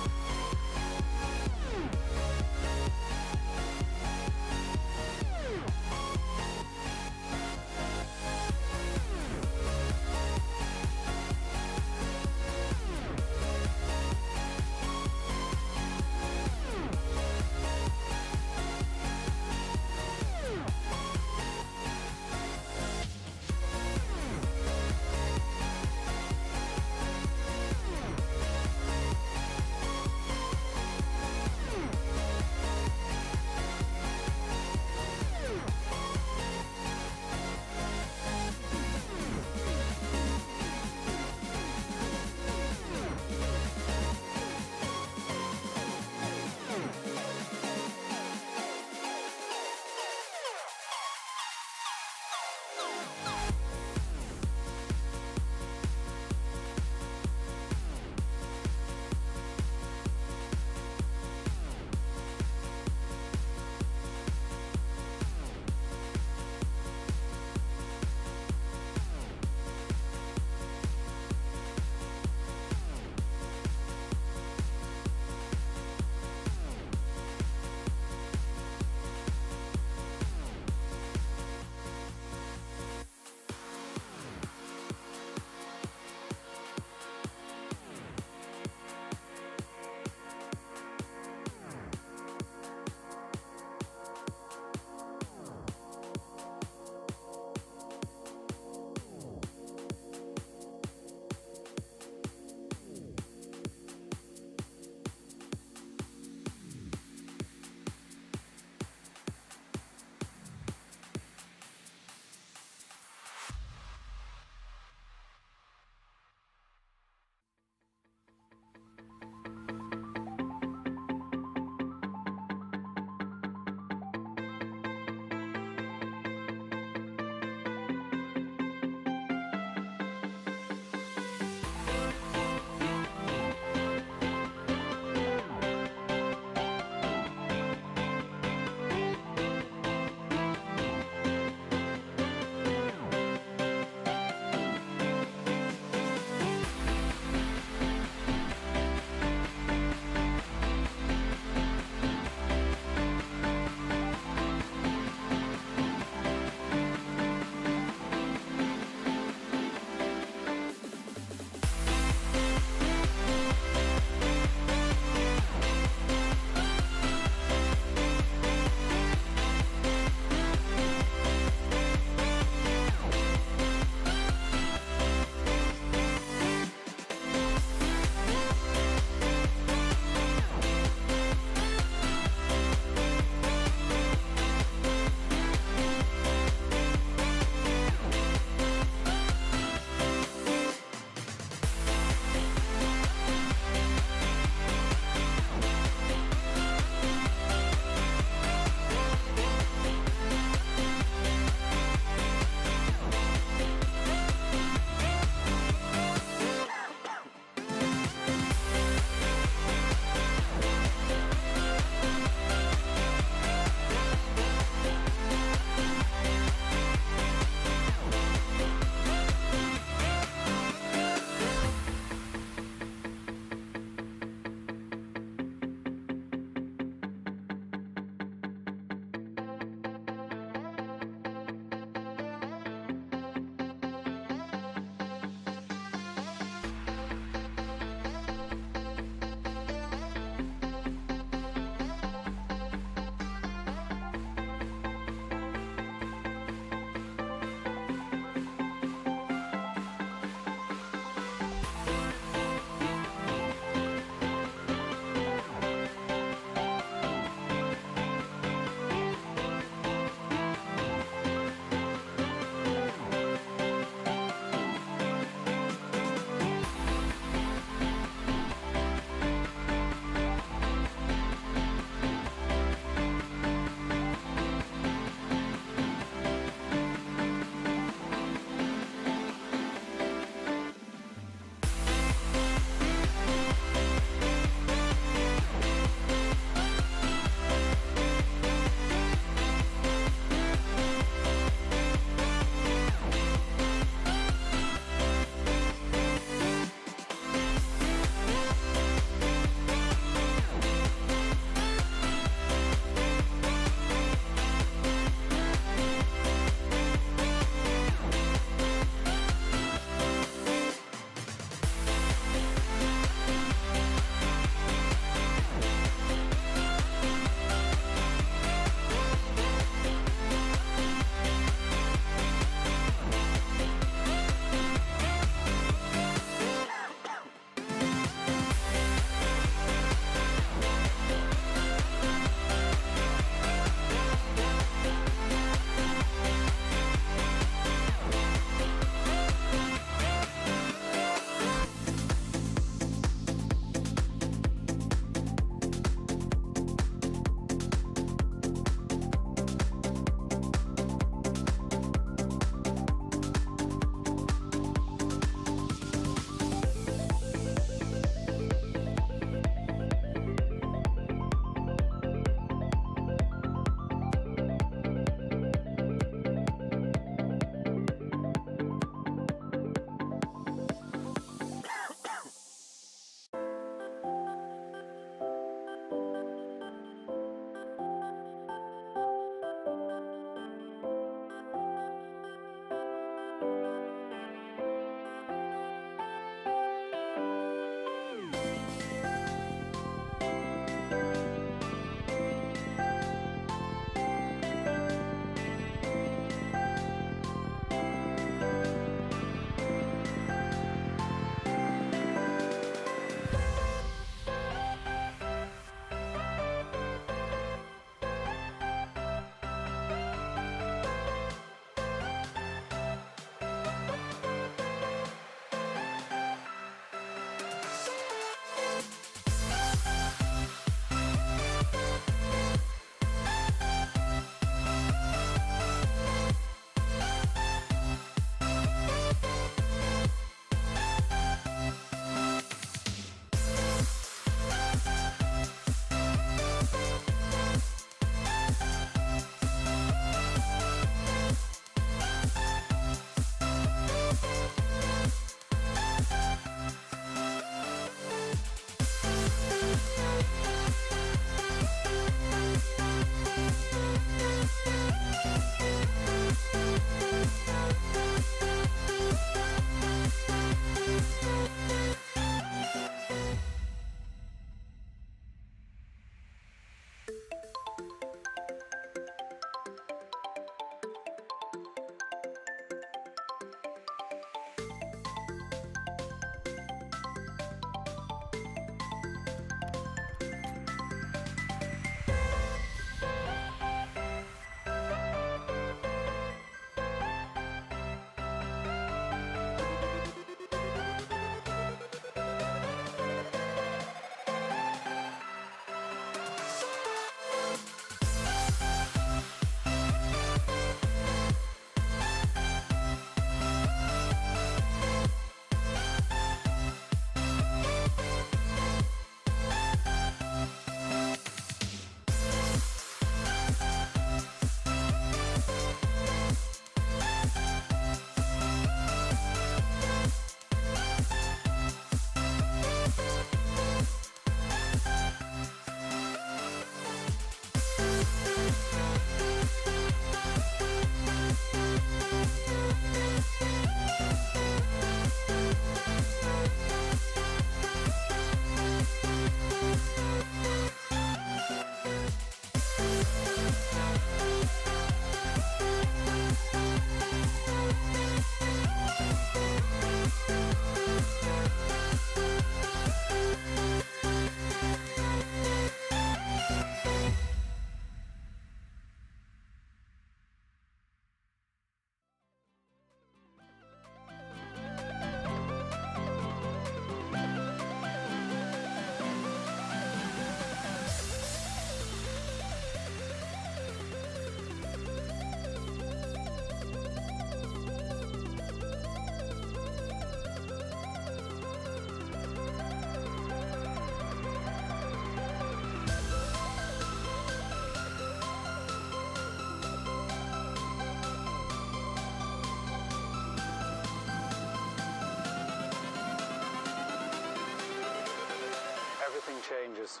everything changes.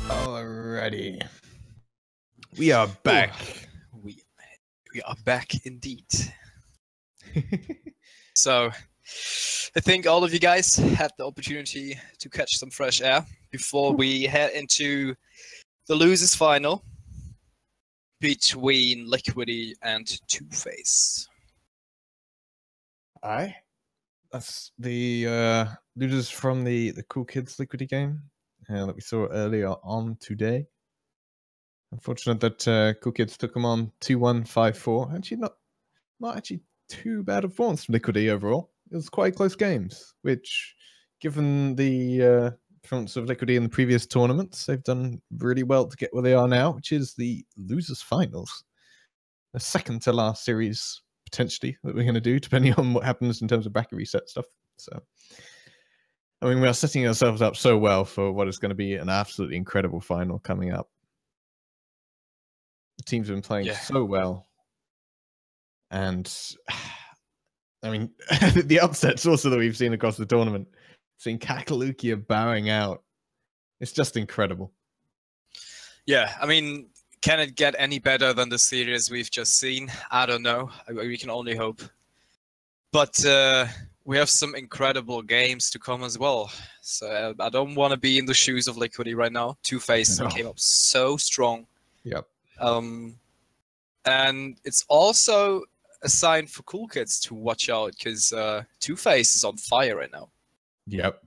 Alrighty. We are back. We are back indeed. So, I think all of you guys had the opportunity to catch some fresh air before we head into the losers final between Liquidy and Two-Face. Aye. That's the losers from the Cool Kids Liquidy game that we saw earlier on today. Unfortunate that Cool Kids took them on 2-1, 5-4. Actually, not actually too bad a performance from Liquidy overall. It was quite close games, which, given the performance of Liquidy in the previous tournaments, they've done really well to get where they are now, which is the losers finals. The second to last series, potentially, that we're going to do, depending on what happens in terms of bracket reset stuff. So, I mean, we are setting ourselves up so well for what is going to be an absolutely incredible final coming up. The teams have been playing so well. And, I mean, the upsets also that we've seen across the tournament. Seeing Kakalukia bowing out. It's just incredible. Yeah, I mean, can it get any better than the series we've just seen? I don't know. We can only hope. But we have some incredible games to come as well. So I don't want to be in the shoes of Liquidy right now. Two-Face came up so strong. Yep. And it's also a sign for Cool Kids to watch out, because Two-Face is on fire right now. Yep.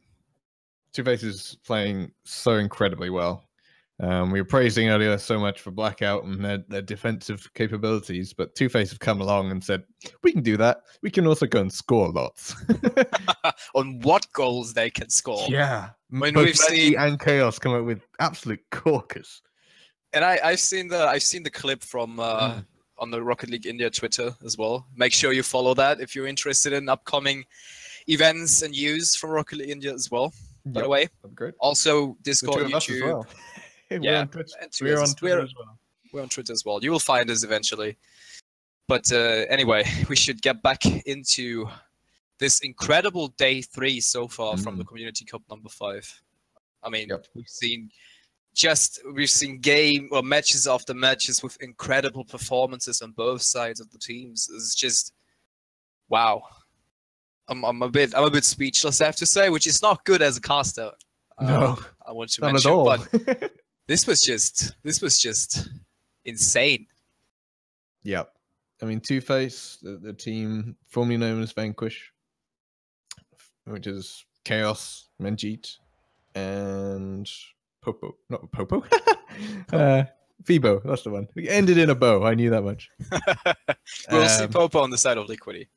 Two-Face is playing so incredibly well. We were praising earlier so much for Blackout and their defensive capabilities, but Two-Face have come along and said, we can do that. We can also go and score lots. On what goals they can score. Yeah. When Both we've seen and Chaos come up with absolute corkers. And I've seen the clip from on the Rocket League India Twitter as well. Make sure you follow that if you're interested in upcoming events and news from Rocket League India as well. By the way, great. Also Discord, YouTube. We're on Twitch. We're on Twitter as well. We're on Twitter as well. You will find us eventually. But anyway, we should get back into this incredible day 3 so far from the Community Cup number 5. I mean, we've seen matches after matches with incredible performances on both sides of the teams. It's just wow. I'm a bit speechless, I have to say, which is not good as a caster. No, I want to not mention, at all. but this was just insane. Yep. I mean, Two-Face, the team formerly known as Vanquish, which is Chaos, Manjeet, and Popo. Not Popo. Fibo, that's the one. We ended in a bow. I knew that much. We'll see Popo on the side of Liquidy.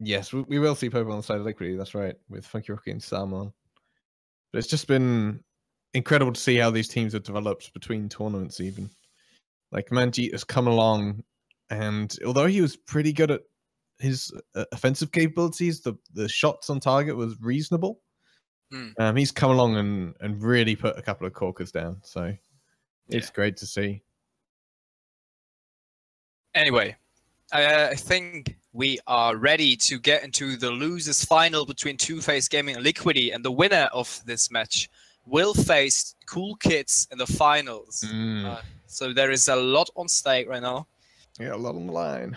Yes, we will see Popo on the side of Liquidy. That's right, with Funky Rocky and Salmon. But it's just been incredible to see how these teams have developed between tournaments even. Like, Manjeet has come along, and although he was pretty good at his offensive capabilities, the shots on target was reasonable. He's come along and really put a couple of corkers down, so it's great to see. Anyway, I think we are ready to get into the losers final between Two-Face Gaming and Liquidy, and the winner of this match will face Cool Kids in the finals. So there is a lot on stake right now. Yeah, a lot on the line.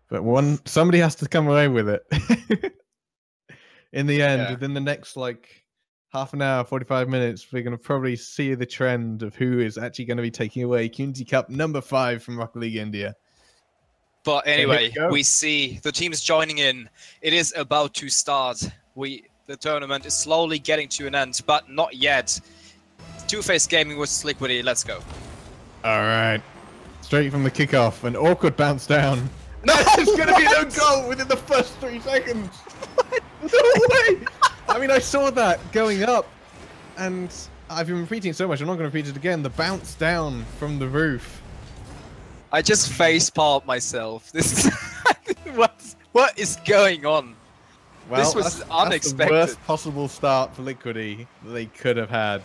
But somebody has to come away with it. In the end, within the next half an hour, 45 minutes, we're going to probably see the trend of who is actually going to be taking away Community Cup number 5 from Rocket League India. But anyway, we see the teams joining in. It is about to start. The tournament is slowly getting to an end, but not yet. Two-Face Gaming versus Liquidy. Let's go. All right. Straight from the kickoff, an awkward bounce down. No, there's going to be no goal within the first 3 seconds. No way! I mean, I saw that going up, and I've been repeating it so much, I'm not going to repeat it again. The bounce down from the roof. I just facepalmed myself. This is what is going on? Well, this was unexpected. That's the worst possible start for Liquidy that they could have had.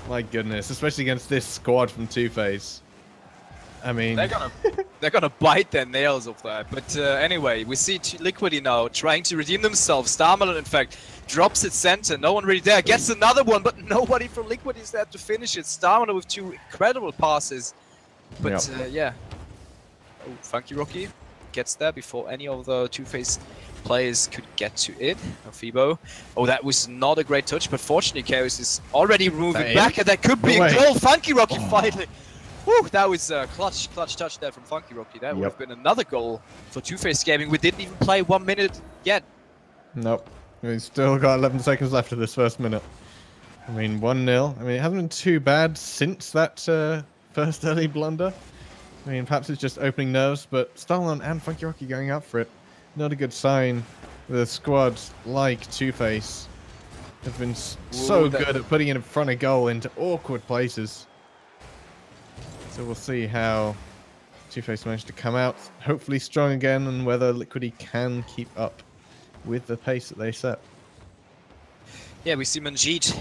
My goodness, especially against this squad from Two-Face. I mean, they're gonna they're gonna bite their nails off that. But anyway, we see Liquidy now trying to redeem themselves. Starmelon, in fact, drops its center. No one really there. Gets another one, but nobody from Liquidy is there to finish it. Starmelon with 2 incredible passes. But yeah. Oh, Funky Rocky gets there before any of the two-faced players could get to it. Fibo. Oh, that was not a great touch, but fortunately Chaos is already moving back, and that could be a goal. Funky Rocky finally. Whew, that was a clutch touch there from Funky Rocky. That would have been another goal for Two-Faced Gaming. We didn't even play 1 minute yet. Nope. We've still got 11 seconds left of this first minute. I mean, 1-0. I mean, it hasn't been too bad since that first early blunder. I mean, perhaps it's just opening nerves, but Starmelon and Funky Rocky going up for it. Not a good sign. The squad like Two-Face have been so good at putting it in front of goal into awkward places. So we'll see how Two-Face managed to come out, hopefully strong again, and whether Liquidy can keep up with the pace that they set. Yeah, we see Manjeet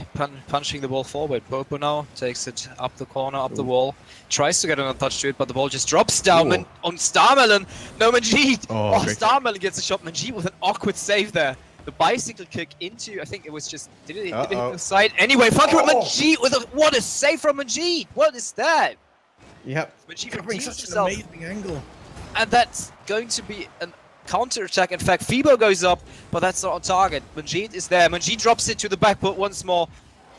punching the ball forward. Popo now takes it up the corner, up the wall. Tries to get another touch to it, but the ball just drops down on Starmelon. No, Manjeet! Oh, Starmelon gets a shot. Manjeet with an awkward save there. The bicycle kick into, I think it was just, did it hit the side? Anyway, Funky Manjeet with a, what a save from Manjeet! What is that? Yep, Manjeet such an amazing angle. And that's going to be an counter-attack. In fact, Fibo goes up, but that's not on target. Manjeet is there. Manjeet drops it to the backboard once more,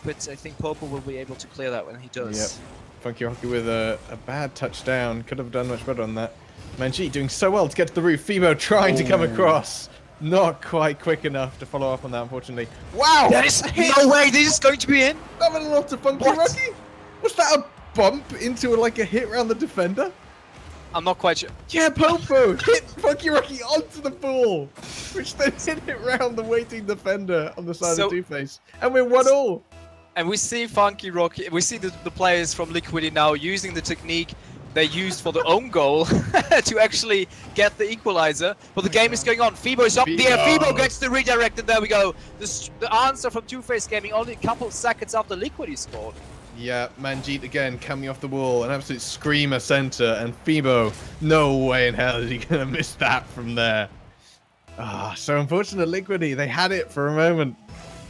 but I think Popo will be able to clear that when he does. Yep. Funky Rocky with a bad touchdown. Could have done much better on that. Manjeet doing so well to get to the roof. Fibo trying to come across. Not quite quick enough to follow up on that, unfortunately. Wow! That is no way! This is going to be in! That was a lot of Funky Rocky? Was that a bump into like a hit around the defender? I'm not quite sure. Yeah, Popo hit Funky Rocky onto the ball, which then hit it round the waiting defender on the side of Two-Face. And we're 1-1. And we see Funky Rocky, we see the players from Liquidy now using the technique they used for the own goal to actually get the equalizer. But the game is going on. Fibo is up there. Fibo gets the redirect, and there we go. The answer from Two-Face Gaming only a couple seconds after Liquidy scored. Yeah, Manjeet again coming off the wall, an absolute screamer center, and Fibo, no way in hell is he gonna miss that from there. So unfortunate Liquidy, they had it for a moment.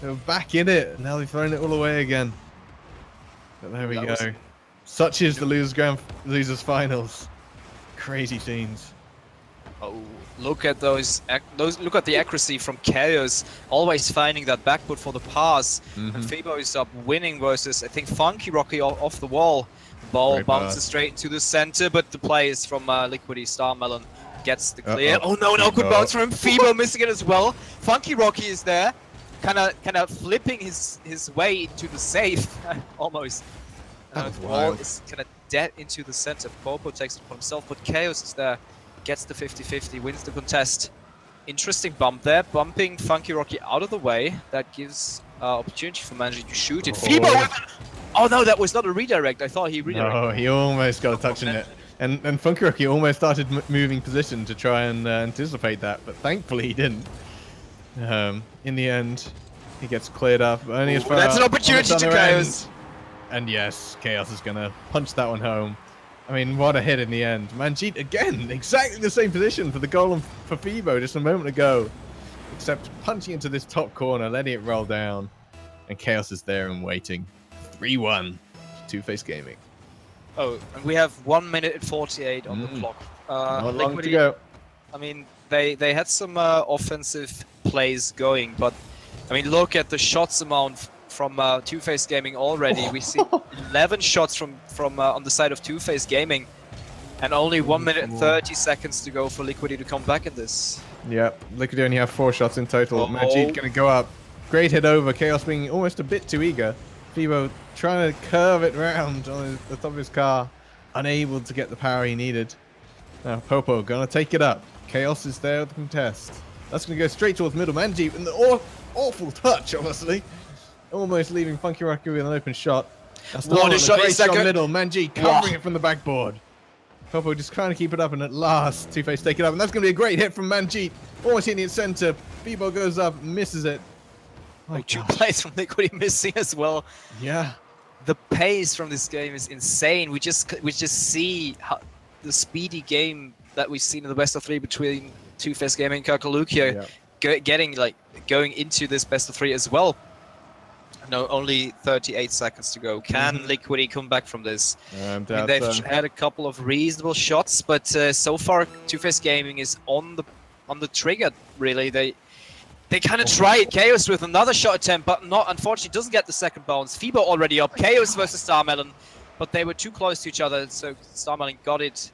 They were back in it, and now they've thrown it all away again. But there we go. Such is the losers finals. Crazy scenes. Oh, look at those! Look at the accuracy from Chaos, always finding that backfoot for the pass. And Fibo is up winning versus, I think, Funky Rocky off the wall. The ball bounces straight into the center, but the players from Liquidy, Starmelon gets the clear. Oh no, good bounce from him. Fibo missing it as well. Funky Rocky is there, kind of flipping his way into the safe, almost. The ball is kind of dead into the center. Popo takes it for himself, but Chaos is there. Gets the 50-50, wins the contest. Interesting bump there, bumping Funky Rocky out of the way. That gives opportunity for Manjeet to shoot it. Fibo! Oh no, that was not a redirect. I thought he redirected. No, he almost got a touch in it. And Funky Rocky almost started moving position to try and anticipate that, but thankfully he didn't. In the end, he gets cleared up. Only as far that's an opportunity to Chaos. And yes, Chaos is going to punch that one home. I mean, what a hit in the end. Manjeet, again, exactly the same position for the goal for Fibo just a moment ago. Except punching into this top corner, letting it roll down. And Chaos is there and waiting. 3-1, Two-Face Gaming. Oh, and we have 1 minute and 48 on the clock. Not long to go. I mean, they had some offensive plays going, but I mean, look at the shots amount from Two-Face Gaming already. We see 11 shots from on the side of Two-Face Gaming, and only 1 minute and 30 seconds to go for Liquidy to come back in this. Yeah, Liquidy only have 4 shots in total. Manjeet gonna go up. Great hit over. Chaos being almost a bit too eager. Fibo trying to curve it round on the top of his car, unable to get the power he needed. Now Popo gonna take it up. Chaos is there with the contest. That's gonna go straight towards middle. Manjeet and the awful touch, honestly. Almost leaving Funky Rocky with an open shot. That's the great shot middle. Manjeet covering it from the backboard. Popo just trying to keep it up, and at last Two-Face take it up, and that's going to be a great hit from Manjeet. Almost hitting it center. Fibo goes up, misses it. Oh, 2 plays from Liquidy missing as well. Yeah. The pace from this game is insane. We just see the speedy game that we've seen in the best of 3 between Two-Face Gaming and Kakalukia going into this best of 3 as well. No, only 38 seconds to go. Can Liquidy come back from this? I mean, they've had a couple of reasonable shots, but so far Two-Face Gaming is on the trigger. Really, they kind of tried Chaos with another shot attempt, but unfortunately doesn't get the second bounce. Fibo already up. Chaos versus Starmelon, but they were too close to each other, so Starmelon got it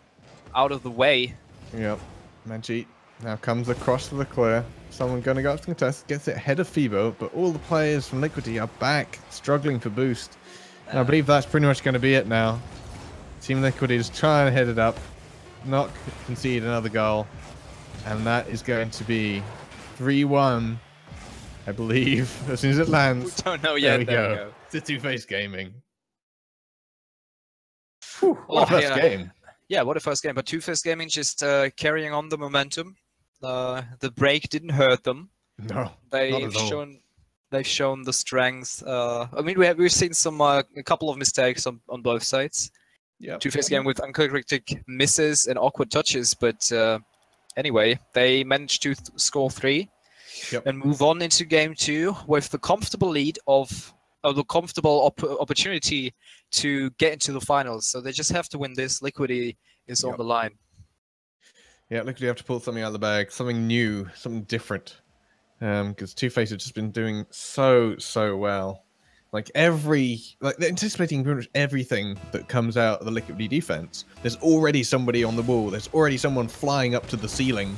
out of the way. Yep, Manjeet now comes across for the clear. Someone going to go up to contest, gets it ahead of Fibo, but all the players from Liquidy are back, struggling for boost. And I believe that's pretty much going to be it now. Team Liquidy is trying to hit it up, not concede another goal, and that is going to be 3-1, I believe, as soon as it lands. We don't know yet. There we go. To Two-Face Gaming. Whew, what a first game. Yeah, what a first game. But Two-Face Gaming just carrying on the momentum. The break didn't hurt them. No, they've shown the strength. I mean, we've seen a couple of mistakes on both sides. Yeah, Two-Face Gaming with uncharacteristic misses and awkward touches, but anyway, they managed to score 3 and move on into game 2 with the comfortable lead of the comfortable opportunity to get into the finals. So they just have to win this. Liquidy is on the line. Yeah, Liquidy have to pull something out of the bag, something new, something different. Because Two-Face have just been doing so well. Like they're anticipating pretty much everything that comes out of the Liquidy defense. There's already somebody on the wall. There's already someone flying up to the ceiling.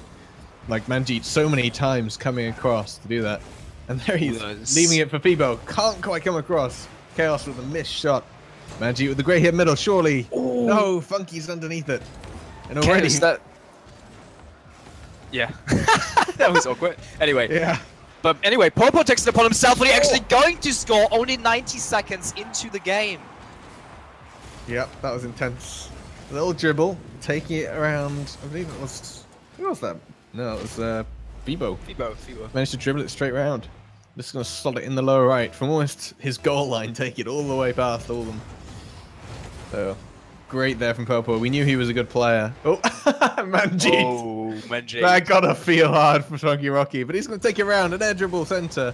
Like Manjeet so many times coming across to do that. And there he is, leaving it for Fibo. Can't quite come across. Chaos with a missed shot. Manjeet with the grey hit middle, surely. Ooh. No, Funky's underneath it. And already... Yeah, that was awkward. Anyway, yeah. But anyway, Popo takes it upon himself, but he's actually going to score only 90 seconds into the game. Yep, that was intense. A little dribble, taking it around. I believe it was. Who was that? No, it was Fibo. Fibo. Managed to dribble it straight round. Just gonna slot it in the lower right from almost his goal line, take it all the way past all of them. So. Great there from Popo. We knew he was a good player. Oh, Manjeet. Oh, Manjeet. That gotta feel hard for Funky Rocky, but he's gonna take it around an air dribble center.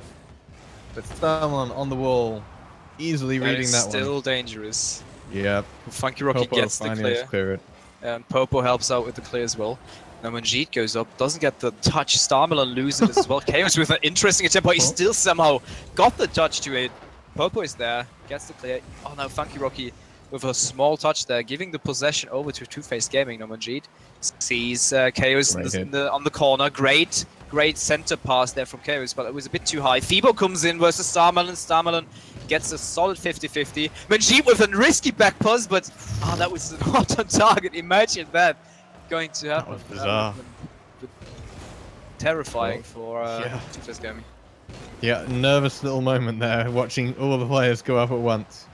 But someone on the wall, easily reading that one. Still dangerous. Yep. Funky Rocky Popo gets the clear. It. And Popo helps out with the clear as well. Now Manjeet goes up, doesn't get the touch. Starmelon loses it as well. Chaos with an interesting attempt, but he still somehow got the touch to it. Popo is there, gets the clear. Oh no, Funky Rocky with a small touch there, giving the possession over to Two-Face Gaming. Manjeet sees Chaos on the corner. Great center pass there from Chaos, but it was a bit too high. Fibo comes in versus Starmelon. Starmelon gets a solid 50-50. Manjeet with a risky back pass, but that was not on target. Imagine that going to happen. That was bizarre. Terrifying for Two-Face Gaming. Yeah, nervous little moment there, watching all the players go up at once.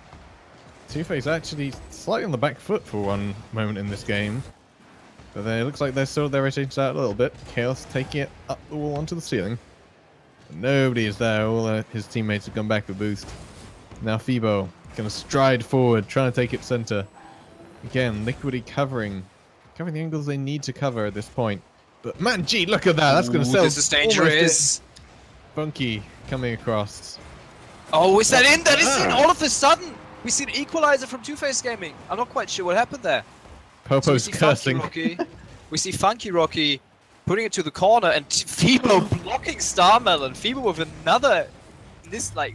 Two-Face actually slightly on the back foot for one moment in this game. But it looks like they're still rotating out a little bit. Chaos taking it up the wall onto the ceiling. But nobody is there. All his teammates have gone back for boost. Now Fibo going to stride forward, trying to take it center. Again, Liquidy covering the angles they need to cover at this point. But Manjeet, look at that. That's going to sell. This is dangerous. Funky coming across. Oh, is that in? That is in all of a sudden. We see an equalizer from Two-Face Gaming. I'm not quite sure what happened there. Popo's cursing. We see Funky Rocky putting it to the corner and Fibo blocking Starmelon. Fibo with another,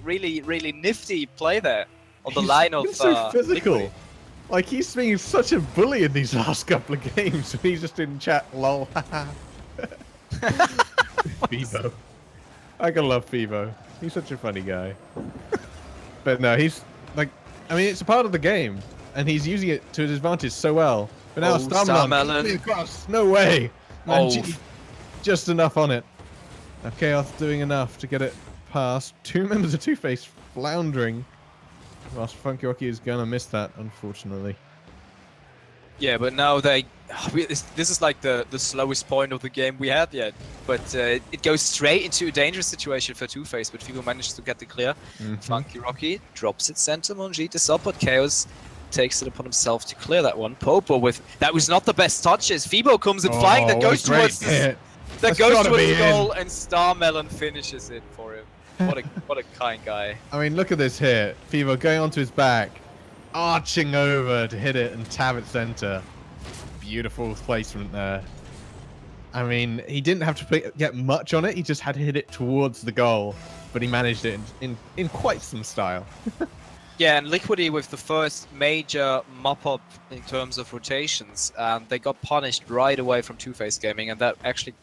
really nifty play there on the line of. He's so physical. Liquidy. Like he's being such a bully in these last couple of games. He's just in chat, lol. Fibo. I gotta love Fibo. He's such a funny guy. But no, he's like. I mean, it's a part of the game, and he's using it to his advantage so well. But now Starmelon across. No way. Manjeet, just enough on it. Now Chaos doing enough to get it past. 2 members of Two-Face floundering. Whilst Funky Rocky is gonna miss that, unfortunately. Yeah, but now this is like the slowest point of the game we had yet. But it goes straight into a dangerous situation for Two-Face, but Fibo managed to get the clear. Funky Rocky drops it center. Manjeet is up, but Chaos takes it upon himself to clear that one. Popo with that was not the best touches. Fibo comes in flying, that goes towards the goal, and Starmelon finishes it for him. What a kind guy. I mean, look at this hit. Fibo going onto his back, arching over to hit it and tab at center. Beautiful placement there. I mean, he didn't have to get much on it. He just had to hit it towards the goal, but he managed it in quite some style. Yeah, and Liquidy with the first major mop-up in terms of rotations, and they got punished right away from Two-Face Gaming, and that actually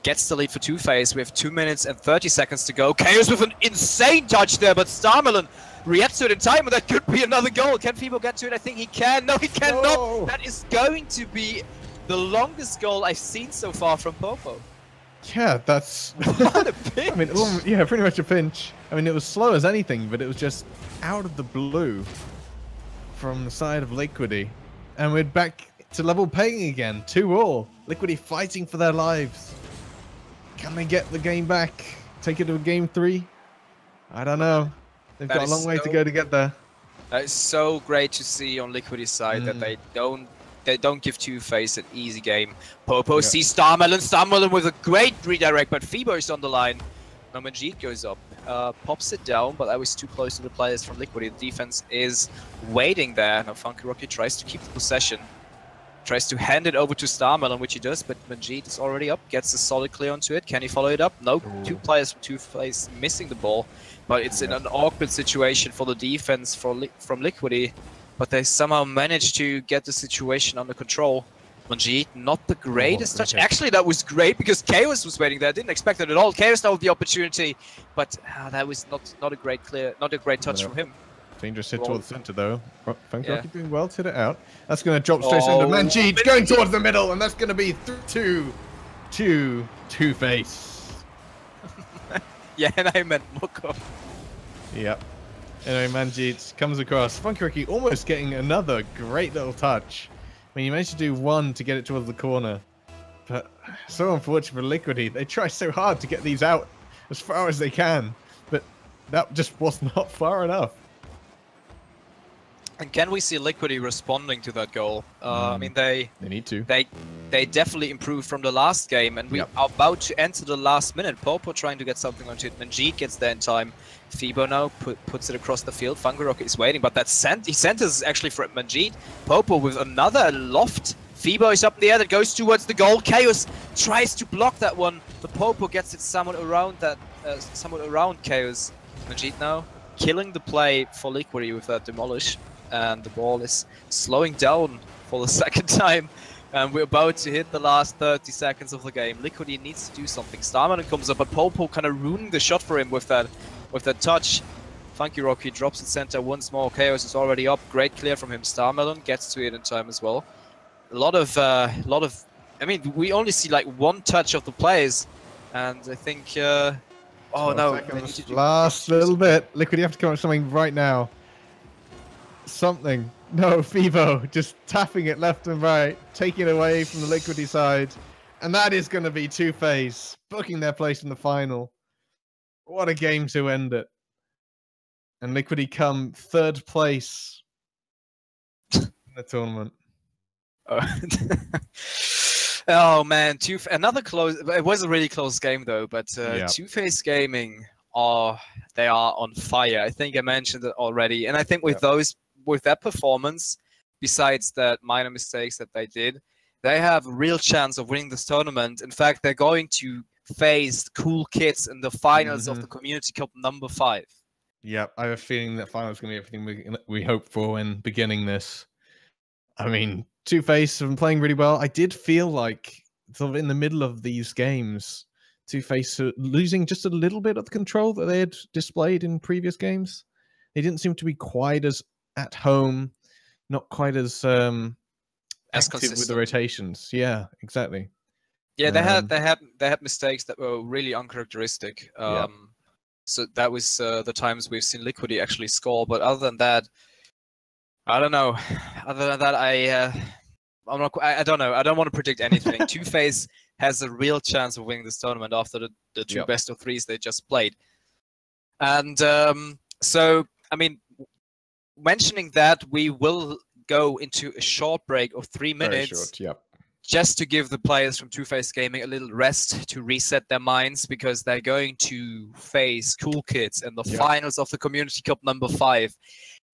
gets the lead for Two-Face. We have 2 minutes and 30 seconds to go. Chaos with an insane touch there, but Starmelon reacts to it in time, and that could be another goal. Can Fibo get to it? I think he can. No, he cannot. No. That is going to be the longest goal I've seen so far from Popo. Yeah, that's... What a pinch! I mean, yeah, pretty much a pinch. I mean, it was slow as anything, but it was just out of the blue from the side of Liquidy. And we're back to level playing again, 2-all. Liquidy fighting for their lives. Can they get the game back? Take it to a game 3? I don't know. They've got a long way to go to get there. That is so great to see on Liquidy's side that they don't give Two-Face an easy game. Popo sees Starmelon with a great redirect, but Fibo is on the line. Now Manjeet goes up, pops it down, but that was too close to the players from Liquidy. The defense is waiting there. Now Funky Rocky tries to keep the possession. Tries to hand it over to Starmelon, which he does, but Manjeet is already up, gets a solid clear onto it. Can he follow it up? No, two players from Two-Face missing the ball, but it's in an awkward situation for the defense from Liquidy. But they somehow managed to get the situation under control. Manjeet, not the greatest touch. Actually, that was great because Chaos was waiting there. Didn't expect it at all. Chaos now with the opportunity, but that was not a great touch from him. Dangerous hit towards the center though. Funky Rocky doing well to hit it out. That's going to drop straight into Manjeet going towards the middle, and that's going to be 2-2 Yeah, and I meant Moko. Yep. Anyway, Manjeet comes across. Funky Rocky almost getting another great little touch. I mean, he managed to do one to get it towards the corner. But so unfortunate for Liquidy. They try so hard to get these out as far as they can. But that just was not far enough. And can we see Liquidy responding to that goal? I mean, they need to. They definitely improved from the last game, and we are about to enter the last minute. Popo trying to get something onto it. Manjeet gets there in time. Fibo now puts it across the field. Funky Rocky is waiting, but that he centers actually for Manjeet. Popo with another loft. Fibo is up in the air. That goes towards the goal. Chaos tries to block that one, but Popo gets it somewhat around that, somewhat around Chaos. Manjeet now killing the play for Liquidy with that demolish. And the ball is slowing down for the second time. And we're about to hit the last 30 seconds of the game. Liquidy needs to do something. Starmelon comes up, but Popo kind of ruining the shot for him with that touch. Funky Rocky drops it center once more. Chaos is already up. Great clear from him. Starmelon gets to it in time as well. A lot of. I mean, we only see like one touch of the players, and I think. Oh no! Last little bit. Liquidy have to come up with something right now. Something. No, Fibo just tapping it left and right, taking it away from the Liquidy side. And that is going to be Two-Face booking their place in the final. What a game to end it. And Liquidy come 3rd place in the tournament. Oh man, another close. It was a really close game though, but Two-Face Gaming they are on fire. I think I mentioned it already, and I think with that performance, besides that minor mistakes that they did, they have a real chance of winning this tournament. In fact, they're going to face Cool Kids in the finals of the Community Cup number 5. Yep, I have a feeling that finals going to be everything we hoped for when beginning this. I mean, Two-Face have been playing really well. I did feel like, sort of in the middle of these games, Two-Face losing just a little bit of the control that they had displayed in previous games. They didn't seem to be quite as at home, not quite as active with the rotations. Yeah, exactly. Yeah, they had mistakes that were really uncharacteristic. So that was the times we've seen Liquidy actually score. But other than that, I don't know. Other than that, I don't know. I don't want to predict anything. Two-Face has a real chance of winning this tournament after the two best of threes they just played. And so, I mean, mentioning that, we will go into a short break of 3 Very minutes. short, yep. Just to give the players from Two Face Gaming a little rest to reset their minds, because they're going to face Cool Kids in the finals of the Community Cup number 5.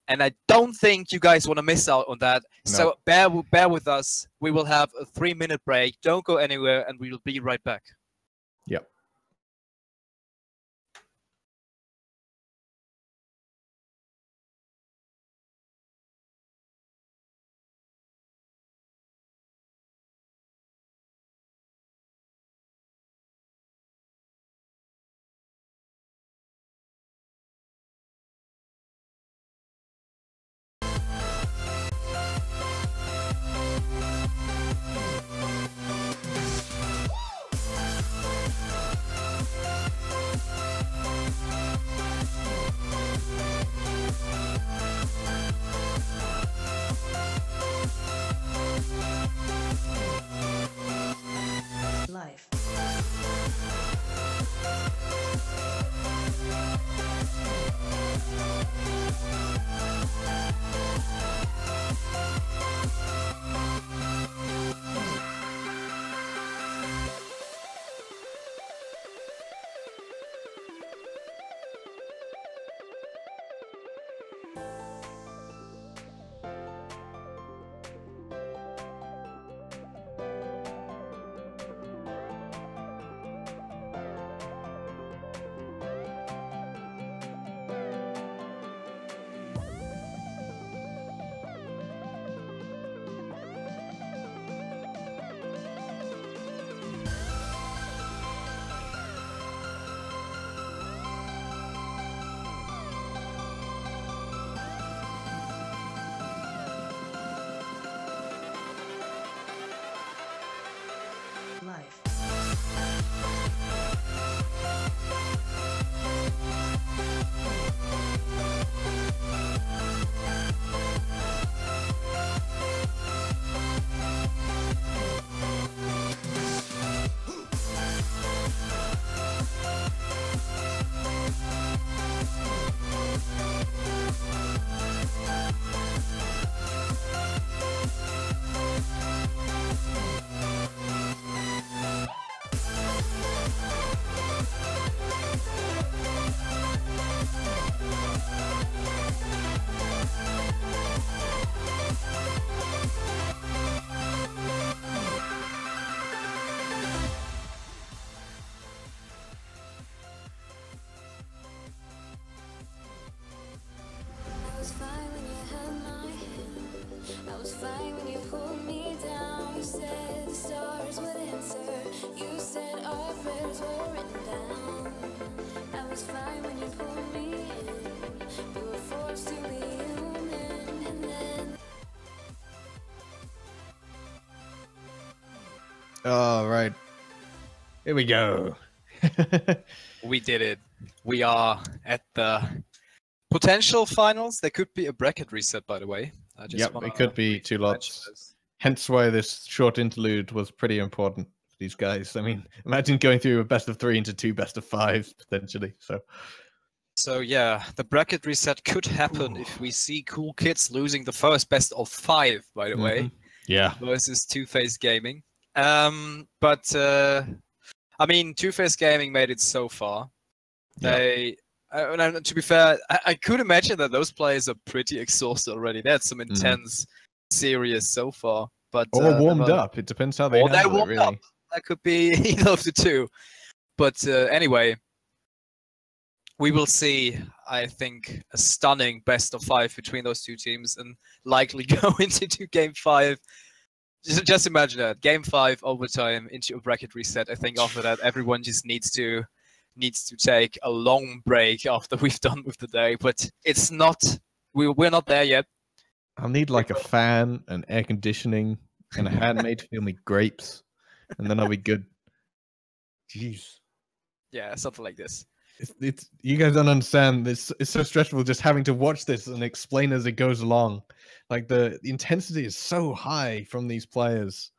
And I don't think you guys want to miss out on that. No. So bear with us. We will have a 3-minute break. Don't go anywhere, and we will be right back. Yep. Life. Life. I was fine when you held my hand. I was fine when you pulled me down. You said the stars would answer. You said our prayers were written down. I was fine when you pulled me in. You were forced to be human, and then All right. Here we go. We did it. We are at the potential finals. There could be a bracket reset, by the way. I just Yep, wanna it could be two mention lots. this. Hence why this short interlude was pretty important for these guys. I mean, imagine going through a best of 3 into 2 best of 5 potentially. So yeah, the bracket reset could happen if we see Cool Kids losing the first best of 5, by the way, Yeah. versus Two Face Gaming. I mean, Two Face Gaming made it so far. They, to be fair, I could imagine that those players are pretty exhausted already. They had some intense series so far, but Or warmed up. It depends how they or they handle it, warmed really. up. That could be either of the two. But anyway, we will see, I think, a stunning best of 5 between those two teams, and likely go into Game 5. Just imagine that. Game 5 overtime into a bracket reset. I think after that, everyone just needs to take a long break after we've done with the day. But it's not. We're not there yet. I'll need like a fan and air conditioning and a handmade for me grapes, and then I'll be good. Jeez. Yeah, something like this. It's you guys don't understand. It's so stressful just having to watch this and explain as it goes along. Like the intensity is so high from these players.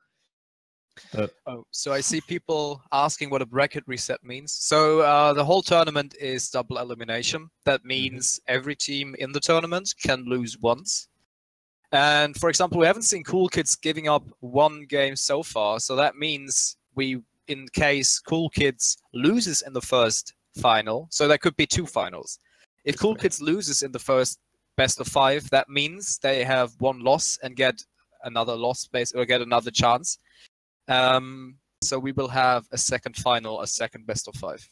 Oh, so I see people asking what a bracket reset means. So the whole tournament is double elimination. That means every team in the tournament can lose once. And for example, we haven't seen Cool Kids giving up one game so far. So that means in case Cool Kids loses in the first final, so there could be 2 finals. If Cool Kids loses in the first best of 5, that means they have 1 loss and get another loss or get another chance. So we will have a second final, a second best of 5.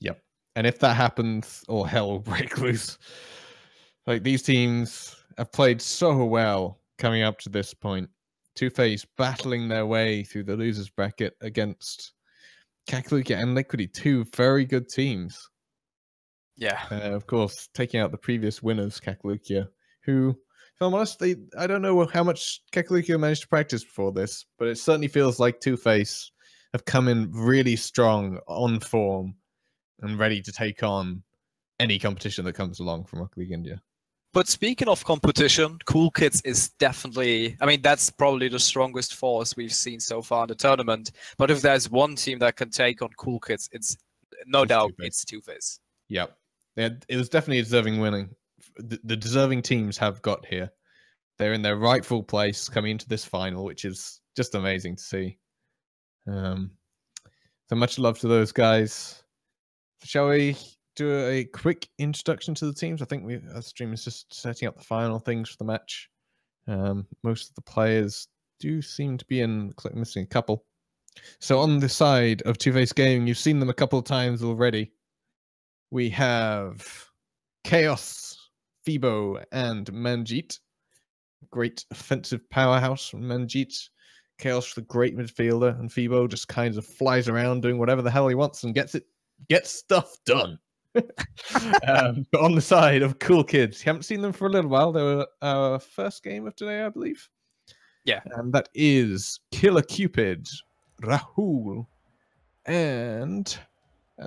Yep. And if that happens, all hell will break loose. Like, these teams have played so well coming up to this point. Two-Face battling their way through the losers bracket against Kakalukia and Liquidy, 2 very good teams. Yeah. Of course, taking out the previous winners, Kakalukia, who, if I'm honest, I don't know how much Kakalukia managed to practice before this, but it certainly feels like Two-Face have come in really strong, on form, and ready to take on any competition that comes along from Rocket League India. But speaking of competition, Cool Kids is definitely, I mean, that's probably the strongest force we've seen so far in the tournament. But if there's one team that can take on Cool Kids, it's no doubt it's Two-Face. Yep. It was definitely a deserving winning. The deserving teams have got here. They're in their rightful place coming into this final, which is just amazing to see. So much love to those guys. Shall we do a quick introduction to the teams? I think our stream is just setting up the final things for the match. Most of the players do seem to be in, missing a couple. So on the side of Two-Face Gaming, you've seen them a couple of times already. We have Chaos, Fibo, and Manjeet. Great offensive powerhouse from Manjeet. Chaos, the great midfielder, and Fibo just kind of flies around doing whatever the hell he wants and gets stuff done. But on the side of Cool Kids, you haven't seen them for a little while. They were our first game of today, I believe. Yeah. And that is Killer Cupid, Rahul, and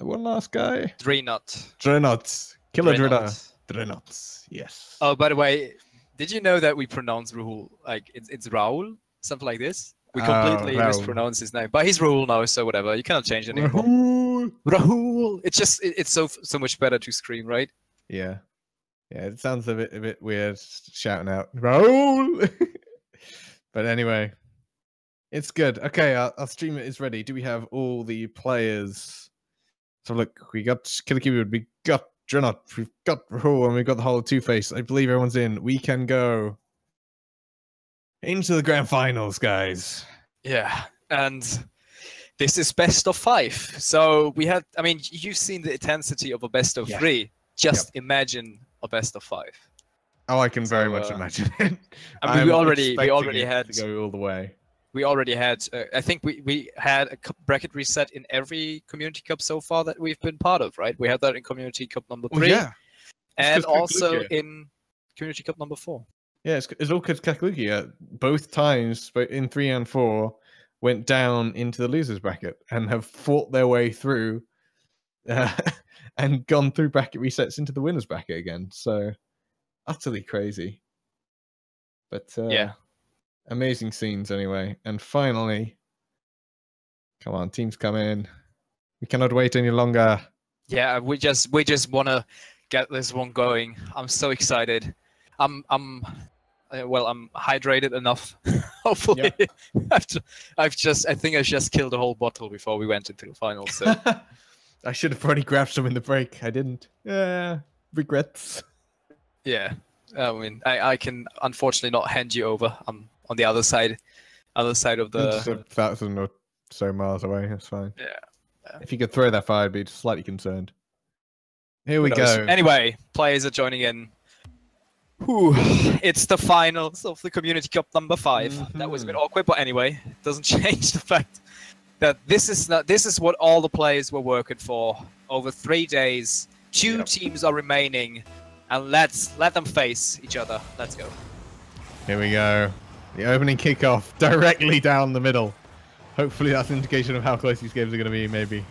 one last guy. Drenot. Killer Drenot. Yes. Oh, by the way, did you know that we pronounce Rahul like it's Raul? Something like this? We completely mispronounce his name. But he's Rahul now, so whatever. You cannot change the name. Rahul. It's just it's so much better to scream, right? Yeah. Yeah, it sounds a bit weird shouting out Rahul. But anyway, it's good. Okay, our streamer is ready. Do we have all the players? So look, we got Killer Cupid, we got Drenot, we've got Rahul, and we've got the whole Two-Face. I believe everyone's in. We can go into the grand finals, guys. Yeah, and this is best of 5. So we had, I mean, you've seen the intensity of a best of 3. Just imagine a best of 5. Oh, I can very much imagine it. I mean, we already had to go all the way. We already had, I think we had a bracket reset in every Community Cup so far that we've been part of, right? We had that in Community Cup number 3. Yeah. And also in Community Cup number 4. Yeah, it's all because Kakalukia, both times, but in 3 and 4, went down into the losers bracket and have fought their way through and gone through bracket resets into the winners bracket again. So, utterly crazy. But yeah, amazing scenes anyway. And finally, come on, teams come in. We cannot wait any longer. Yeah, we just want to get this one going. I'm so excited. I'm hydrated enough. Hopefully, yeah. I think I just killed a whole bottle before we went into the finals. So. I should have probably grabbed some in the break. I didn't. Yeah, regrets. Yeah, I mean, I can unfortunately not hand you over. I'm on the other side of the. Just 1,000 or so miles away. That's fine. Yeah. If you could throw that far, I'd be slightly concerned. Here we go. Anyway, players are joining in. Whew. It's the finals of the Community Cup number 5. Mm-hmm. That was a bit awkward, but anyway, it doesn't change the fact that this is what all the players were working for over 3 days. 2 teams are remaining, and let them face each other. Let's go. Here we go. The opening kickoff directly down the middle. Hopefully that's an indication of how close these games are going to be, maybe.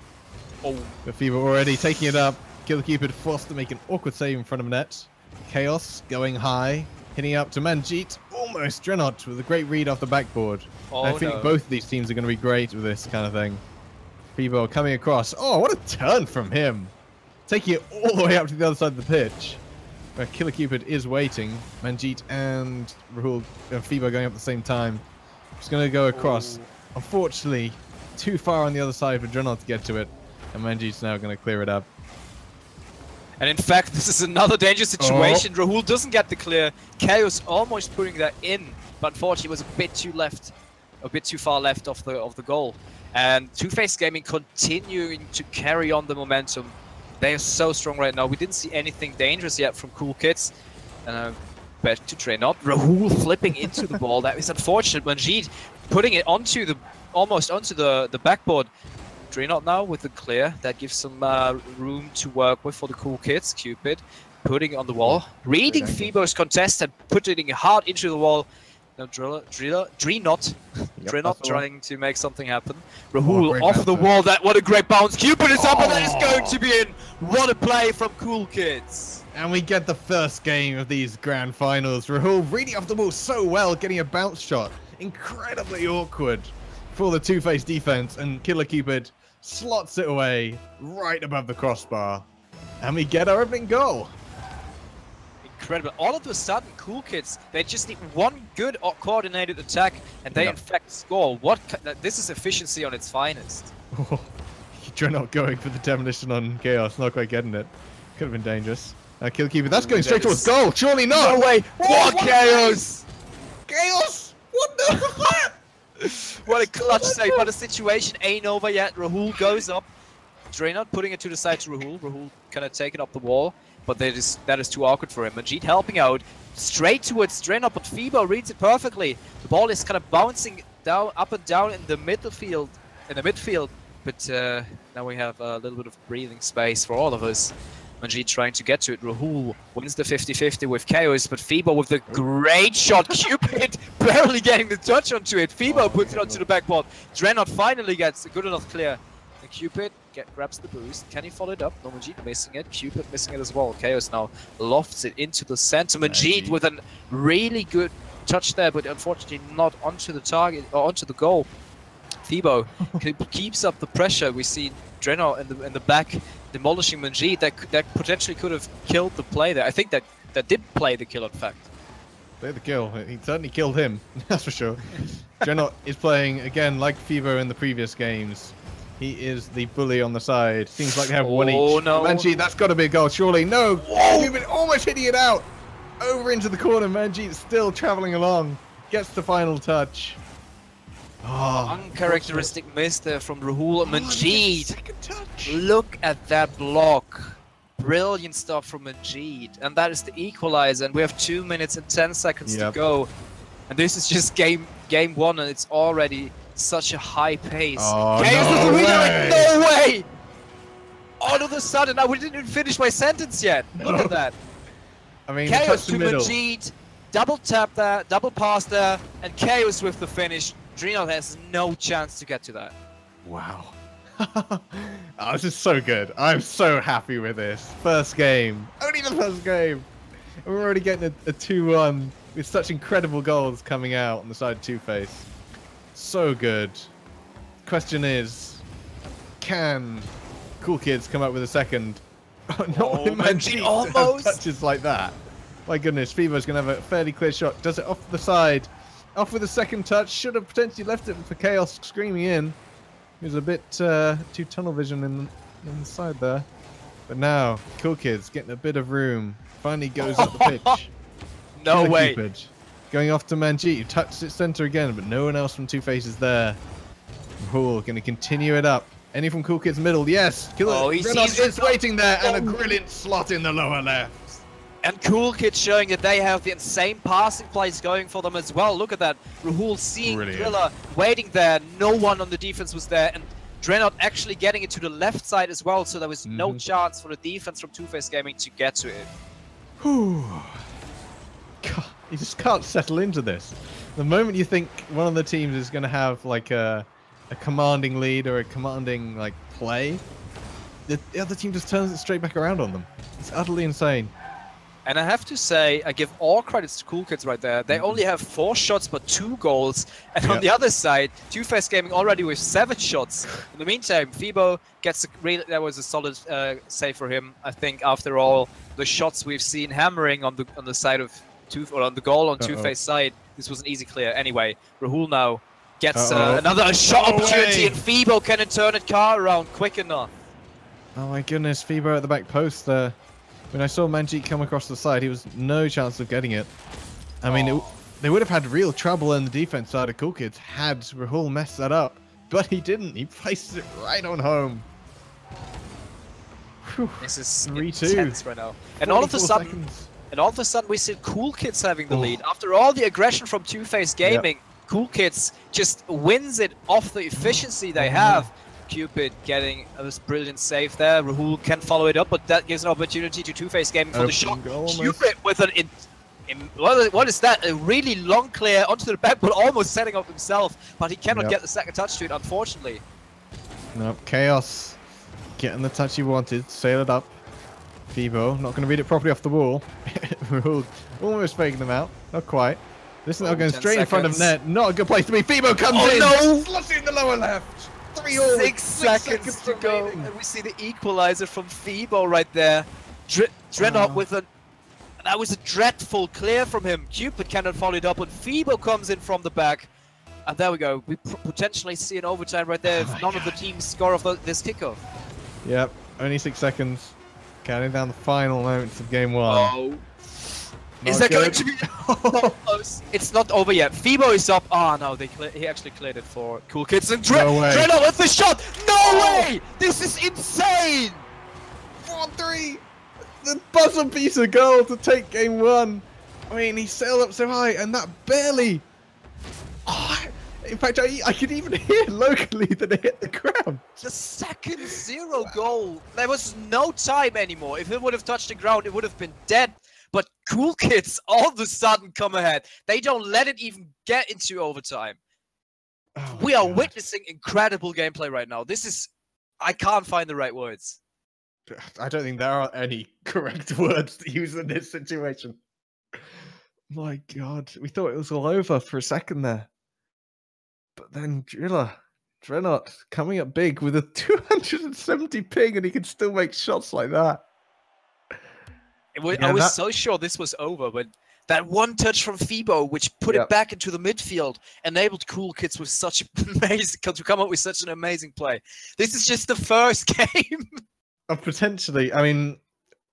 Oh. The Fever already taking it up. Killer Cupid forced to make an awkward save in front of net. Chaos going high. Hitting up to Manjeet. Almost Drenot with a great read off the backboard. Oh, I think both of these teams are going to be great with this kind of thing. Fibo coming across. Oh, what a turn from him. Taking it all the way up to the other side of the pitch. Where Killer Cupid is waiting. Manjeet and Rahul and Fibo going up at the same time. Just going to go across. Unfortunately, too far on the other side for Drenot to get to it. And Manjeet's now going to clear it up. And in fact, this is another dangerous situation. Rahul doesn't get the clear. Chaos almost putting that in, but unfortunately was a bit too far left of the goal. And Two-Face Gaming continuing to carry on the momentum. They are so strong right now. We didn't see anything dangerous yet from Cool Kids. And back to Drenot. Rahul flipping into the ball. That is unfortunate. Manjeet putting it almost onto the backboard. Drenot now with the clear. That gives some room to work with for the Cool Kids. Cupid putting it on the wall. Reading Fibo's contest and putting it hard into the wall. Now Drenot trying to make something happen. Rahul off the wall. What a great bounce. Cupid is up and that is going to be in. What a play from Cool Kids. And we get the first game of these grand finals. Rahul reading off the ball so well, getting a bounce shot. Incredibly awkward for the Two-Face defense, and Killer Cupid slots it away right above the crossbar. And we get our opening goal. Incredible. All of a sudden, Cool Kids, they just need one good coordinated attack, and they in fact score. This is efficiency on its finest. You're not going for the demolition on Chaos, not quite getting it. Could have been dangerous. Killer Cupid, that's going straight towards goal. Surely not. No way. What Chaos? Chaos? What the was that? What a clutch save, but the situation ain't over yet. Rahul goes up. Drenot putting it to the side to Rahul. Rahul kind of take it up the wall, but that is too awkward for him. Manjeet helping out straight towards Drenot, but Fibo reads it perfectly. The ball is kind of bouncing down, up and down in the midfield. But now we have a little bit of breathing space for all of us. Manjeet trying to get to it. Rahul wins the 50-50 with Chaos, but Fibo with the great shot. Cupid barely getting the touch onto it. Fibo puts it onto the backboard. Drenot finally gets a good enough clear. And Cupid grabs the boost. Can he follow it up? No, Manjeet missing it. Cupid missing it as well. Chaos now lofts it into the center. Manjeet with a really good touch there, but unfortunately not onto the target or onto the goal. Fibo keeps up the pressure. We see Drenot in the back demolishing Manjeet. That potentially could have killed the play there. I think that did play the kill, in fact. Play the kill. He certainly killed him, that's for sure. Drenot is playing, again, like Fibo in the previous games. He is the bully on the side. Seems like they have one each. Oh, no. Manjeet, that's got to be a goal, surely. No! Cupid almost hitting it out! Over into the corner. Manjeet still traveling along. Gets the final touch. Oh, uncharacteristic miss there from Rahul and Manjeet. Look at that block. Brilliant stuff from Manjeet. And that is the equalizer. And we have 2 minutes and 10 seconds to go. And this is just game one, and it's already such a high pace. Oh, no way! All of a sudden, we didn't even finish my sentence yet. Look at that. I mean, Chaos to Manjeet. Double tap there, double pass there, and Chaos with the finish. Drenot has no chance to get to that. Wow. Oh, this is so good. I'm so happy with this. First game. Only the first game. And we're already getting a 2-1 with such incredible goals coming out on the side of Two-Face. So good. Question is, can Cool Kids come up with a second? Not with Manjeet almost touches like that. My goodness, Fibo's going to have a fairly clear shot. Does it off the side. Off with a second touch. Should have potentially left it for Chaos screaming in. He was a bit too tunnel vision in the side there. But now, Cool Kids getting a bit of room. Finally goes up the pitch. No way. Cupid going off to Manjeet. Touched it center again, but no one else from Two-Face is there. Rahul going to continue it up. Any from Cool Kids middle? Yes. Killer is waiting there, and a brilliant slot in the lower left. And Cool Kids showing that they have the insane passing plays going for them as well. Look at that. Rahul seeing Driller waiting there. No one on the defense was there. And Drenot actually getting it to the left side as well. So there was no chance for the defense from Two-Face Gaming to get to it. Whew. God, you just can't settle into this. The moment you think one of the teams is going to have like a commanding lead or a commanding like play, the other team just turns it straight back around on them. It's utterly insane. And I have to say, I give all credits to Cool Kids right there. They only have 4 shots, but 2 goals. And on the other side, Two-Face Gaming already with 7 shots. In the meantime, Fibo gets that was a solid save for him. I think after all the shots we've seen hammering on the side of on the goal on Two-Face side, this was an easy clear. Anyway, Rahul now gets another shot opportunity, and Fibo can turn it car around quick enough. Oh my goodness, Fibo at the back post there. When I saw Manjeet come across the side, he was no chance of getting it. I mean, they would have had real trouble in the defense side of Cool Kids had Rahul messed that up. But he didn't. He placed it right on home. Whew. This is 3-2 right now. And all of a sudden, we see Cool Kids having the lead. After all the aggression from Two-Face Gaming, Cool Kids just wins it off the efficiency they have. Cupid getting a brilliant save there. Rahul can follow it up, but that gives an opportunity to Two-Face Gaming for the shot. Cupid with an what is that? A really long clear onto the back, but almost setting up himself. But he cannot get the second touch to it, unfortunately. Nope, Chaos getting the touch he wanted. Sail it up. Fibo not going to read it properly off the wall. Rahul almost faking them out. Not quite. This is now going straight in front of net. Not a good place to be. Fibo comes in. No! Flush in the lower left. 6 seconds to go, and we see the equalizer from Fibo right there. Drenop with that was a dreadful clear from him. Cupid cannot follow it up, and Fibo comes in from the back. And there we go. We potentially see an overtime right there if none of the teams score off this kickoff. Yep, only 6 seconds. Counting down the final moments of game 1. Oh. Is that going to be close? It's not over yet. Fibo is up. Oh no, he actually cleared it for Cool Kids. And Drenop with the shot! No way! This is insane! 4-3! The buzzer beater goal to take game 1. I mean, he sailed up so high, and that barely... Oh, in fact, I could even hear locally that it hit the ground. The second 0 goal. There was no time anymore. If it would have touched the ground, it would have been dead. But Cool Kids all of a sudden come ahead. They don't let it even get into overtime. We are witnessing incredible gameplay right now. This is... I can't find the right words. I don't think there are any correct words to use in this situation. My God, we thought it was all over for a second there. But then Drenot coming up big with a 270 ping, and he can still make shots like that. I was so sure this was over, but that one touch from Fibo, which put it back into the midfield, enabled Cool Kids with such amazing to come up with such an amazing play. This is just the first game. Potentially, I mean,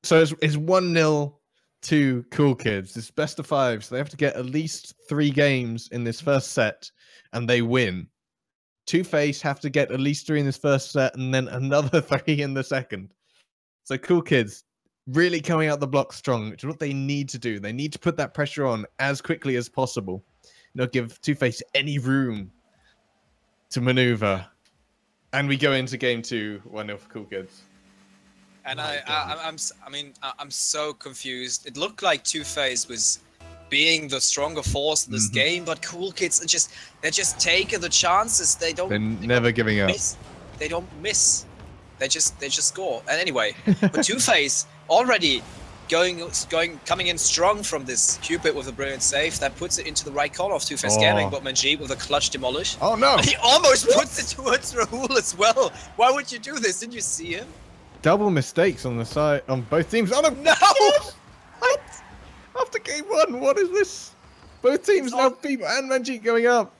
so it's 1-0 to Cool Kids. It's best of 5, so they have to get at least 3 games in this first set, and they win. Two-Face have to get at least 3 in this first set, and then another 3 in the second. So Cool Kids really coming out the block strong, which is what they need to do. They need to put that pressure on as quickly as possible. Not give Two-Face any room to maneuver. And we go into game 2, 1-0 for Cool Kids. And I'm so confused. It looked like Two-Face was being the stronger force in this game, but Cool Kids they're just taking the chances. They're never giving up. They don't miss. They just score. And anyway, but Two-Face already coming in strong from this Cupid with a brilliant save that puts it into the right corner of Two-Face Gaming, but Manjeet with a clutch demolish. Oh no! He almost puts it towards Rahul as well. Why would you do this? Didn't you see him? Double mistakes on the side on both teams. Oh no! What? After game 1, what is this? Both teams now, Fibo and Manjeet going up.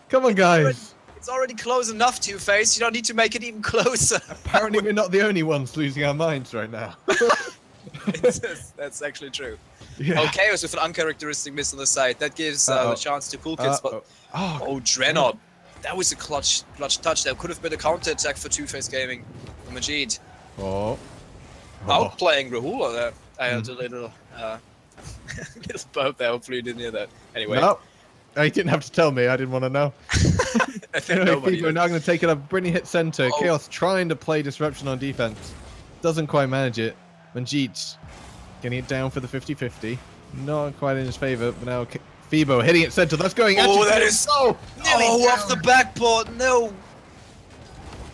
Come on, guys. It's already close enough, Two-Face. You don't need to make it even closer. Apparently, we're not the only ones losing our minds right now. That's actually true. Yeah. Oh, Chaos with an uncharacteristic miss on the side. That gives the chance to Cool Kids. But Drenop. That was a clutch touch. That could have been a counter attack for Two-Face Gaming. Manjeet. Outplaying Rahul there. I had a little burp there. Hopefully you didn't hear that. Anyway. No. You didn't have to tell me. I didn't want to know. I think nobody Fibo now going to take it up. Brilliant hit center. Chaos trying to play disruption on defense. Doesn't quite manage it. Manjeet getting it down for the 50-50. Not quite in his favor, but now Fibo hitting it center. That's going. That is off the backboard. No.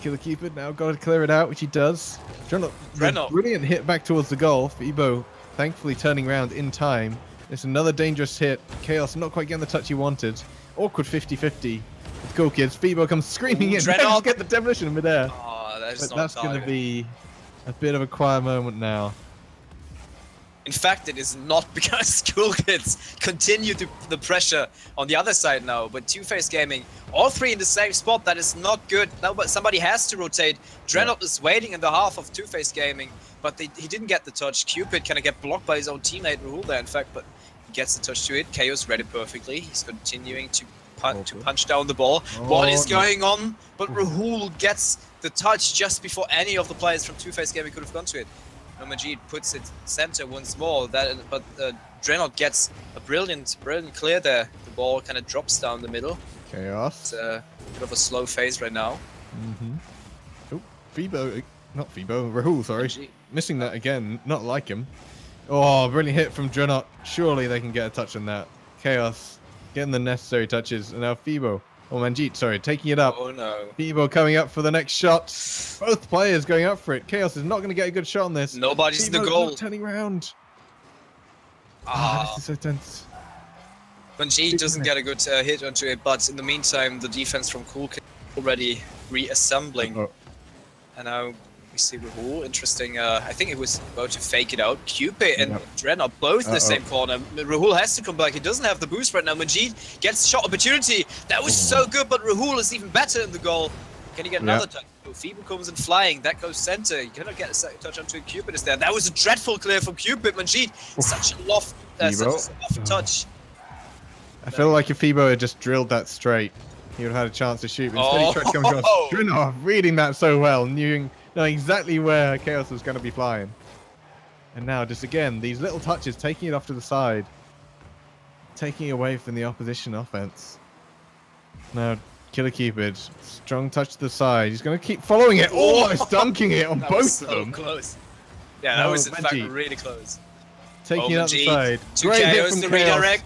Killer Cupid now got to clear it out, which he does. Drenop. Brilliant hit back towards the goal. Fibo thankfully turning around in time. It's another dangerous hit. Chaos not quite getting the touch he wanted. Awkward 50-50 with Cool Kids. Fibo comes screaming in. Dreadnought. Get the demolition in midair. Oh, But that's going to be a bit of a quiet moment now. In fact, it is not, because Cool Kids continue the pressure on the other side now. But Two-Face Gaming, all three in the same spot. That is not good. Now, but somebody has to rotate. Dreadnought is waiting in the half of Two-Face Gaming, but he didn't get the touch. Cupid kind of get blocked by his own teammate Rahul there, in fact, but he gets the touch to it. Chaos read it perfectly. He's continuing to punch down the ball. What is going on? But Rahul gets the touch just before any of the players from Two-Face Gaming could have gone to it. No, Majid puts it center once more. But Dreadnought gets a brilliant clear there. The ball kind of drops down the middle. Chaos. It's a bit of a slow phase right now. Oh, Fibo, not Fibo, Rahul, sorry. Majid. Missing that again, not like him. Oh, brilliant hit from Dreadnought. Surely they can get a touch on that. Chaos getting the necessary touches. And now Fibo, or Manjeet, sorry, taking it up. Oh no. Fibo coming up for the next shot. Both players going up for it. Chaos is not going to get a good shot on this. Nobody's in the Fibo's goal. not turning around. Ah, This is so tense. Manjeet doesn't get a good hit onto it, but in the meantime, the defense from Cool Kid already reassembling. Oh. And now we see Rahul. Interesting. I think it was about to fake it out. Cupid and Dreadnought both in the same corner. Rahul has to come back. He doesn't have the boost right now. Manjeet gets shot opportunity. That was so good, but Rahul is even better in the goal. Can he get another touch? Oh, Fibo comes in flying. That goes center. You cannot get a second touch onto it. Cupid is there. That was a dreadful clear from Cupid. Manjeet, such a soft touch. I feel like if Fibo had just drilled that straight, he would have had a chance to shoot. But instead he tried to come across. Dreadnought reading that so well, knowing exactly where Chaos was going to be flying. And now just again, these little touches, taking it off to the side. Taking away from the opposition offense. Now, Killer Cupid, strong touch to the side. He's going to keep following it, almost dunking it on both of them. Close. Yeah, that was in fact really close. Taking it out the side. To Great hit Chaos from to Chaos. redirect.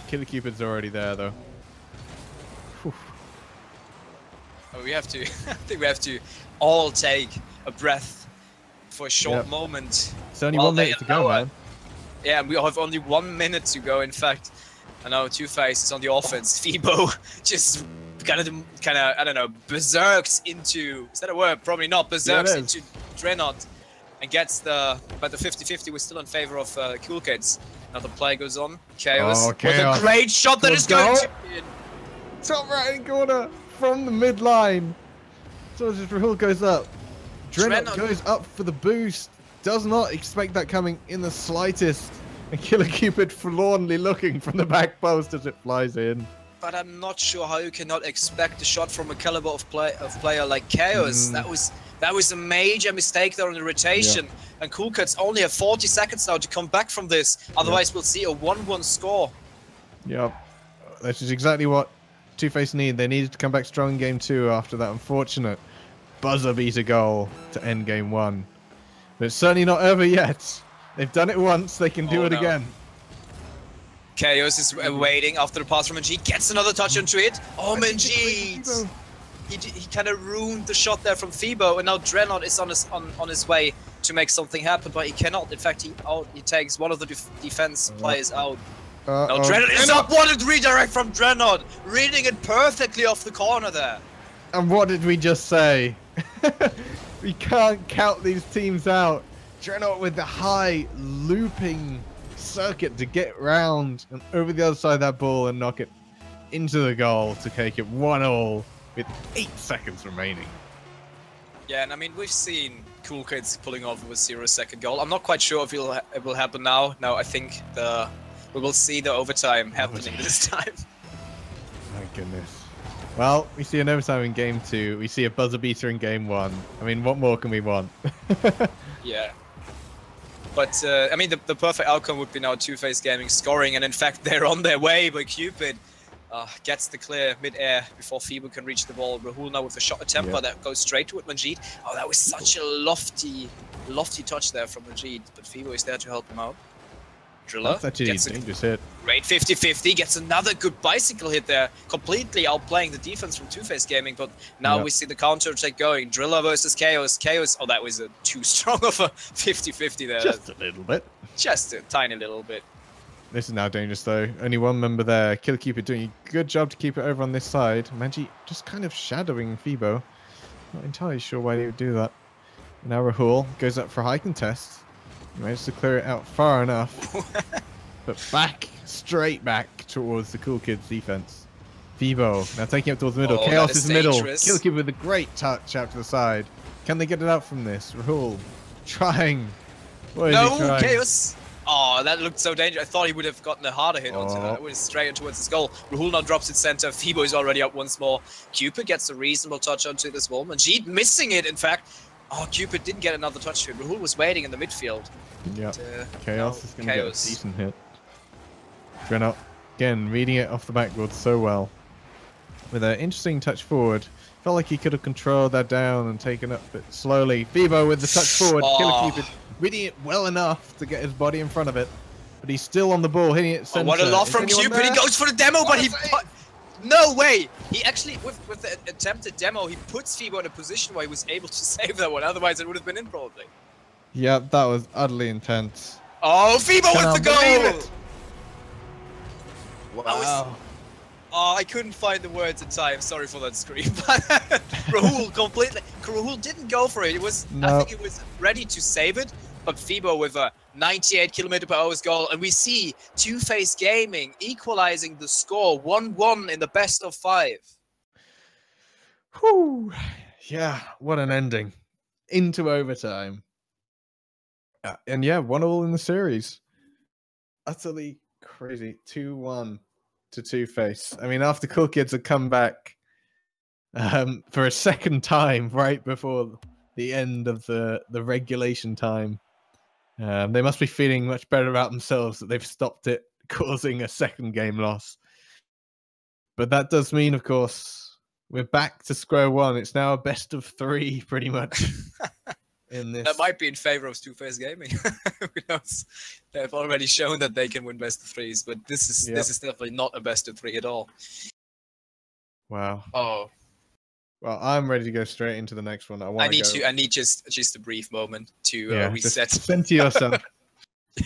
Killer Cupid's already there though. Whew. We have to, I think we have to all take a breath for a short moment. It's only 1 minute to go, man. Yeah, and we have only 1 minute to go, in fact. And now Two-Face is on the offense. Fibo just kind of, I don't know, berserks into, is that a word? Probably not. Berserks into Dreadnought and gets but the 50-50 was still in favor of Cool Kids. Now the play goes on. Chaos with a great shot that is going to be in. Top right hand corner from the midline. So as Rahul goes up, Dreadnought goes up for the boost. Does not expect that coming in the slightest. And Killer Cupid forlornly looking from the back post as it flies in. But I'm not sure how you cannot expect a shot from a caliber of player like Chaos. That was a major mistake there on the rotation. And Cool Kids only have 40 seconds now to come back from this. Otherwise, we'll see a 1-1 score. Yep. This is exactly what Two-Face need. They needed to come back strong in game 2 after that unfortunate buzzer beater goal to end game 1. But it's certainly not over yet. They've done it once, they can do it again. Chaos is waiting after the pass from Manjeet. Gets another touch into it. Oh, Manjeet! He kind of ruined the shot there from Fibo, and now Dreadnought is on his way to make something happen, but he cannot. In fact, he takes one of the defense players out. Now Dreadnought is up. What a redirect from Dreadnought! Reading it perfectly off the corner there. And what did we just say? We can't count these teams out. Dreadnought with the high looping circuit to get round and over the other side of that ball and knock it into the goal to take it 1-1 with 8 seconds remaining. Yeah, and I mean, we've seen Cool Kids pulling off with a 0-second goal. I'm not quite sure if it will happen now. No, I think we will see the overtime happening this time. My goodness. Well, we see an overtime in game 2. We see a buzzer beater in game 1. I mean, what more can we want? Yeah. But, I mean, the perfect outcome would be now Two-Face Gaming scoring, and in fact, they're on their way, but Cupid gets the clear mid-air before Fibo can reach the ball. Rahul now with a shot attempt that goes straight to it, Manjeet. Oh, that was such a lofty touch there from Manjeet, but Fibo is there to help him out. Driller That's actually a gets a dangerous hit. great 50-50, gets another good bicycle hit there, completely outplaying the defense from Two-Face Gaming, but now we see the counter-attack going. Driller versus Chaos. Chaos, oh, that was too strong of a 50-50 there. Just a little bit. Just a tiny little bit. This is now dangerous though. Only one member there. Killer Keeper doing a good job to keep it over on this side. Manji just kind of shadowing Fibo. Not entirely sure why he would do that. Now Rahul goes up for a high contest. He managed to clear it out far enough. But back, straight back towards the Cool Kids defense. Fibo now taking it towards the middle. Oh, Chaos that is is middle. dangerous. Killer Keeper with a great touch out to the side. Can they get it out from this? Rahul trying. What is he No, trying? Chaos! Oh, that looked so dangerous. I thought he would have gotten a harder hit onto that. It went straight towards his goal. Rahul now drops it center. Fibo is already up once more. Cupid gets a reasonable touch onto this wall. Manjeet missing it, in fact. Oh, Cupid didn't get another touch to it. Rahul was waiting in the midfield. Yeah. But, Chaos no, is going to get a decent hit. Drenot, again, reading it off the backboard so well. With an interesting touch forward. Felt like he could have controlled that down and taken it a bit slowly. Fibo with the touch forward. Killer Cupid reading it well enough to get his body in front of it. But he's still on the ball, hitting it center. Oh, what a lot Is from anyone Cupid. there? He goes for the demo, but he... No way! He actually, with the attempted demo, he puts Fibo in a position where he was able to save that one. Otherwise, it would have been in, probably. Yeah, that was utterly intense. Oh, Fibo with the goal! Wow. Oh, I couldn't find the words in time. Sorry for that scream. But Rahul completely... Rahul didn't go for it. It was... No. I think he was ready to save it. But Fibo with a 98 km/h goal. And we see Two-Face Gaming equalizing the score 1-1 in the best of 5. Whew. Yeah, what an ending. Into overtime. And yeah, 1-1 in the series. Utterly crazy. 2-1 to Two-Face. I mean, after Cool Kids had come back for a second time right before the end of the regulation time, they must be feeling much better about themselves that they've stopped it causing a second game loss. But that does mean, of course, we're back to square one. It's now a best of 3, pretty much. In this. That might be in favor of Two-Face Gaming. Who knows? They've already shown that they can win best of 3s, but this is definitely not a best of 3 at all. Wow. Oh. Well, I'm ready to go straight into the next one. I need just a brief moment to reset. Just center yourself.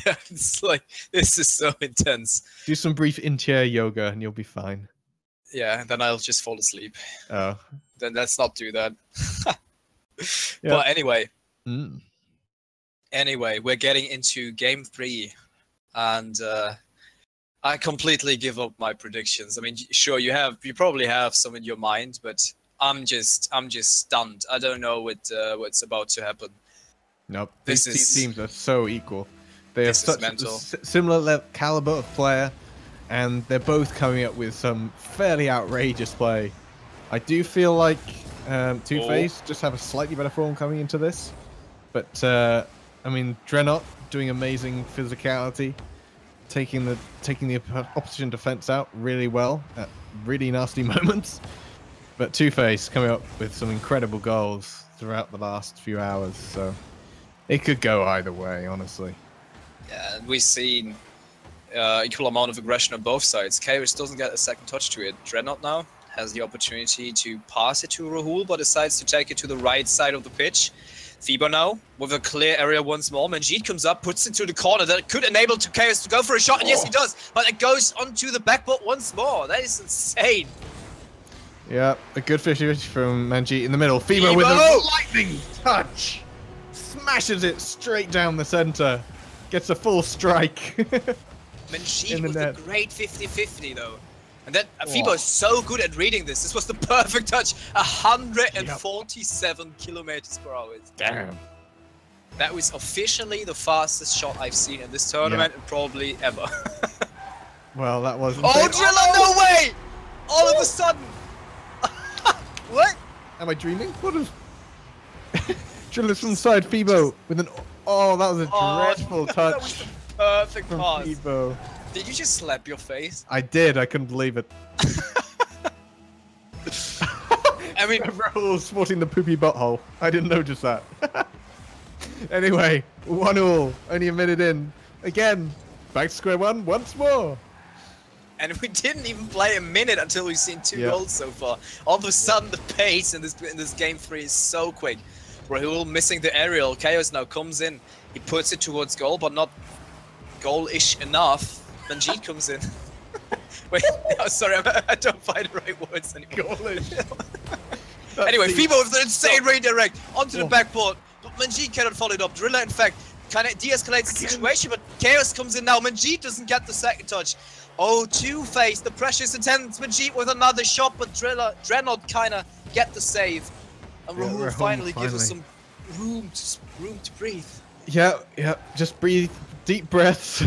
Yeah, it's like this is so intense. Do some brief in-chair yoga and you'll be fine. Yeah, then I'll just fall asleep. Oh. Then let's not do that. Yeah. But anyway. Mm. Anyway, we're getting into game 3, and I completely give up my predictions. I mean, sure, you probably have some in your mind, but I'm just stunned. I don't know what's about to happen. Nope. These two teams are so equal. They have such mental. similar caliber of player, and they're both coming up with some fairly outrageous play. I do feel like Two-Face just have a slightly better form coming into this. But, I mean, Drenot doing amazing physicality, taking the opposition defense out really well at really nasty moments. But Two-Face coming up with some incredible goals throughout the last few hours, so it could go either way, honestly. Yeah, we've seen equal amount of aggression on both sides. Chaos doesn't get a second touch to it. Drenot now has the opportunity to pass it to Rahul, but decides to take it to the right side of the pitch. Fibo now with a clear area once more. Manjeet comes up, puts it to the corner. That could enable Chaos to go for a shot, and yes, he does. But it goes onto the backboard once more. That is insane. Yeah, a good fish from Manjeet in the middle. Fibo with a lightning touch. Smashes it straight down the center. Gets a full strike. Manjeet with a great 50-50 though. And then Fibo is so good at reading this. This was the perfect touch. 147 km/h. Damn. That was officially the fastest shot I've seen in this tournament and probably ever. Well, that was. Oh, Driller, no way! All of a sudden. What? Am I dreaming? What is? Driller's from the side. Fibo with an. Oh, that was a dreadful touch. That was the perfect from pass. Fibo. Did you just slap your face? I did. I couldn't believe it. I mean, Rahul sporting the poopy butthole. I didn't notice that. Anyway, 1-1. Only a minute in. Again, back to square one once more. And we didn't even play a minute until we've seen 2 Yeah. goals so far. All of a sudden, the pace in this game 3 is so quick. Rahul missing the aerial. Chaos now comes in. He puts it towards goal, but not goal-ish enough. Manjeet comes in. Wait, oh, sorry, I don't find the right words anymore. Goalish. Anyway, Fibo with the insane redirect onto the backboard. But Manjeet cannot follow it up. Driller, in fact, kind of de-escalates the situation, but Chaos comes in now. Manjeet doesn't get the second touch. Oh, Two-Face, the pressure is intense. Manjeet with another shot, but Dreadnought kind of get the save. And Rahul finally gives us some room to breathe. Yeah, just breathe, deep breaths,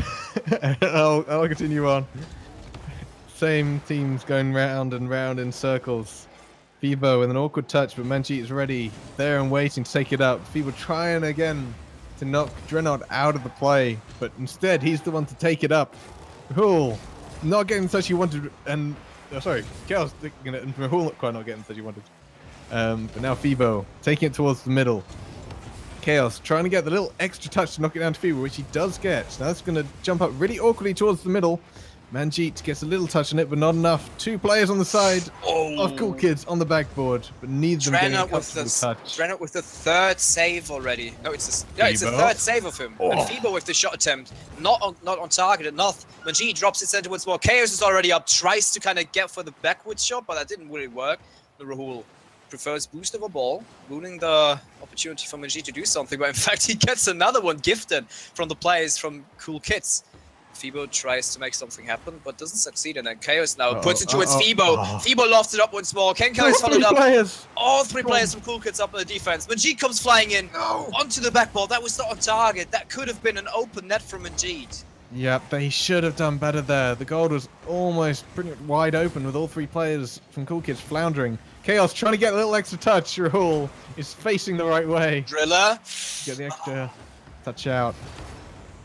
and I'll continue on. Same teams going round and round in circles. Fibo with an awkward touch, but Manjeet is ready there and waiting to take it up. Fibo trying again to knock Dreadnought out of the play, but instead he's the one to take it up. Rahul not getting the touch he wanted, and sorry, Chaos and Rahul not quite not getting the touch he wanted. But now Fibo taking it towards the middle. Chaos trying to get the little extra touch to knock it down to Fibo, which he does get. So that's going to jump up really awkwardly towards the middle. Manjeet gets a little touch on it, but not enough. 2 players on the side of Cool Kids on the backboard, but neither of them getting a comfortable touch. Dreadnought with the 3rd save already. No, it's the 3rd save of him. And Fibo with the shot attempt, not on target enough. Manjeet drops it center once more. Chaos is already up, tries to kind of get for the backwards shot, but that didn't really work. The Rahul prefers boost of a ball, ruining the opportunity for Manjeet to do something, but in fact he gets another one gifted from the players from Cool Kids. Fibo tries to make something happen, but doesn't succeed, and then Chaos now puts it towards Fibo. Fibo lofts it up once more. Can Chaos follow it up? All 3 players from Cool Kids up on the defense. Manjeet comes flying in onto the backboard. That was not on target. That could have been an open net from Manjeet. Yep, they should have done better there. The goal was almost pretty much wide open with all 3 players from Cool Kids floundering. Chaos trying to get a little extra touch. Rahul is facing the right way. Driller. Get the extra touch out.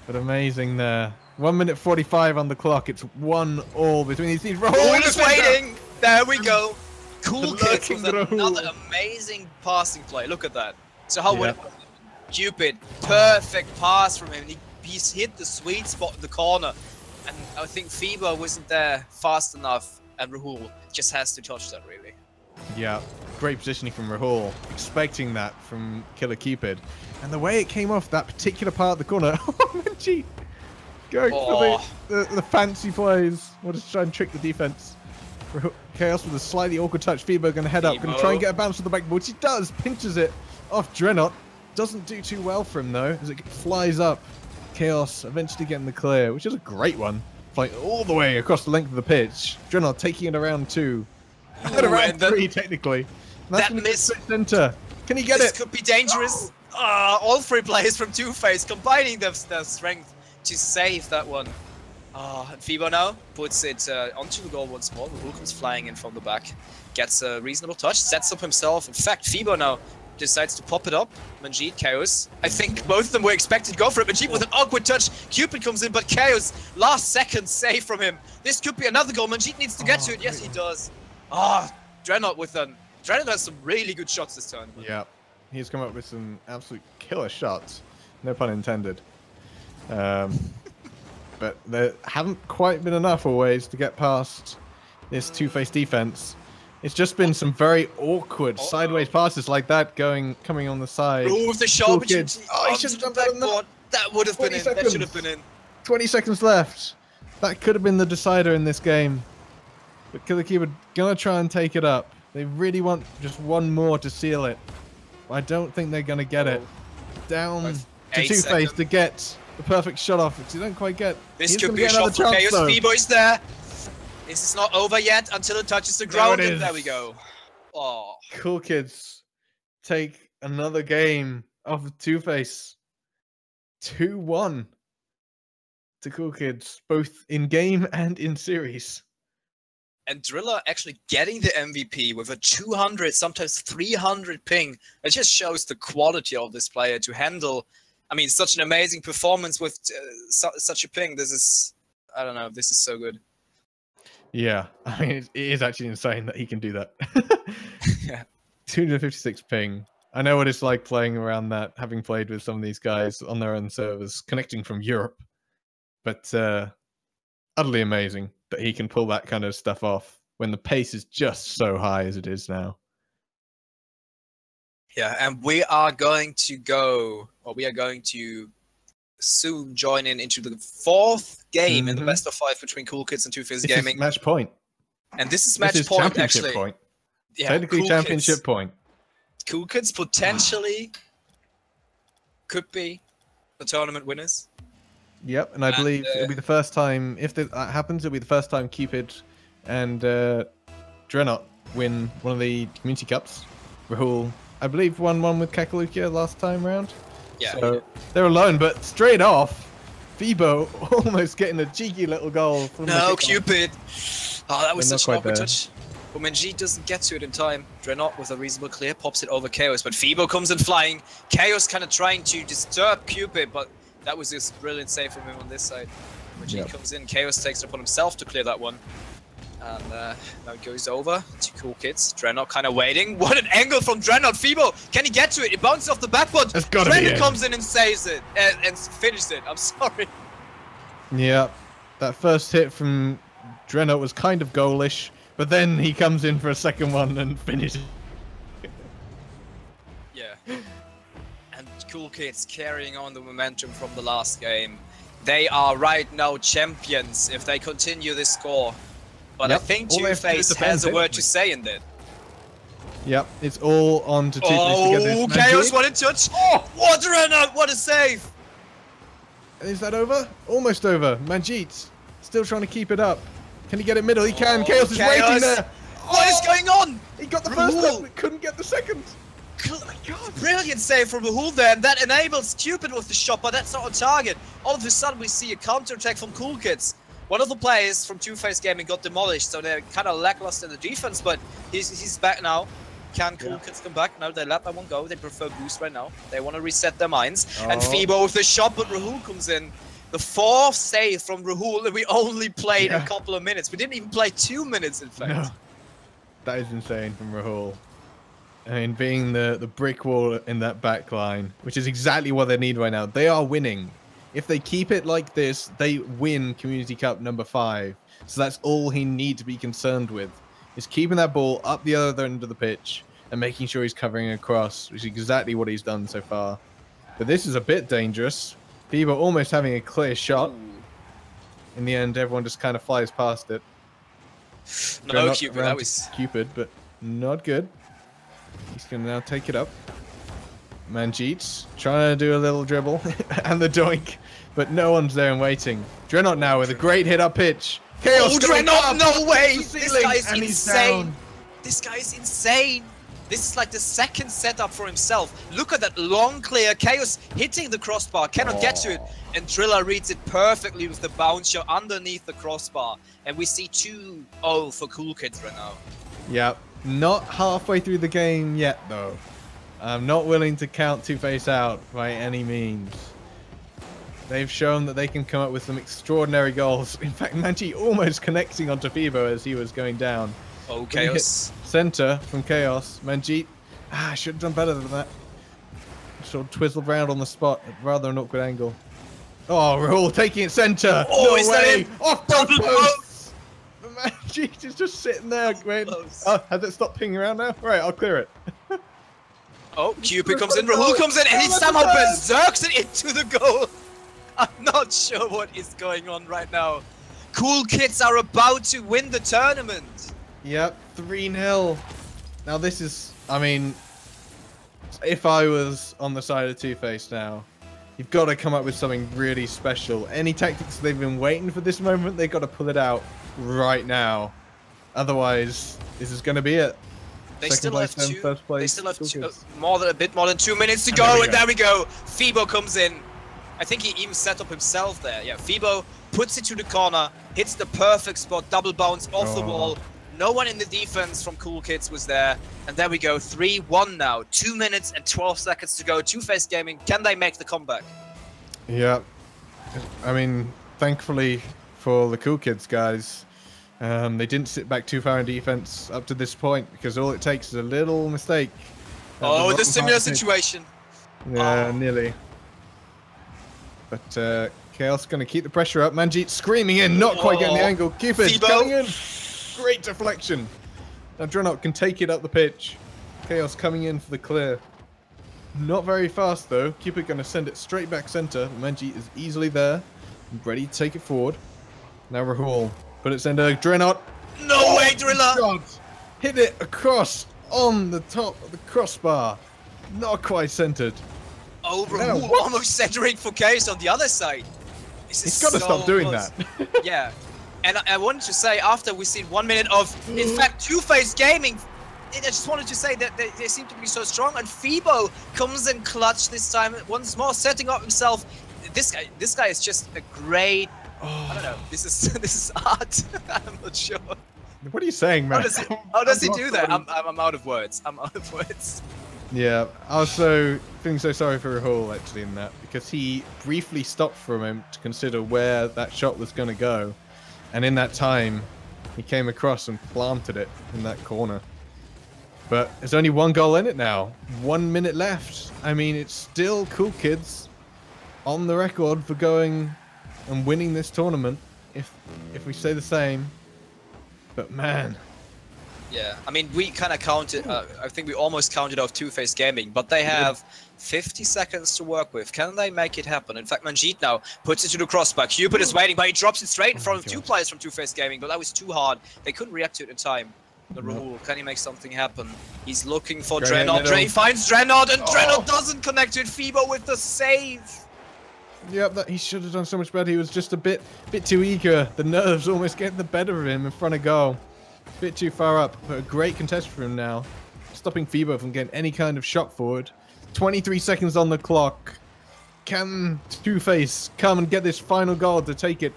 But amazing there. 1 minute 45 on the clock. It's 1-1 between these teams. Rahul is waiting. There we go. Cool Kids with Rahul. another amazing passing play. Look at that. So how would it Cupid, perfect pass from him. He's hit the sweet spot in the corner. And I think Fibo wasn't there fast enough. And Rahul just has to touch that, really. Yeah, great positioning from Rahul. Expecting that from Killer Cupid. And the way it came off that particular part of the corner. Oh, Manjeet. Going for the fancy plays. We'll just try and trick the defense. Chaos with a slightly awkward touch. Fibo going to head up. Going to try and get a bounce to the backboard. She does. Pinches it off Dreadnought. Doesn't do too well for him, though, as it flies up. Chaos eventually getting the clear, which is a great one. Flying all the way across the length of the pitch. Dreadnought taking it around 2. Around 3, technically. And that's that miss center. Can he get this it? could be dangerous. All 3 players from Two-Face combining their strength to save that one. And Fibo now puts it onto the goal once more. Rahul comes flying in from the back. Gets a reasonable touch. Sets up himself. In fact, Fibo now decides to pop it up. Manjeet, Chaos. I think both of them were expected to go for it. Manjeet with an awkward touch. Cupid comes in, but Chaos, last second save from him. This could be another goal. Manjeet needs to get to it. Yes, he does. Dreadnought with an... Dreadnought has some really good shots this time. Yeah, he's come up with some absolute killer shots. No pun intended. But there haven't quite been enough always to get past this Two-Face defense. It's just been some very awkward sideways passes like that coming on the side. Ooh, with the shot opportunity. He should have jumped out of that. That would have been in. That should have been in. 20 seconds left. That could have been the decider in this game. But Killer Cupid gonna try and take it up. They really want just one more to seal it. I don't think they're gonna get it. Down to Two-Face to get the perfect shot off, which they don't quite get. This could be a shot for Chaos. Fibo is there. This is not over yet until it touches the ground, and there we go. Oh. Cool Kids take another game off of Two-Face. 2-1 to Cool Kids, both in game and in series. And Driller actually getting the MVP with a 200, sometimes 300 ping. It just shows the quality of this player to handle, I mean, such an amazing performance with such a ping. This is, I don't know, this is so good. Yeah, I mean, it is actually insane that he can do that. Yeah. 256 ping. I know what it's like playing around that, having played with some of these guys on their own servers, connecting from Europe. But utterly amazing that he can pull that kind of stuff off when the pace is just so high as it is now. Yeah, and we are going to soon join into the 4th game in the best of 5 between Cool Kids and Two Face Gaming. Is match point. And this is This match is point, championship actually. point. Yeah, Technically Cool championship Kids. point. Cool Kids potentially could be the tournament winners. Yep, and I believe it'll be the first time, if that happens, it'll be the first time Cupid and Drenot win one of the Community Cups. Rahul, I believe, won one with Kakalukia last time round. Yeah. So they're alone, but straight off, Fibo almost getting a cheeky little goal. From No, the Cupid. Oh, that was They're such not an quite awkward there. touch. But Manjeet doesn't get to it in time. Drenot with a reasonable clear pops it over Chaos, but Fibo comes in flying. Chaos kind of trying to disturb Cupid, but that was just brilliant save from him on this side. Manjeet comes in, Chaos takes it upon himself to clear that one. And now it goes over to Cool Kids. Drenot kind of waiting. What an angle from Drenot. Fibo, can he get to it? It bounces off the backboard. That's gotta be Drenot in. comes in and saves it and finishes it. I'm sorry. Yeah, that first hit from Drenot was kind of goalish, but then he comes in for a second one and finishes. Yeah. And Cool Kids carrying on the momentum from the last game. They are right now champions if they continue this score. But I Yep, think all they have to do is Two-Face defend has a word to technically. say in that. Yep, it's all on to Two-Face to get Oh, this. Chaos, Manjeet, what a touch! Oh, what a run! What a save! is that over? Almost over. Manjeet still trying to keep it up. Can he get it middle? He can. Chaos is Chaos. waiting there. What is going on? He got the first Rahul. one, but couldn't get the second. Brilliant save from Rahul there, and that enables Cupid with the shot, but that's not on target. All of a sudden, we see a counter-attack from Cool Kids. One of the players from Two-Face Gaming got demolished, so they're kind of lackluster in the defense, but he's back now. Can Cool Kids come back? No, they let that one go. They prefer boost right now. They want to reset their minds. And Fibo with the shot, but Rahul comes in. The 4th save from Rahul, and we only played a couple of minutes. We didn't even play 2 minutes, in fact. No. That is insane from Rahul. I mean, being the brick wall in that back line, which is exactly what they need right now. They are winning. If they keep it like this, they win Community Cup number 5. So that's all he needs to be concerned with, is keeping that ball up the other end of the pitch and making sure he's covering across, which is exactly what he's done so far. But this is a bit dangerous. Fibo almost having a clear shot. In the end, everyone just kind of flies past it. No, Not Cupid, around that to was... Cupid, but not good. He's going to now take it up. Manjeet trying to do a little dribble and the doink, but no one's there and waiting. Drenot now with a great hit up pitch. Chaos going Drenot, up no way! to the This ceiling, guy is and he's insane! down. This guy is insane! This is like the second setup for himself. Look at that long clear. Chaos hitting the crossbar, cannot get to it. And Driller reads it perfectly with the bounce shot underneath the crossbar. And we see 2-0 for Cool Kids right now. Yep, not halfway through the game yet though. I'm not willing to count Two-Face out by any means. They've shown that they can come up with some extraordinary goals. In fact, Manjeet almost connecting onto Fibo as he was going down. Oh, Chaos. Center from Chaos. Manjeet. Should have done better than that. Sort of twizzled around on the spot at rather an awkward angle. Oh, Rahul taking it center. Oh, no is that way. it? Off both Double posts. Manjeet is just sitting there. Waiting. Close. Oh, has it stopped pinging around now? Right, I'll clear it. Oh, Cupid comes in, Rahul comes in, and he somehow berserks it into the goal. I'm not sure what is going on right now. Cool Kids are about to win the tournament. Yep, 3-0. Now this is, I mean, if I was on the side of Two-Face now, you've got to come up with something really special. Any tactics they've been waiting for this moment, they've got to pull it out right now. Otherwise, this is going to be it. They Second still place, have then two. first place, They still have Cool two, Kids. a bit more than 2 minutes to And go, there we and go. there we go. Fibo comes in. I think he even set up himself there. Yeah, Fibo puts it to the corner, hits the perfect spot, double bounce off the wall. No one in the defense from Cool Kids was there. And there we go, 3-1 now. 2 minutes and 12 seconds to go. Two-Face Gaming, can they make the comeback? Yeah. I mean, thankfully for the Cool Kids guys, they didn't sit back too far in defense up to this point, because all it takes is a little mistake. Oh, the wrong similar part of it. situation. Yeah, Oh. nearly. But Chaos going to keep the pressure up. Manjeet screaming in, not quite getting the angle. Cupid Fibo. going in. Great deflection. Now Drenot can take it up the pitch. Chaos coming in for the clear. Not very fast though. Cupid going to send it straight back center. Manjeet is easily there. Ready to take it forward. Now Rahul. Put it center. Drenot. No way, Driller! God. Hit it across on the top of the crossbar. Not quite centered. Oh, No, Rahul what? almost centering for Chaos on the other side. This is He's got to so stop doing close. that. Yeah. And I wanted to say, after we've seen 1 minute of, in fact, Two-Face Gaming, I just wanted to say that they seem to be so strong, and Fibo comes in clutch this time once more, setting up himself. This guy is just a great. I don't know. This is art. I'm not sure. What are you saying, man? How does he do that? I'm out of words. I'm out of words. Yeah, I was feeling so sorry for Rahul actually in that, because he briefly stopped for a moment to consider where that shot was going to go, and in that time he came across and planted it in that corner. But there's only one goal in it now. 1 minute left. I mean, it's still Cool Kids on the record for going and winning this tournament, if we say the same. But man. Yeah, I mean, we kind of counted, I think we almost counted off Two-Face Gaming, but they have 50 seconds to work with. Can they make it happen? In fact, Manjeet now puts it to the crossbar. Cupid is waiting, but he drops it straight in front of two players from Two-Face Gaming, but that was too hard. They couldn't react to it in time. The Rahul, can he make something happen? He's looking for Drenot. He finds Drenot, and Drenot doesn't connect with Fibo with the save. Yep, he should have done so much better. He was just a bit too eager. The nerves almost getting the better of him in front of goal. Bit too far up, but a great contest for him now. Stopping Fibo from getting any kind of shot forward. 23 seconds on the clock. Can Two-Face come and get this final goal to take it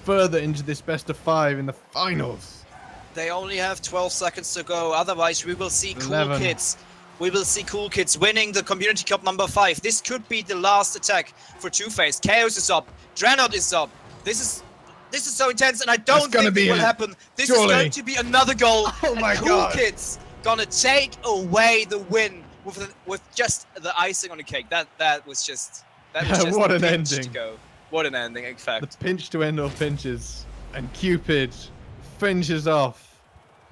further into this best of 5 in the finals? They only have 12 seconds to go. Otherwise, we will see Cool 11. Kids. We will see Cool Kids winning the Community Cup number 5. This could be the last attack for Two-Face. Chaos is up. Drenot is up. This is so intense, and I don't think it will happen. This is going to be another goal. Oh my Cool God. Kids gonna take away the win with just the icing on the cake. That was just What the an pinch ending. to go. What an ending, in The fact. pinch to end all pinches. And Cupid finishes off.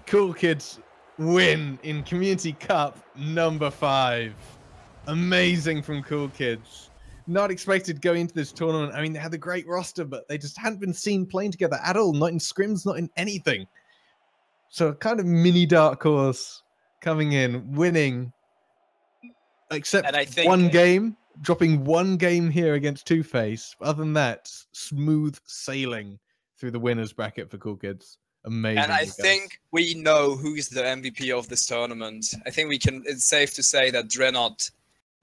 Cool Kids win in Community Cup number 5. Amazing from Cool Kids. Not expected going into this tournament. I mean, they had a great roster, but they just hadn't been seen playing together at all. Not in scrims, not in anything. So a kind of mini dark horse coming in, winning. Except And I think- one game, dropping one game here against Two-Face. Other than that, smooth sailing through the winners bracket for Cool Kids. Amazing. And I you guys. think we know who is the MVP of this tournament. I think it's safe to say that Drenot,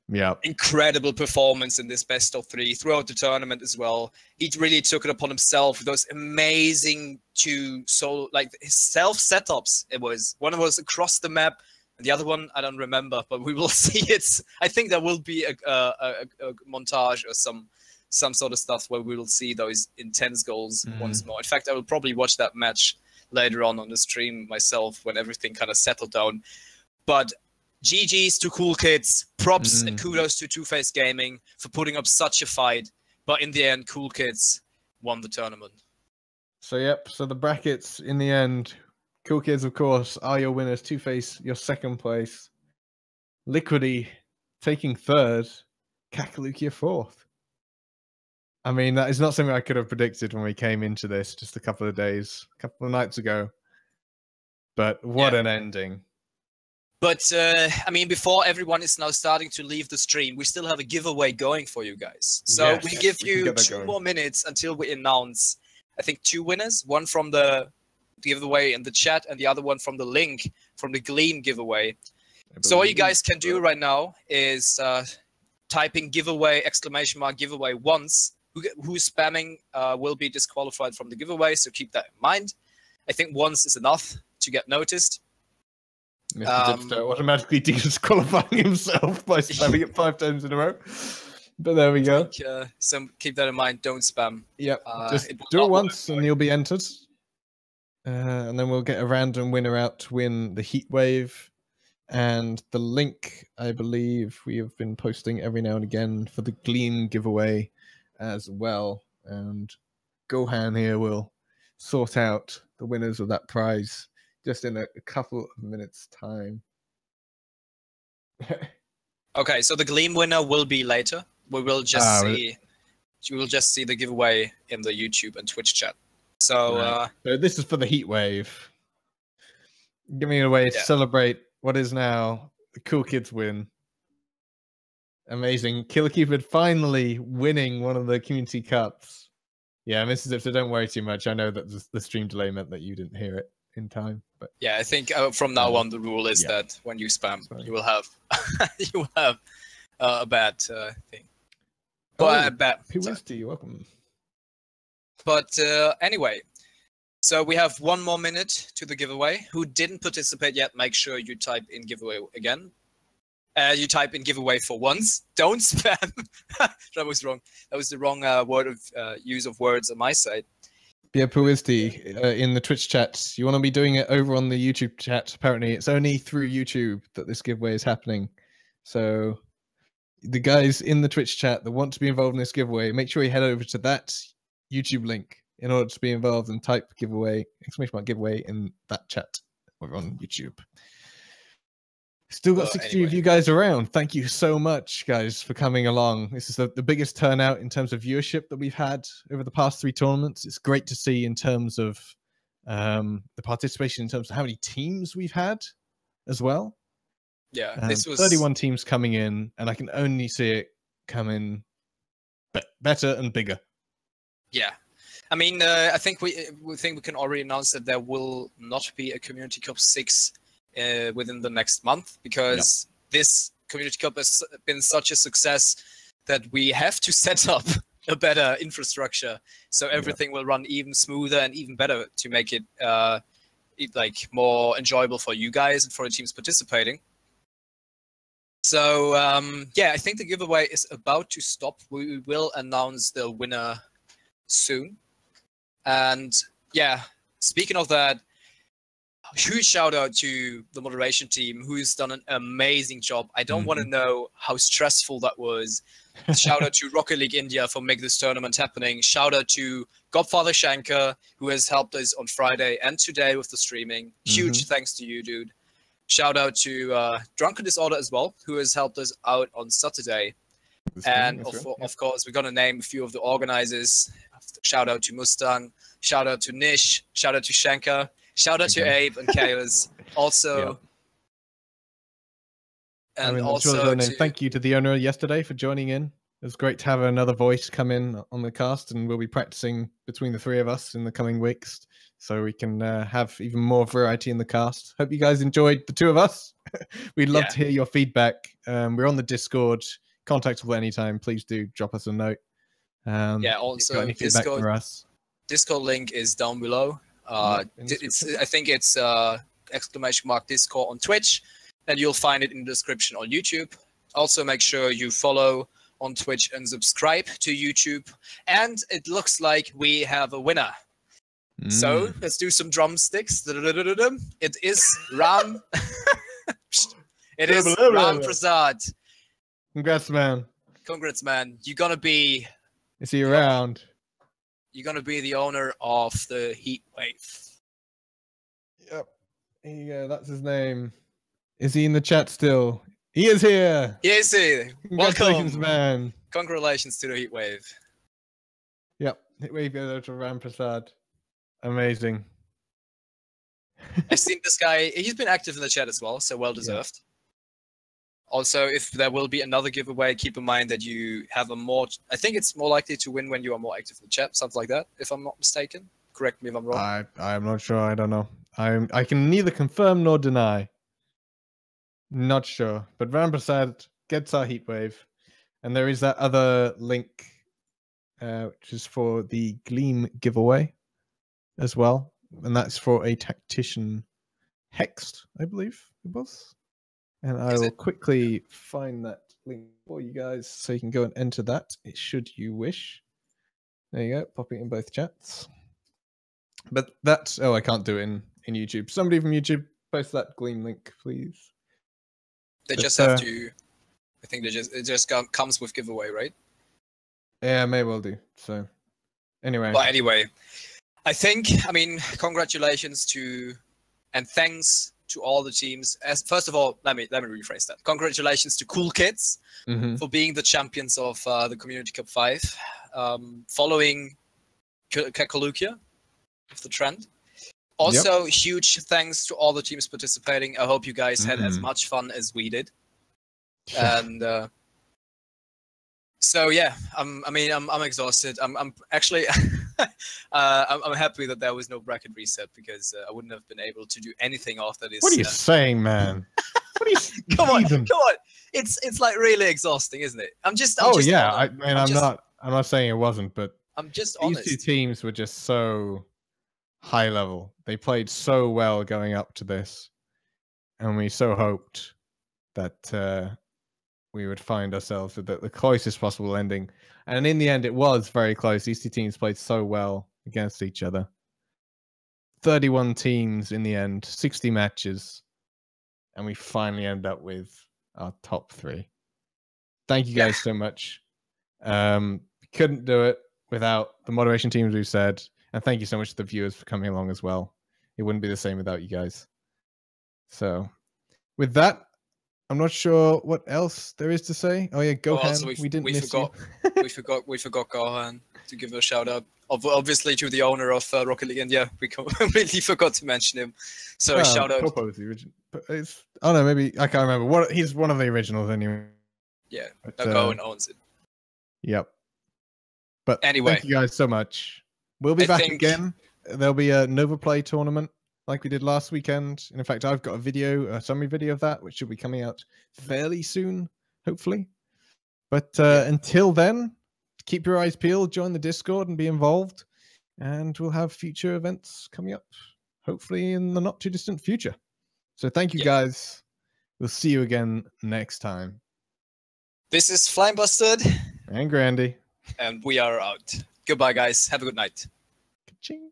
Yeah. incredible performance in this best of 3 throughout the tournament as well. He really took it upon himself with those amazing his self setups. One was across the map, and the other one I don't remember, but we will see it. I think there will be a montage or some sort of stuff where we will see those intense goals once more. In fact, I will probably watch that match later on the stream myself when everything kind of settled down. But GG's to Cool Kids, props and kudos to Two-Face Gaming for putting up such a fight. But in the end, Cool Kids won the tournament. So the brackets in the end, Cool Kids, of course, are your winners. Two-Face, your second place. Liquidy taking third. Kakalukia fourth. I mean, that is not something I could have predicted when we came into this just a couple of nights ago. But what an ending. But, I mean, before everyone is now starting to leave the stream, we still have a giveaway going for you guys. So Yes, we give we can you get that 2 going. more minutes until we announce, I think, 2 winners. One from the giveaway in the chat and the other one from the link from the Gleam giveaway. So what you guys can do right now is typing giveaway, !giveaway once. Who's spamming will be disqualified from the giveaway, so keep that in mind. I think once is enough to get noticed. Mr. Dipster automatically disqualifying himself by spamming it 5 times in a row. But there we go. So keep that in mind. Don't spam. Yep. Just it will do it not work once for and you. you'll be entered. And then we'll get a random winner out to win the Heatwave. And the link, I believe, we have been posting every now and again for the Gleam giveaway as well. and Gohan here will sort out the winners of that prize just in a couple of minutes' time. Okay, so the Gleam winner will be later. We will just Ah, see. You will just see the giveaway in the YouTube and Twitch chat. So Right. So this is for the Heatwave. Giving it away to Yeah. celebrate what is now the Cool Kids win. Amazing. Killer Cupid finally winning one of the community cups. Yeah, Mrs. If so don't worry too much. I know that the stream delay meant that you didn't hear it in time, but yeah, I think from now on the rule is yeah. that when you spam, Sorry. you will have you will have a bad thing. Oh, But bad. who sorry. is to you? Welcome. But anyway, so we have 1 more minute to the giveaway. Who didn't participate yet, make sure you type in giveaway again. You type in giveaway for once. Don't spam. That was wrong. That was the wrong word of use of words on my side. Yeah, Puisti, in the Twitch chat. You want to be doing it over on the YouTube chat. Apparently, it's only through YouTube that this giveaway is happening. So the guys in the Twitch chat that want to be involved in this giveaway, make sure you head over to that YouTube link in order to be involved and type giveaway, !giveaway in that chat over on YouTube. Still got 60 of you guys around. Thank you so much, guys, for coming along. This is the biggest turnout in terms of viewership that we've had over the past 3 tournaments. It's great to see in terms of the participation, in terms of how many teams we've had as well. Yeah, this was 31 teams coming in, and I can only see it coming better and bigger. Yeah, I mean, I think we can already announce that there will not be a Community Cup 6 within the next month, because this Community Cup has been such a success that we have to set up a better infrastructure so everything will run even smoother and even better to make it like more enjoyable for you guys and for the teams participating. So yeah, I think the giveaway is about to stop. We will announce the winner soon. And yeah, speaking of that, huge shout out to the moderation team who's done an amazing job. I don't want to know how stressful that was. Shout out to Rocket League India for making this tournament happening. Shout out to Godfather Shankar, who has helped us on Friday and today with the streaming. Huge thanks to you, dude. Shout out to Drunken Disorder as well, who has helped us out on Saturday. And of course, we're going to name a few of the organizers. Shout out to Mustang. Shout out to Nish. Shout out to Shankar. Shout out to Abe and Chaos. Also, and also thank you to the owner yesterday for joining in. It was great to have another voice come in on the cast, and we'll be practicing between the 3 of us in the coming weeks, so we can have even more variety in the cast. Hope you guys enjoyed the 2 of us. We'd love to hear your feedback. We're on the Discord. Contactable anytime. Please do drop us a note. Also any feedback for us. Discord link is down below. I think it's !Discord on Twitch, and you'll find it in the description on YouTube. Also, make sure you follow on Twitch and subscribe to YouTube. And it looks like we have a winner. So let's do some drumsticks. It is Ram. It is Ram Prasad. Congrats, man. Congrats, man. You're gonna be. Is he around? You're gonna be the owner of the Heatwave. Yep. Here you go. That's his name. Is he in the chat still? He is here. Yes, Congratulations, welcome, man. Congratulations to the Heatwave. Yep. Heatwave goes to Ram Prasad. Amazing. I've seen this guy. He's been active in the chat as well, so well deserved. Also, if there will be another giveaway, keep in mind that you have a more. I think it's more likely to win when you are more active in the chat, something like that, if I'm not mistaken. Correct me if I'm wrong. I'm not sure. I don't know. I can neither confirm nor deny. Not sure. But Ram Prasad gets our Heatwave, and there is that other link, which is for the Gleam giveaway as well, and that's for a Tactician Hexed, I believe it was. And I will quickly find that link for you guys so you can go and enter that, should you wish. There you go, popping it in both chats. But that's, I can't do it in YouTube. Somebody from YouTube, post that Gleam link, please. They just have to, I think it just comes with giveaway, right? Yeah, may well do. So Anyway. But anyway, I mean, congratulations to and thanks to all the teams. As first of all, let me rephrase that. Congratulations to Cool Kids for being the champions of the Community Cup 5, following Kekalukia of the trend. Also, huge thanks to all the teams participating. I hope you guys had as much fun as we did. And so yeah, I'm exhausted. I'm actually I'm happy that there was no bracket reset because I wouldn't have been able to do anything after this. What are you saying, man? What are you come on. It's like really exhausting, isn't it? I'm just I'm not saying it wasn't, but I'm just these honest. two teams were just so high level. They played so well going up to this, and we so hoped that we would find ourselves with the closest possible ending. And in the end, it was very close. These two teams played so well against each other. 31 teams in the end, 60 matches, and we finally end up with our top 3. Thank you guys so much. Couldn't do it without the moderation teams we've said, and thank you so much to the viewers for coming along as well. It wouldn't be the same without you guys. So, with that, I'm not sure what else there is to say. Oh yeah, Gohan. We didn't miss you. we forgot Gohan to give a shout out. Obviously to the owner of Rocket League, and yeah, we completely forgot to mention him. So shout out. Popo's the original. Oh no, maybe I can't remember. He's one of the originals anyway. Yeah, Gohan owns it. Yep. But anyway, thank you guys so much. We'll be back again. There'll be a Nova Play tournament like we did last weekend. And in fact, I've got a summary video of that, which should be coming out fairly soon, hopefully. But until then, keep your eyes peeled, join the Discord and be involved. And we'll have future events coming up, hopefully in the not too distant future. So thank you guys. We'll see you again next time. This is Flamebusted. And Grandy. And we are out. Goodbye, guys. Have a good night. Ka-ching.